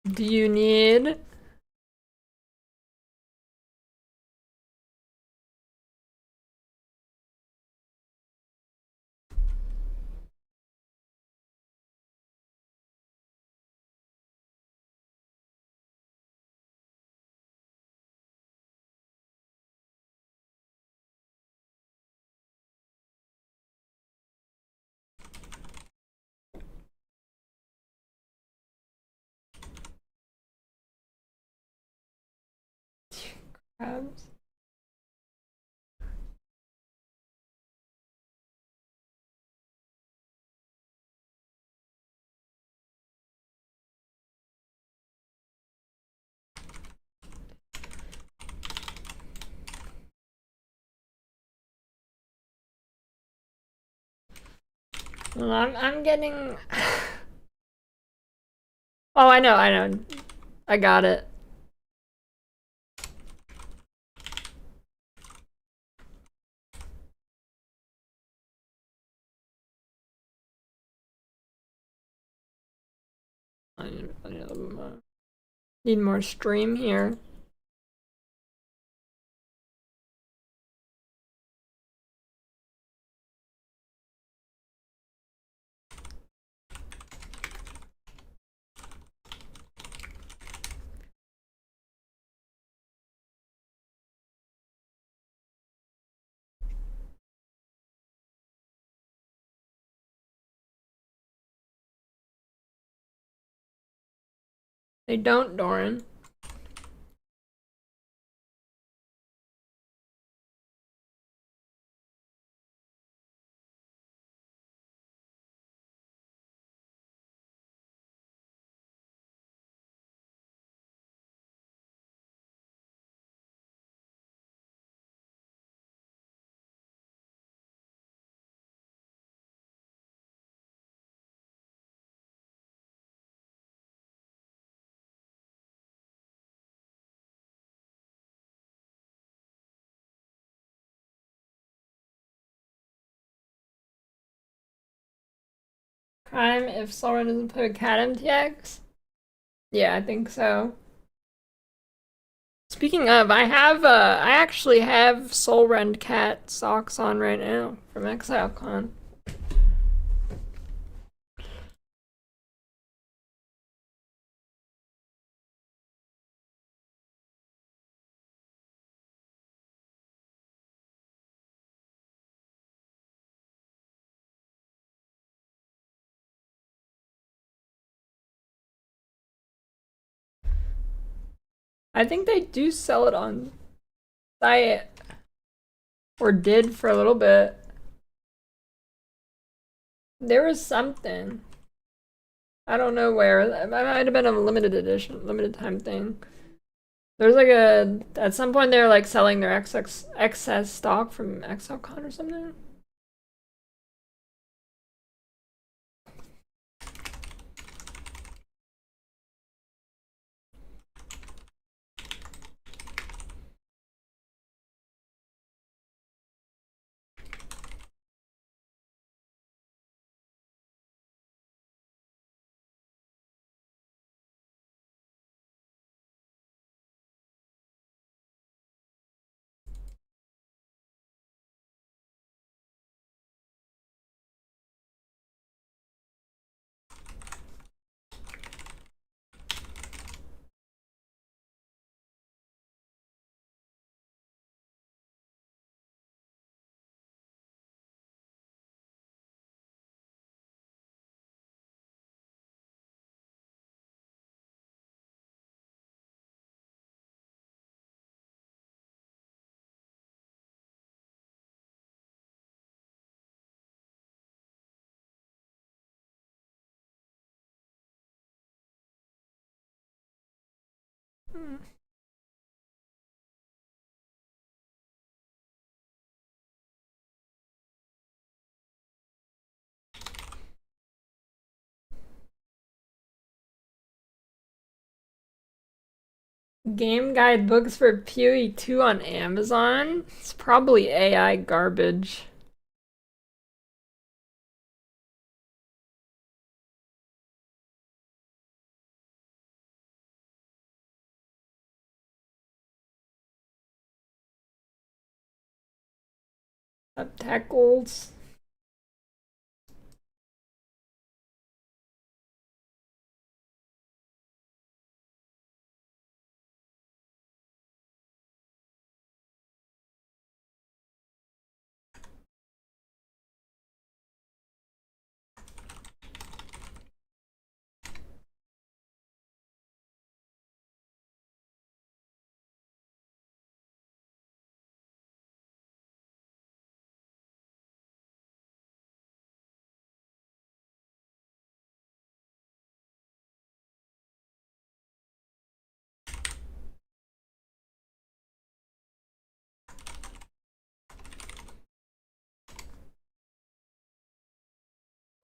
S1: Do you need? Crabs? Well, I'm getting. Oh, I know. I got it. I need a little bit more. Need more stream here. They don't, Doran. Crime if Sora doesn't put a cat MTX? Yeah, I think so. Speaking of, I actually have Soul Rend Cat socks on right now from ExileCon. I think they do sell it on site, or did for a little bit. There was something. I don't know where. It might have been a limited edition, limited time thing. There's like at some point they were like selling their excess stock from ExileCon or something. Game guide books for PoE 2 on Amazon? It's probably AI garbage. Subtacles.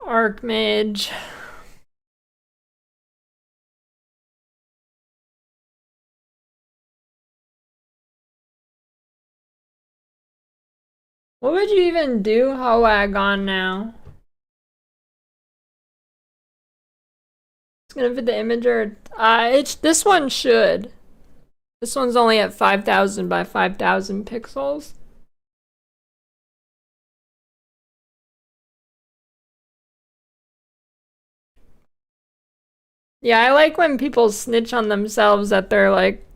S1: Archmage. What would you even do Hoag on now? It's gonna fit the imager. This one should. This one's only at 5,000 by 5,000 pixels. Yeah, I like when people snitch on themselves that they're like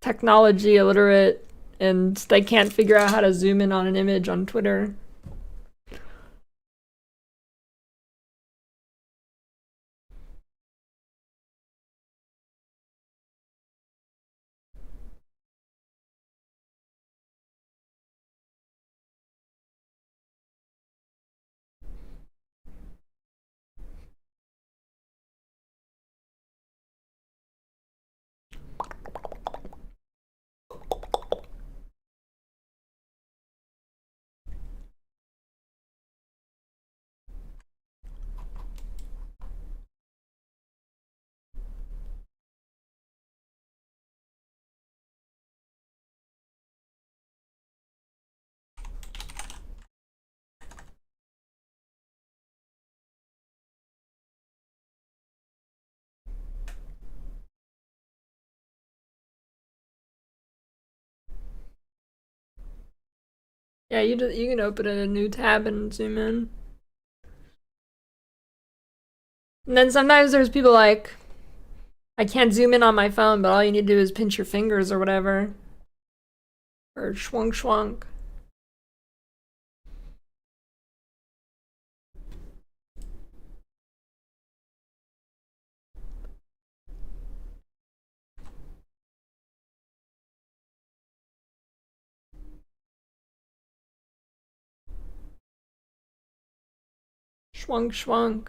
S1: technology illiterate and they can't figure out how to zoom in on an image on Twitter. Yeah, you can open a new tab and zoom in. And then sometimes there's people like, I can't zoom in on my phone, but all you need to do is pinch your fingers or whatever. Or schwunk schwunk. Schwunk schwunk.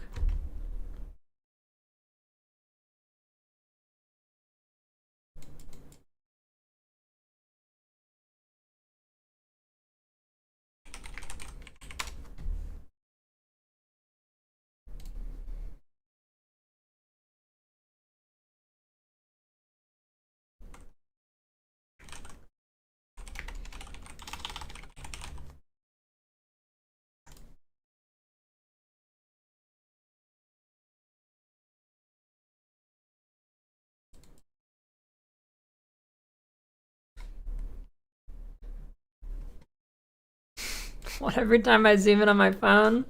S1: What, every time I zoom in on my phone?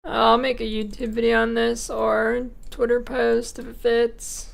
S1: I'll make a YouTube video on this or Twitter post if it fits.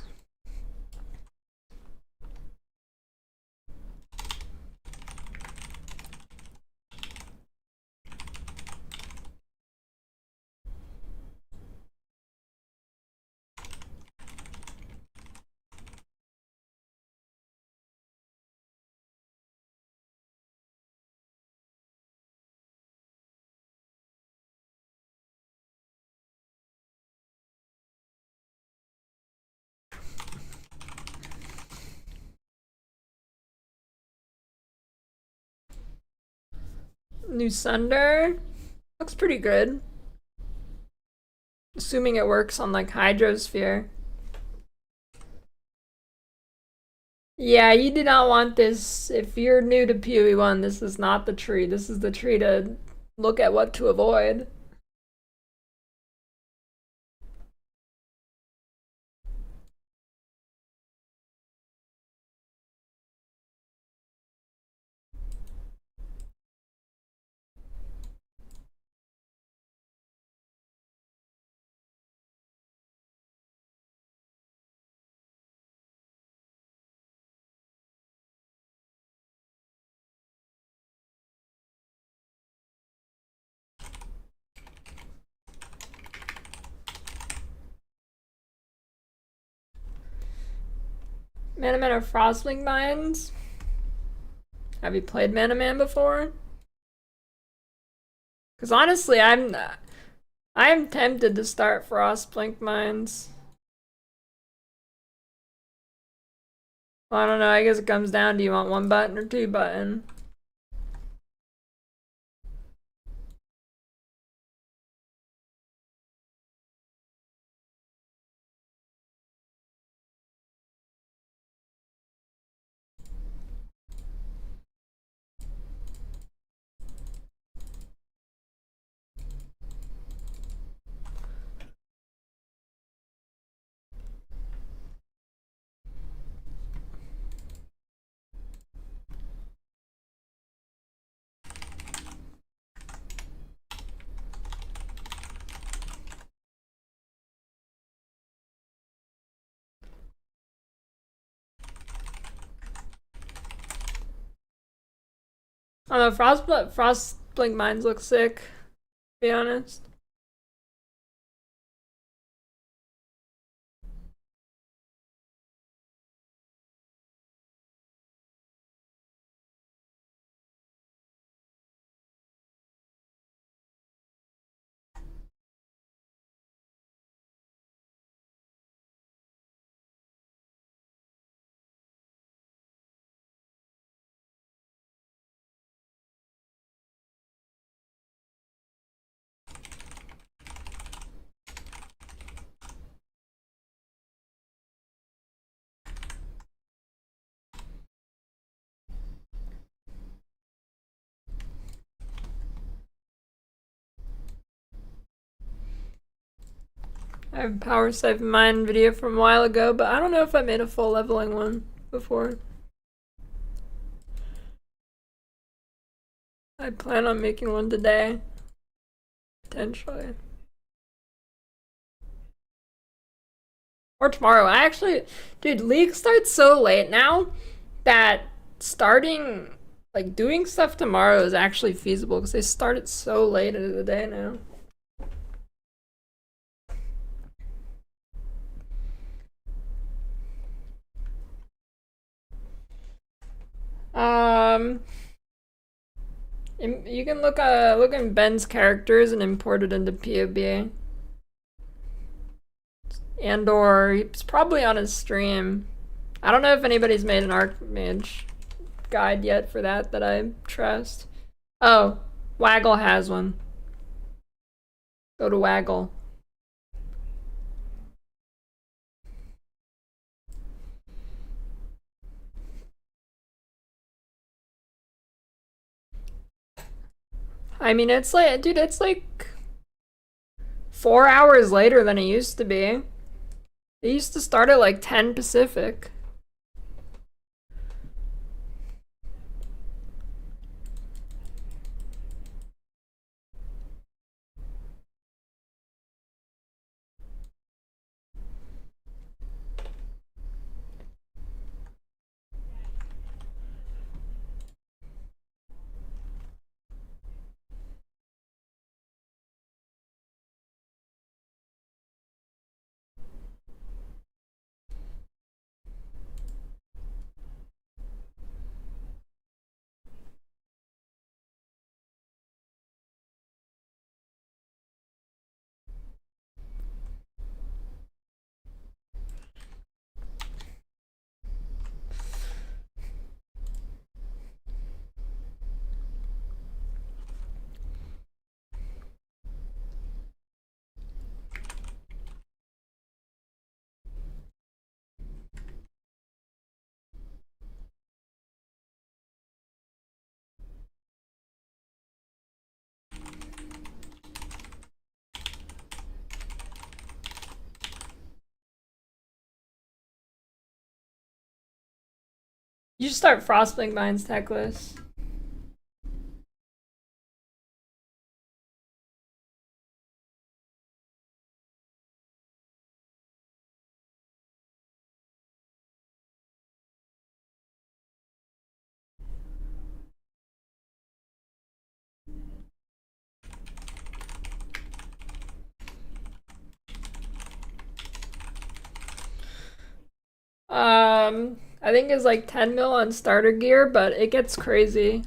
S1: New Sunder looks pretty good. Assuming it works on like Hydrosphere. Yeah, you do not want this. If you're new to PoE 1, this is not the tree. This is the tree to look at what to avoid. Mana Man of Frostblink Mines. Have you played Mana Man before? Because honestly, I'm tempted to start Frostblink Mines. Well, I don't know, I guess it comes down to you want 1 button or 2 button. I don't know, Frostblink Mines look sick, to be honest. I have a power save mine video from a while ago, but I don't know if I made a full leveling one before. I plan on making one today. Potentially. Or tomorrow. I actually, dude, League starts so late now that starting, like, doing stuff tomorrow is actually feasible because they start it so late into the day now. You can look in Ben's characters and import it into PoE. And or it's probably on his stream. I don't know if anybody's made an Archmage guide yet for that I trust. Oh, Waggle has one. Go to Waggle. I mean, it's like, dude, it's like 4 hours later than it used to be. It used to start at like 10 Pacific. You should start Frostblink Mines tech list. I think it's like 10 mil on starter gear, but it gets crazy.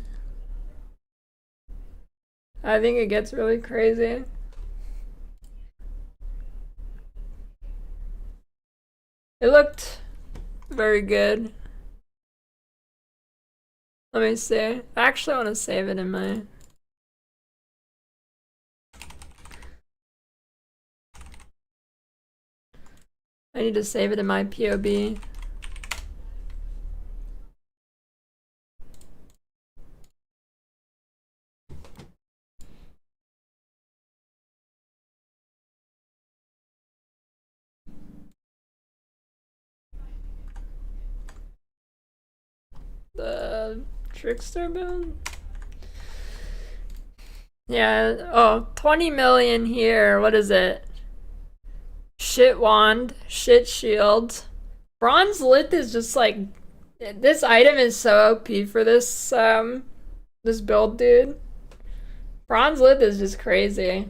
S1: I think it gets really crazy. It looked very good. Let me see. I actually want to save it in my... I need to save it in my POB. The Trickster build? Yeah, oh, 20 million here. What is it? Shit wand, shit shield. Bronze Lith is just like, this item is so OP for this this build, dude. Bronze Lith is just crazy.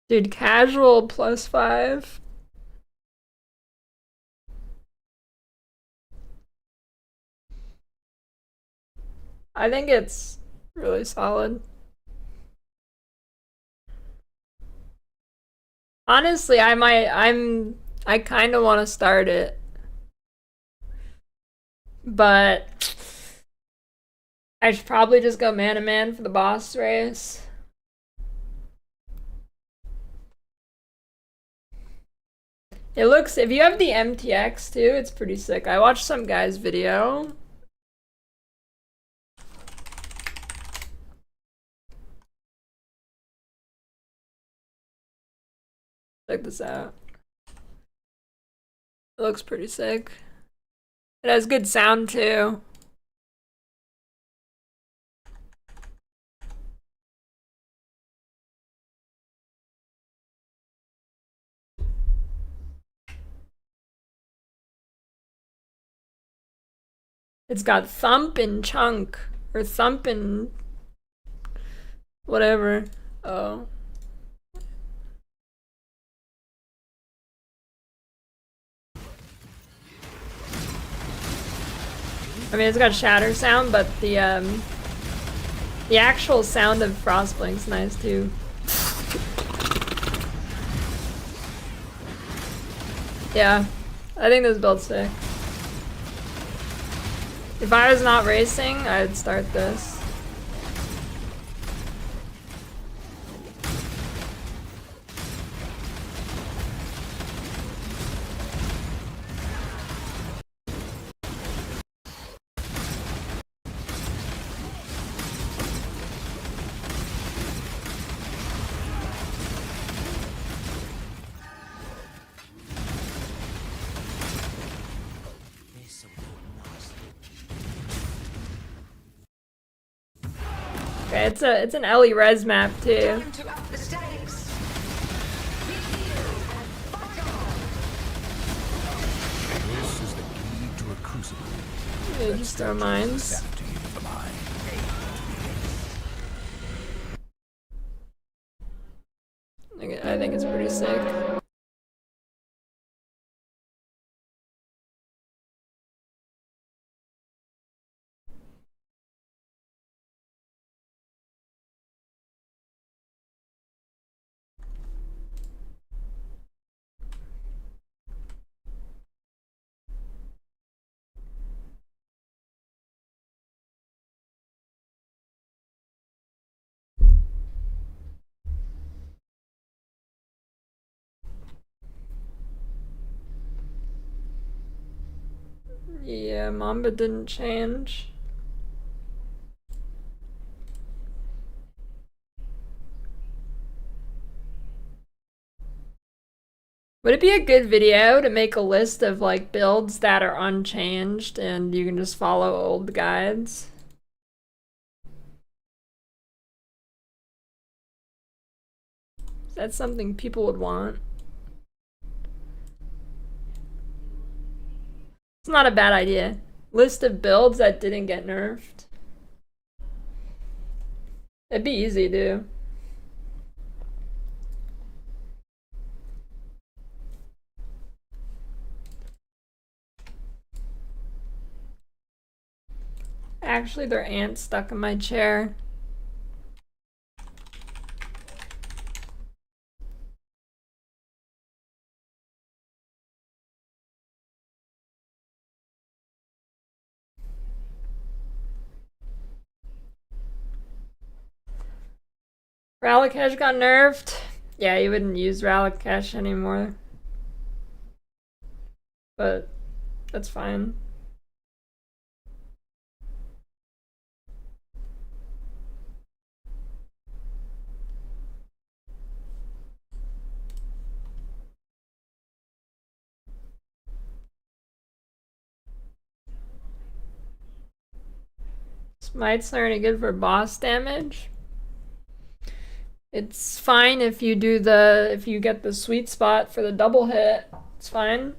S1: Dude, casual +5. I think it's really solid. Honestly, I kind of want to start it. But I should probably just go man to man for the boss race. It looks, if you have the MTX too, it's pretty sick. I watched some guy's video. Check this out. It looks pretty sick. It has good sound too. It's got thump and chunk, or thump and whatever. Oh. I mean, it's got shatter sound, but the actual sound of Frostblink's nice too. Yeah, I think this build's sick. If I was not racing, I'd start this. Okay, it's an Ellie res map too. Yeah, just throw mines. I think it's pretty sick. Yeah, Mamba didn't change. Would it be a good video to make a list of like builds that are unchanged and you can just follow old guides? That's something people would want. It's not a bad idea. List of builds that didn't get nerfed. It'd be easy to do. Actually, there are ants stuck in my chair. Ralakesh got nerfed. Yeah, you wouldn't use Ralakesh anymore. But that's fine. Smite's not any good for boss damage. It's fine if you do if you get the sweet spot for the double hit. It's fine.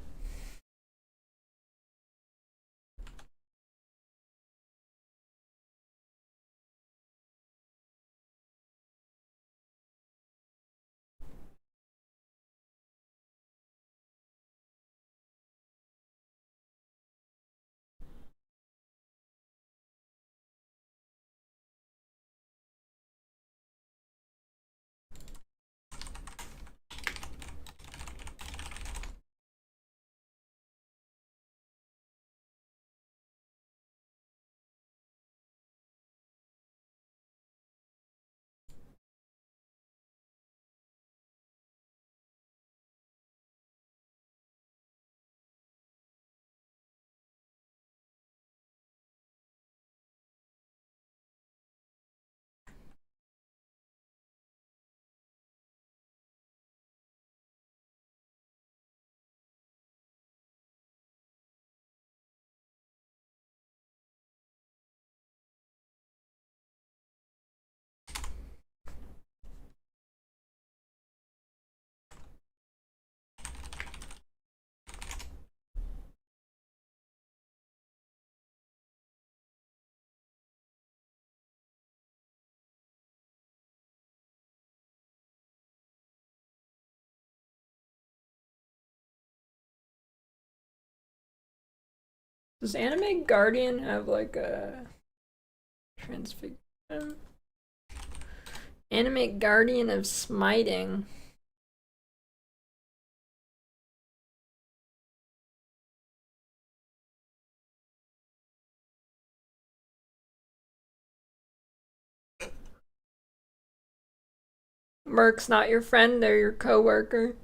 S1: Does Anime Guardian have like a transfiguration? Anime Guardian of Smiting. Merc's not your friend, they're your co-worker.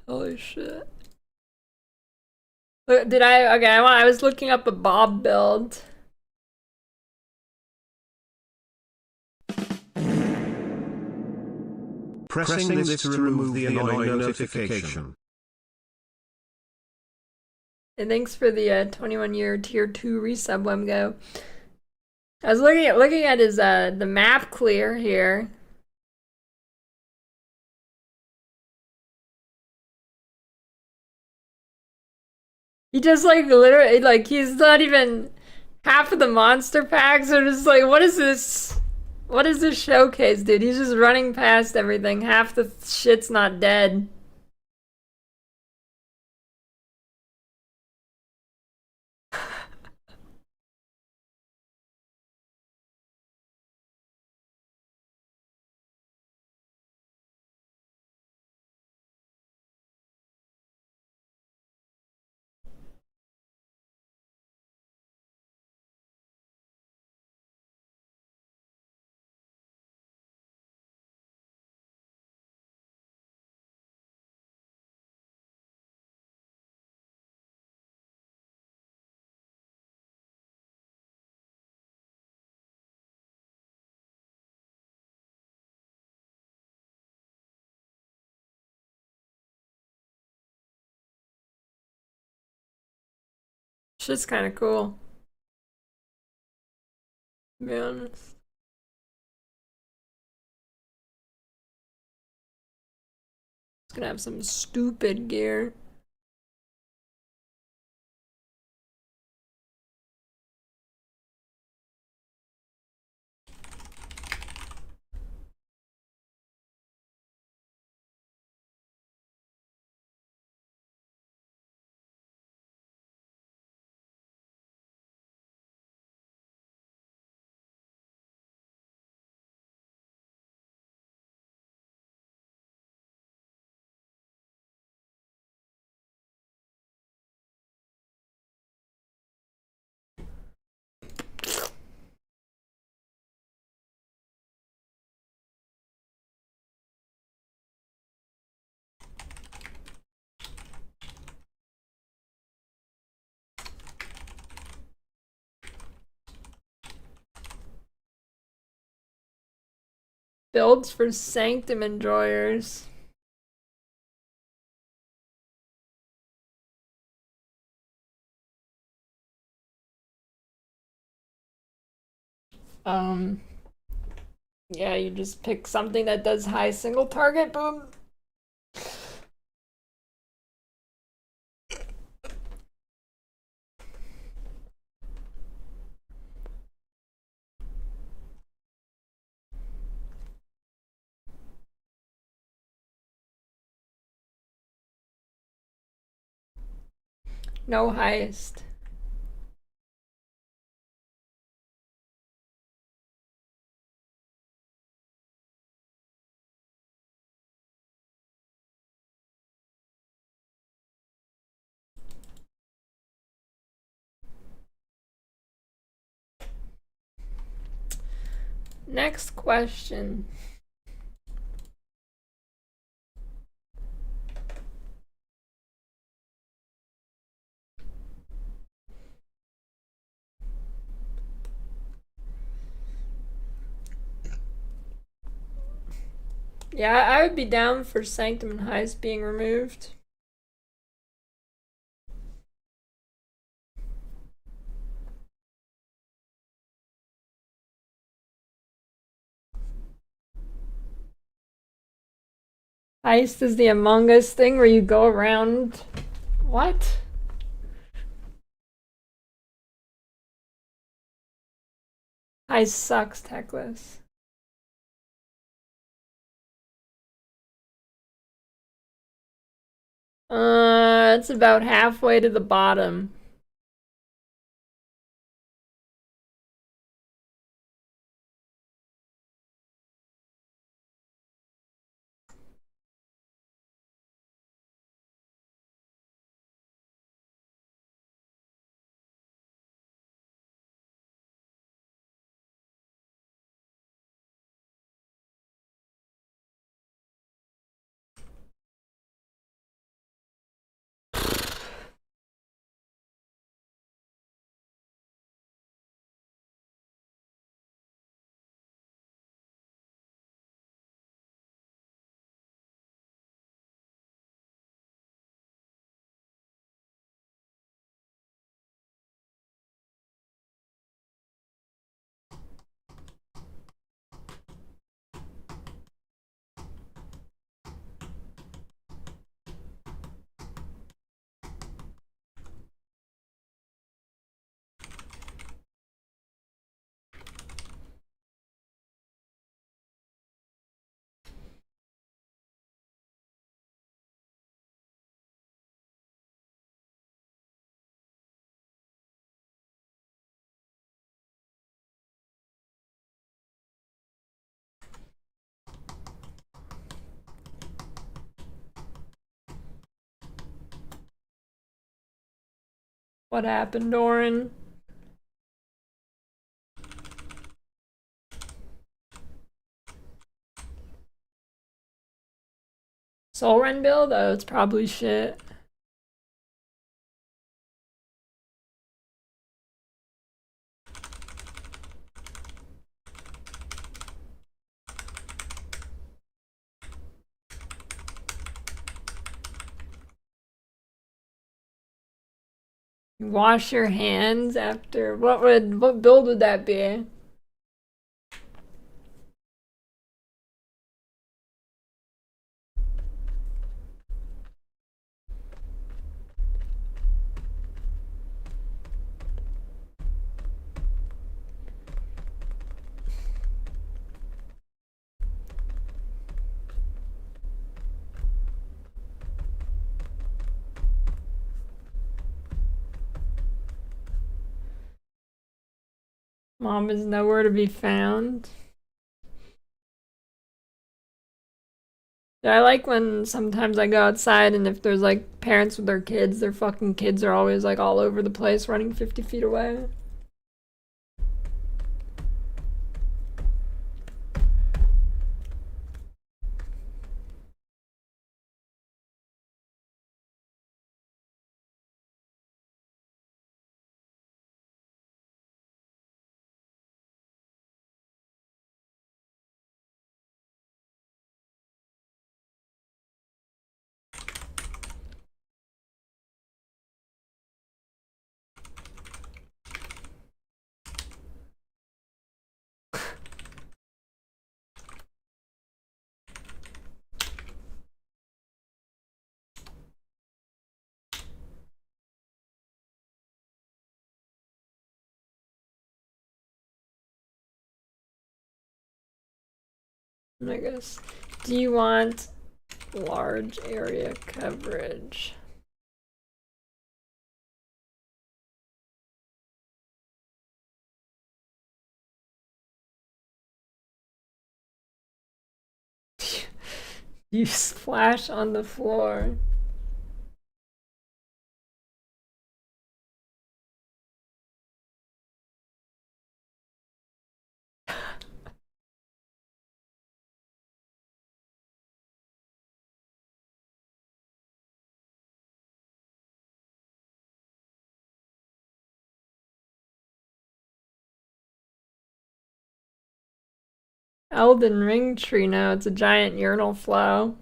S1: Holy shit. Did I? Okay, I was looking up a Bob build.
S4: Pressing this to remove the annoying notification.
S1: And thanks for the 21-year tier 2 resub, Wemgo. I was looking at his the map clear here. He just like literally like he's not even half of the monster packs are just like, what is this? What is this showcase, dude? He's just running past everything. Half the shit's not dead. Shit's kind of cool, to be honest. It's gonna have some stupid gear. Builds for Sanctum enjoyers. Yeah, you just pick something that does high single target, boom. No heist. Next question. Yeah, I would be down for Sanctum and Heist being removed. Heist is the Among Us thing where you go around. What? Heist sucks, Techless. It's about halfway to the bottom. What happened, Doran? Soul Run build? Oh, it's probably shit. Wash your hands after what build would that be? Mom is nowhere to be found. Yeah, I like when sometimes I go outside and if there's like parents with their kids, their fucking kids are always like all over the place running 50 feet away. I guess. Do you want large area coverage? You splash on the floor. Elden Ring tree, no, it's a giant urinal flow.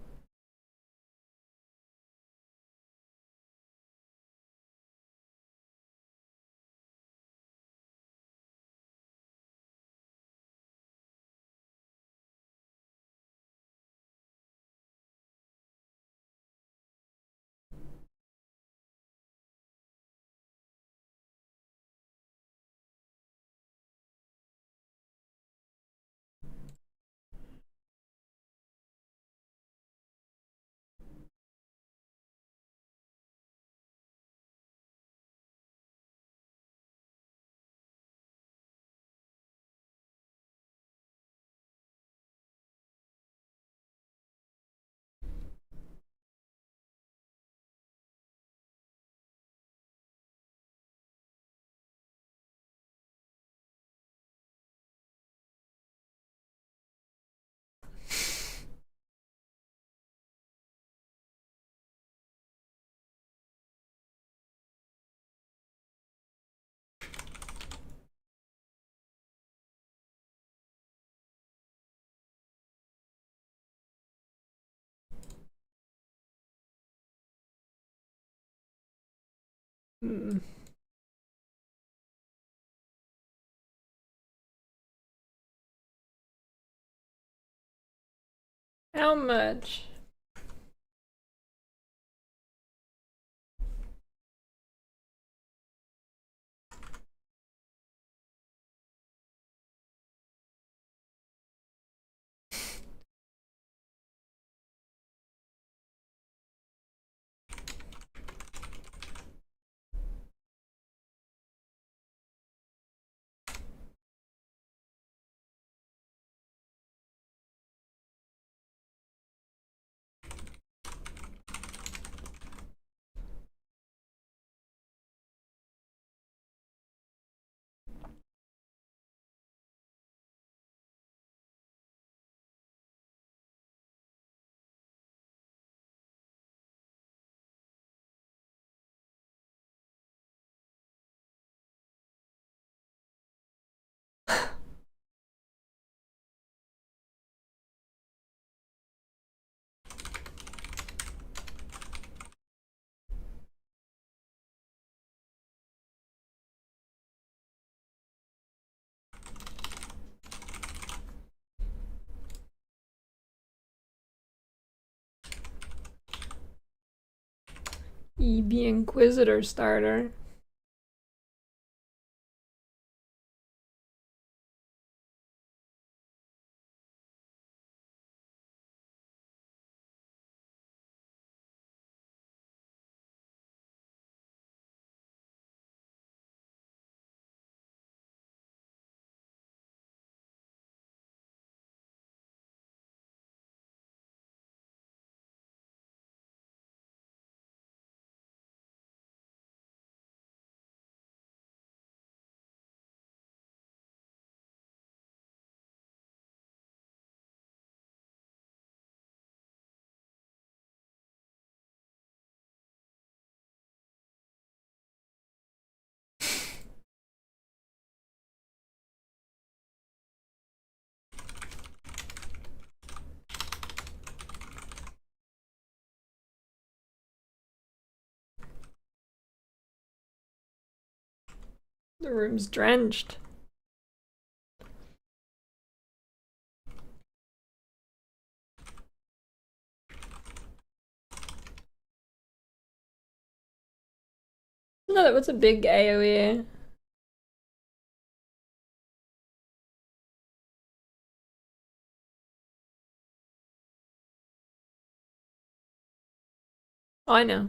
S1: Hmm. How much? EB Inquisitor starter. The room's drenched. No, what's a big AoE? Oh, I know.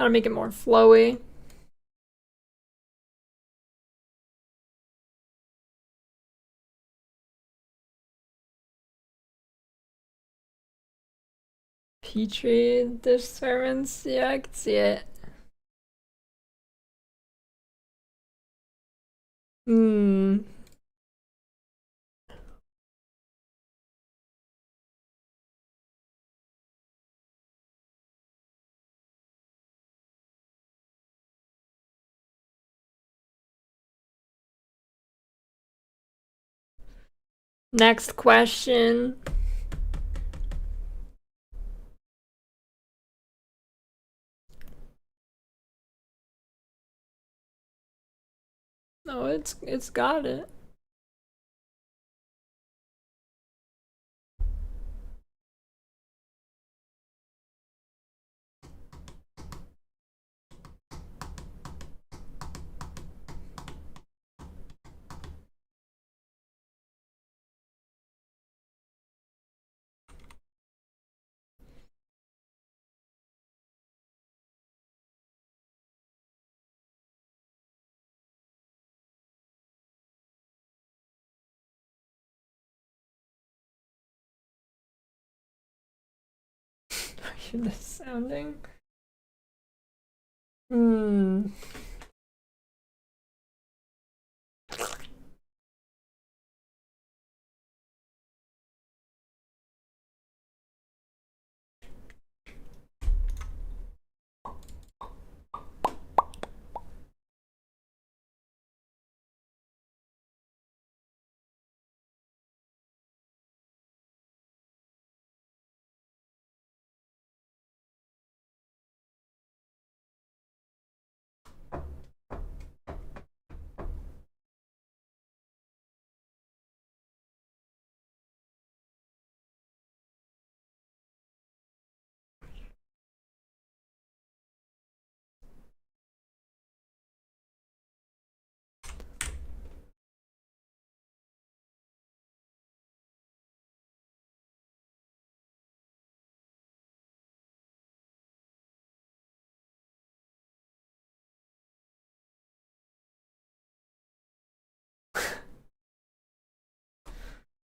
S1: Gotta make it more flowy. Petri dish servants, yeah, I can see it. Hmm. Next question. No, it's got it. The sounding. Hmm.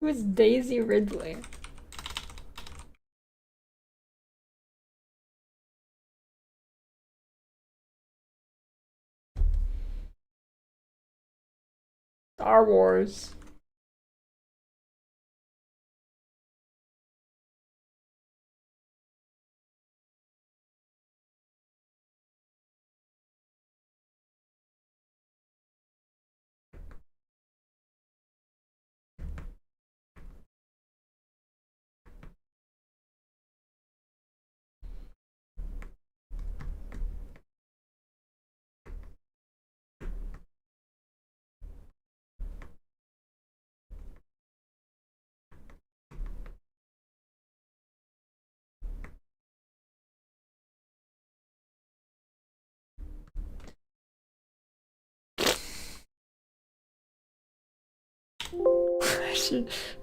S1: Who's Daisy Ridley? Star Wars.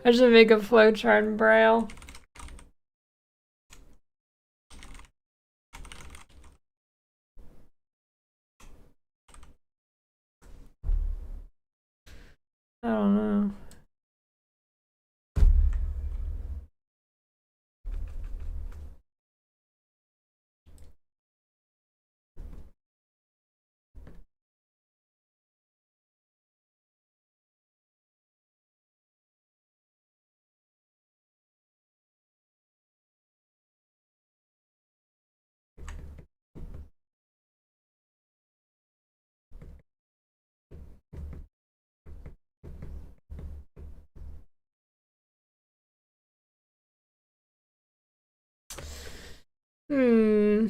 S1: I should make a flowchart in Braille. I don't know. Hmm.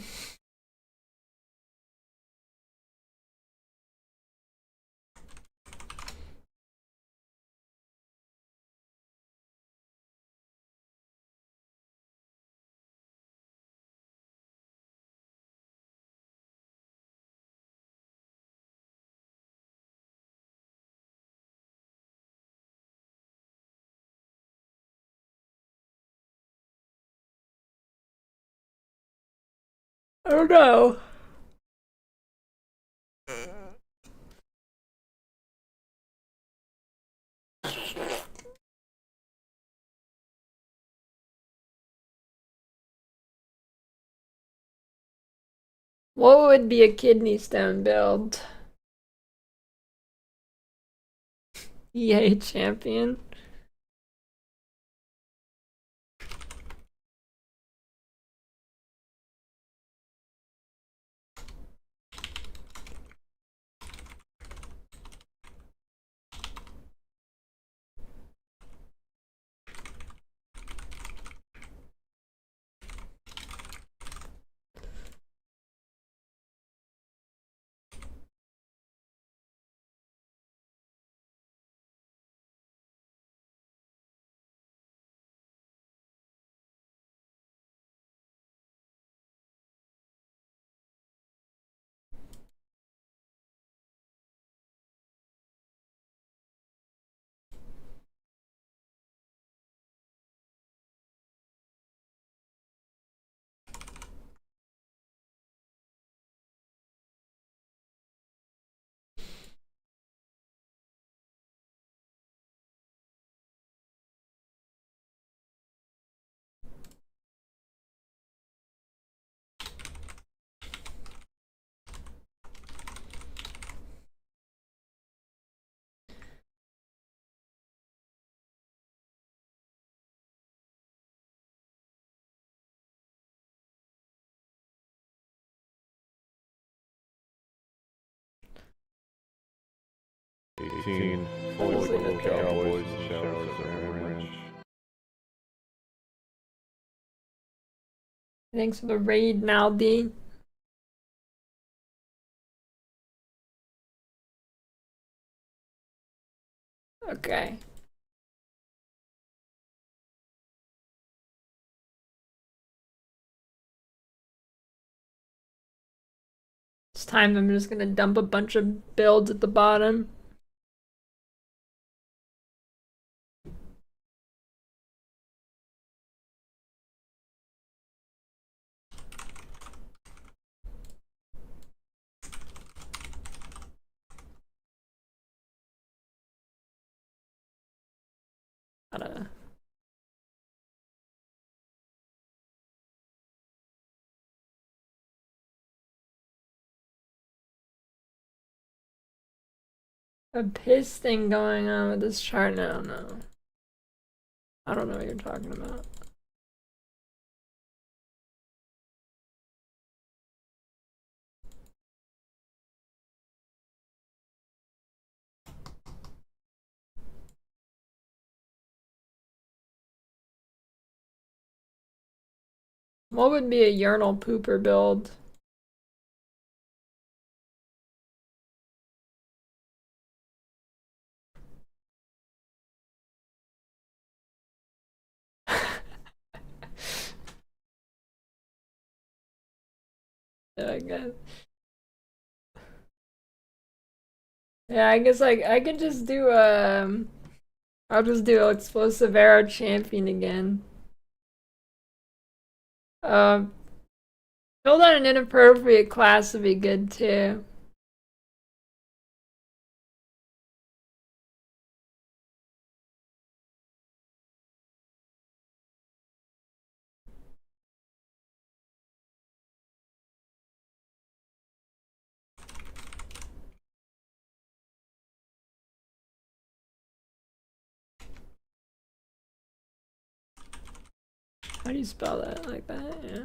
S1: I don't know. What would be a kidney stone build? EA champion.
S5: 18. Fully local cowboys and showers at Ram Ranch.
S1: Thanks for the raid, Naldi. Okay. It's time I'm just gonna dump a bunch of builds at the bottom. Gotta... A piss thing going on with this chart now, no. I don't know what you're talking about. What would be a urinal pooper build? Yeah, I guess. Yeah, I guess I could just do I'll just do explosive arrow champion again. Build on an inappropriate class would be good too. How do you spell that? Like that? Yeah.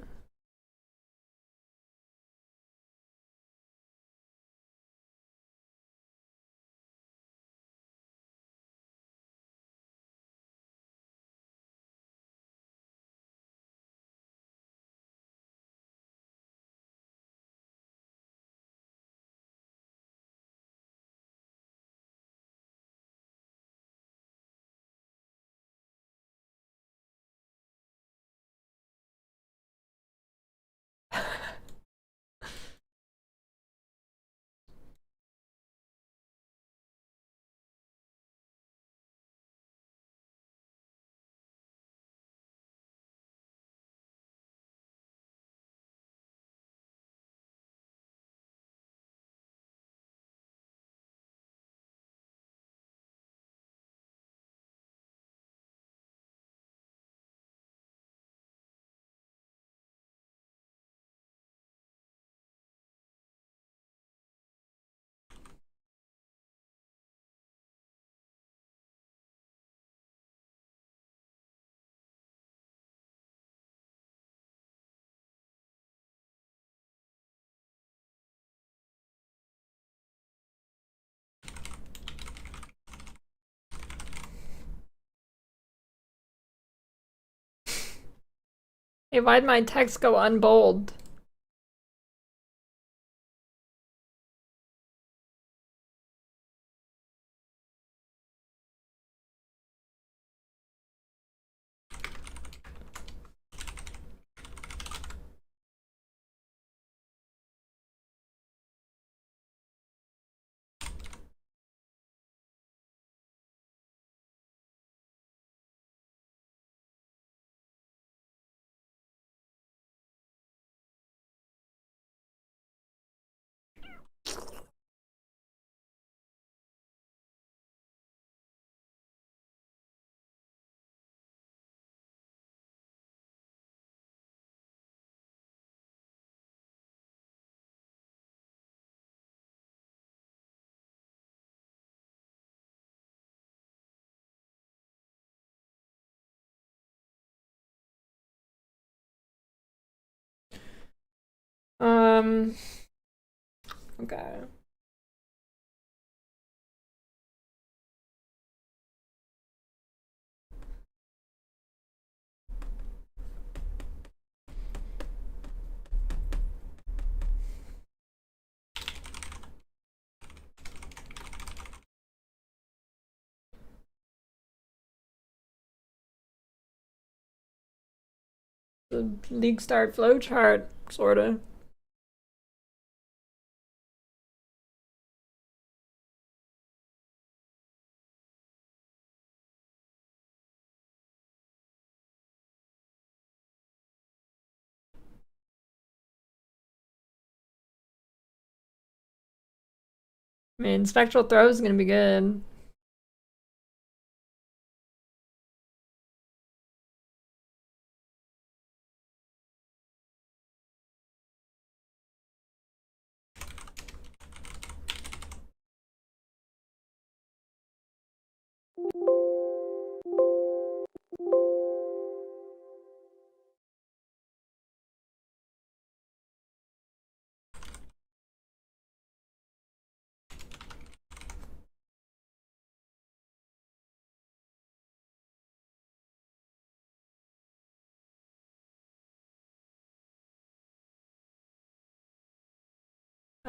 S1: Hey, why'd my text go unbold? Okay. the league start flowchart, sorta. I mean, spectral throw is gonna be good.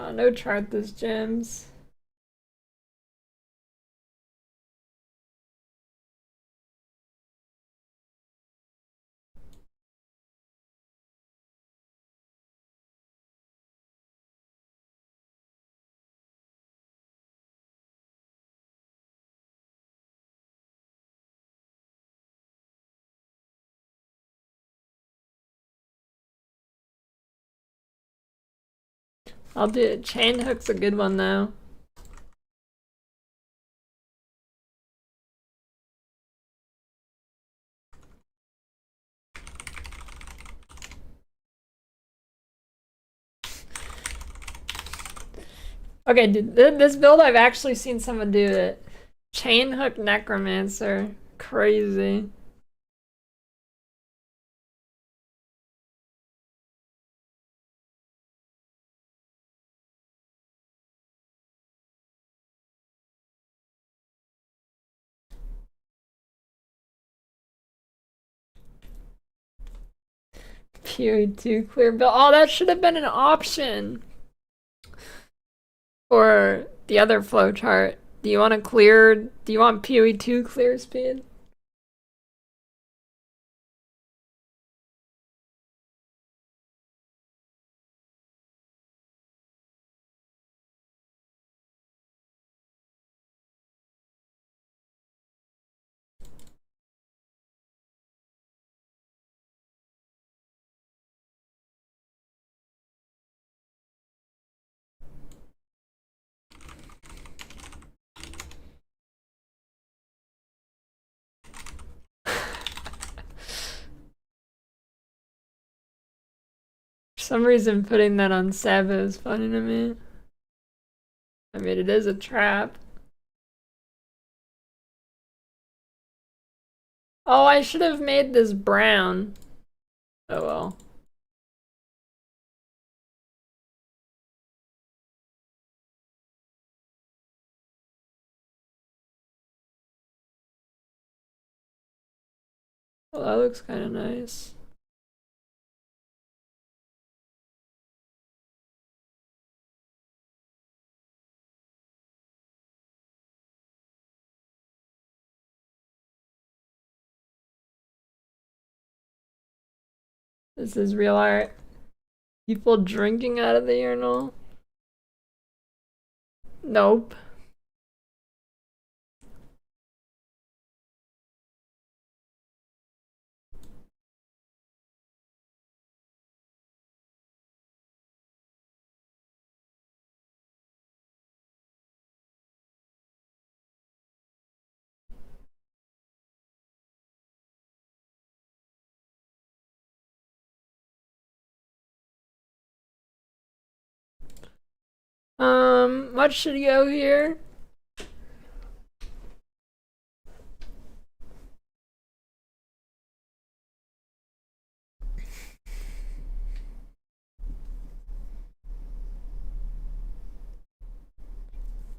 S1: Oh, no chart this gems. I'll do it. Chain hook's a good one though. Okay, dude, this build I've actually seen someone do it. Chain hook necromancer. Crazy. PoE 2 clear build. Oh, that should have been an option for the other flowchart. Do you want to clear? Do you want PoE 2 clear speed? For some reason, putting that on Saba is funny to me. I mean, it is a trap. Oh, I should have made this brown. Oh well. Well, that looks kind of nice. This is real art. People drinking out of the urinal? Nope. What should go here?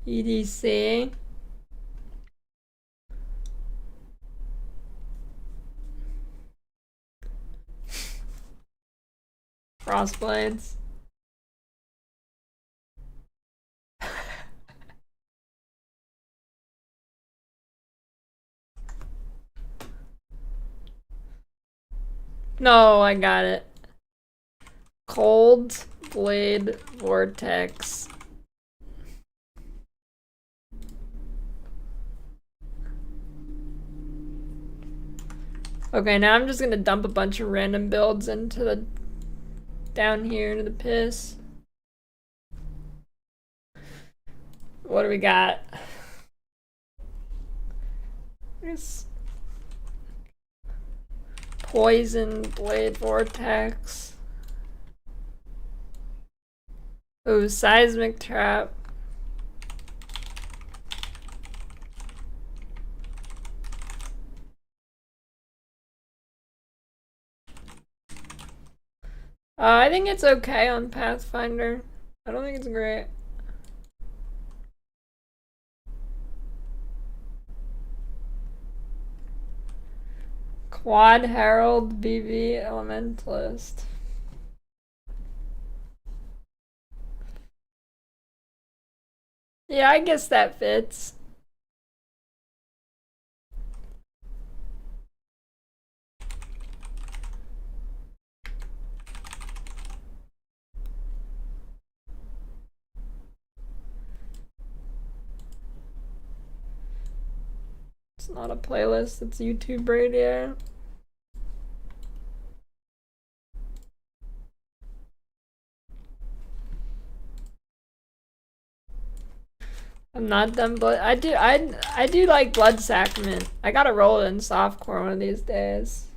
S1: EDC. Frostblades. No, I got it. Cold Blade Vortex. Okay, now I'm just gonna dump a bunch of random builds into the down here into the piss. What do we got? There's Poison Blade Vortex. Ooh, Seismic Trap. I think it's okay on Pathfinder. I don't think it's great. Quad Herald BV Elementalist. Yeah, I guess that fits. It's not a playlist, it's YouTube radio. I'm not done blood. I do like Blood Sacrament. I gotta roll it in softcore one of these days.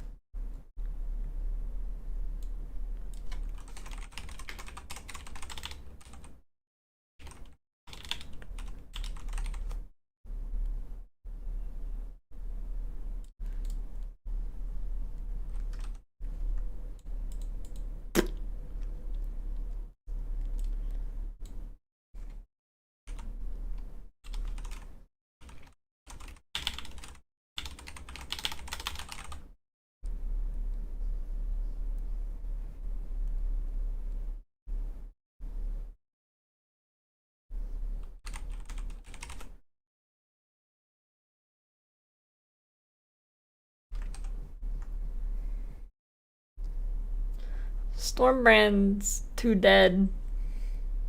S1: Stormbrand's too dead.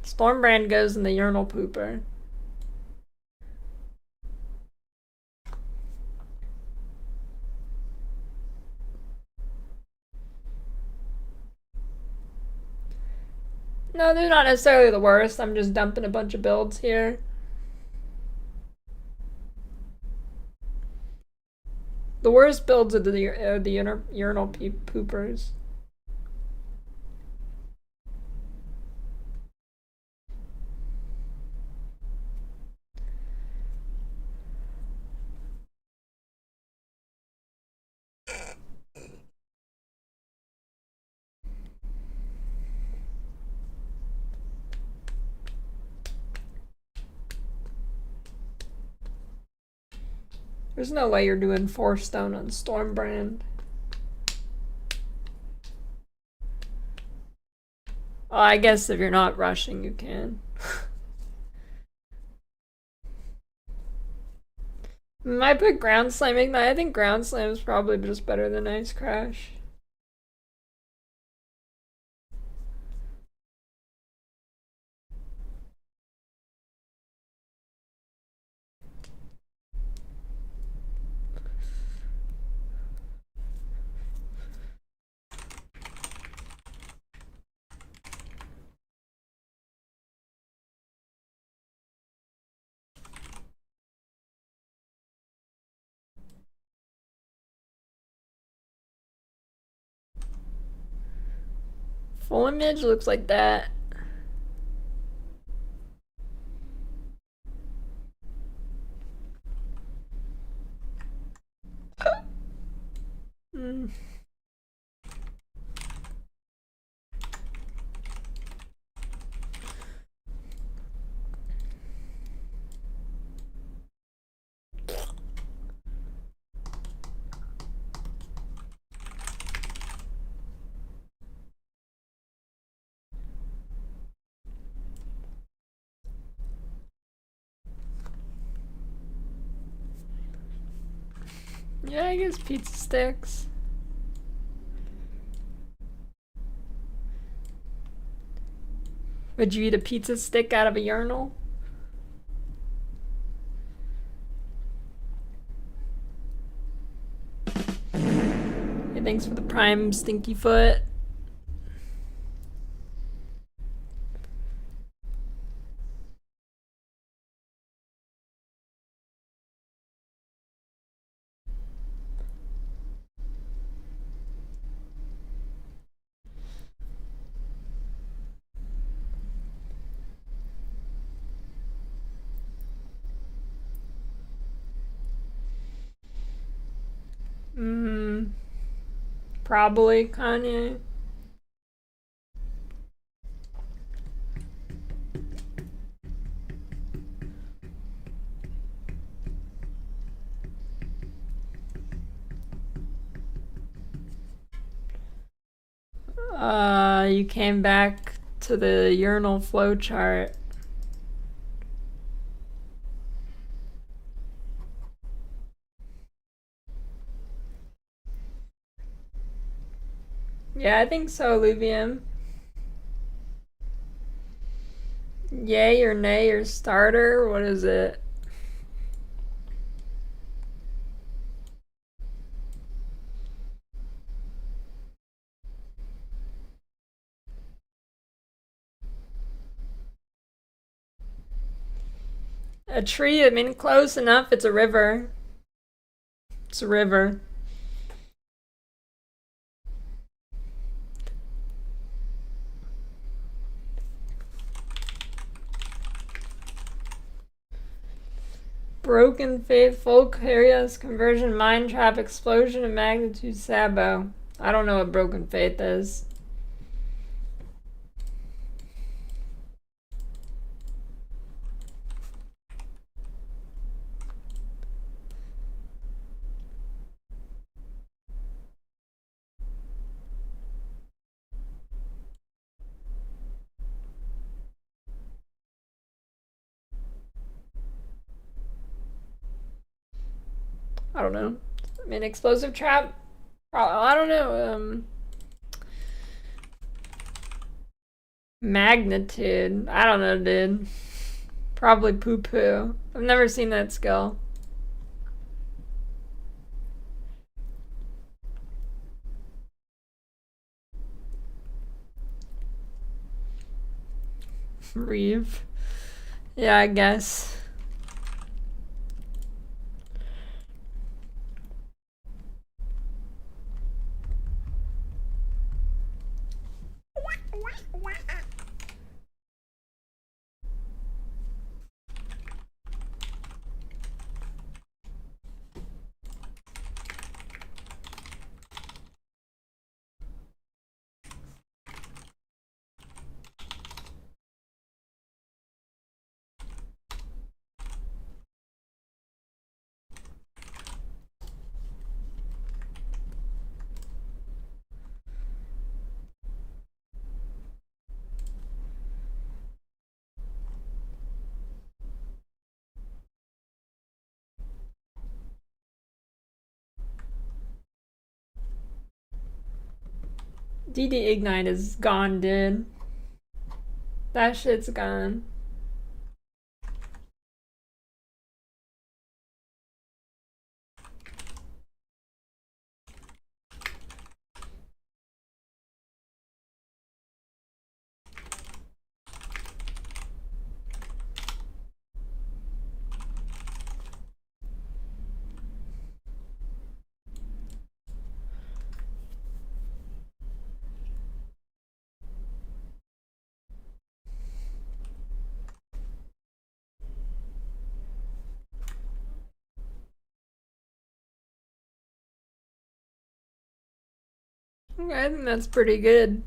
S1: Stormbrand goes in the Urinal Pooper. No, they're not necessarily the worst. I'm just dumping a bunch of builds here. The worst builds are the Urinal Poopers. There's no way you're doing 4 stone on Stormbrand. Well, I guess if you're not rushing, you can. I put Ground Slam Ignite. I think Ground Slam is probably just better than Ice Crash. Full image looks like that. Mm. Yeah, I guess pizza sticks. Would you eat a pizza stick out of a urinal? Hey, thanks for the prime stinky foot. Probably Kanye. You came back to the urinal flowchart. Yeah, I think so, Luvium. Yay or nay or starter? What is it? A tree, I mean, close enough. It's a river. It's a river. Broken Faith, Folk, Helios, Conversion, Mind Trap, Explosion, and Magnitude, Sabo. I don't know what Broken Faith is. I don't know. I mean, Explosive Trap? I don't know. Magnitude. I don't know, dude. Probably poo poo. I've never seen that skill. Reeve. Yeah, I guess. DD Ignite is gone, dude. That shit's gone. Okay, I think that's pretty good.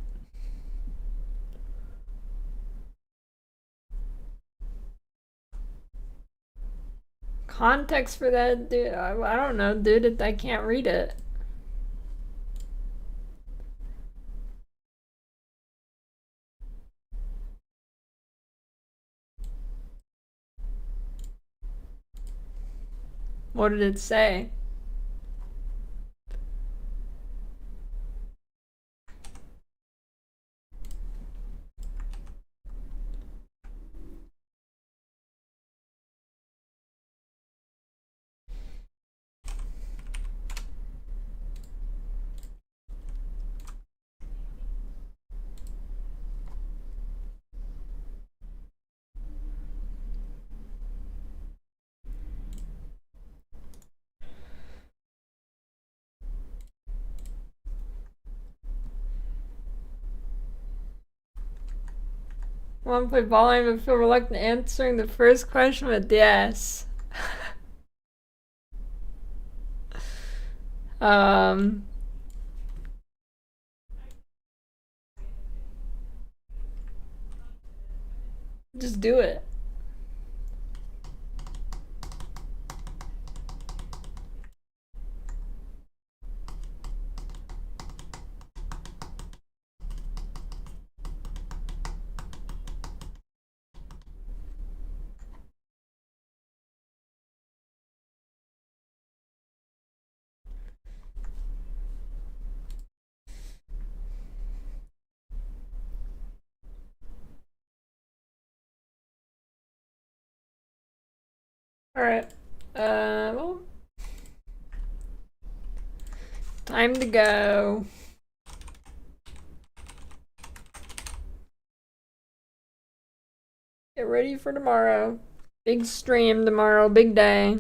S1: Context for that, dude. I don't know, dude. I can't read it. What did it say? Want to play volume but feel reluctant answering the first question with yes. Just do it. Alright. Well. Time to go. Get ready for tomorrow. Big stream tomorrow, big day.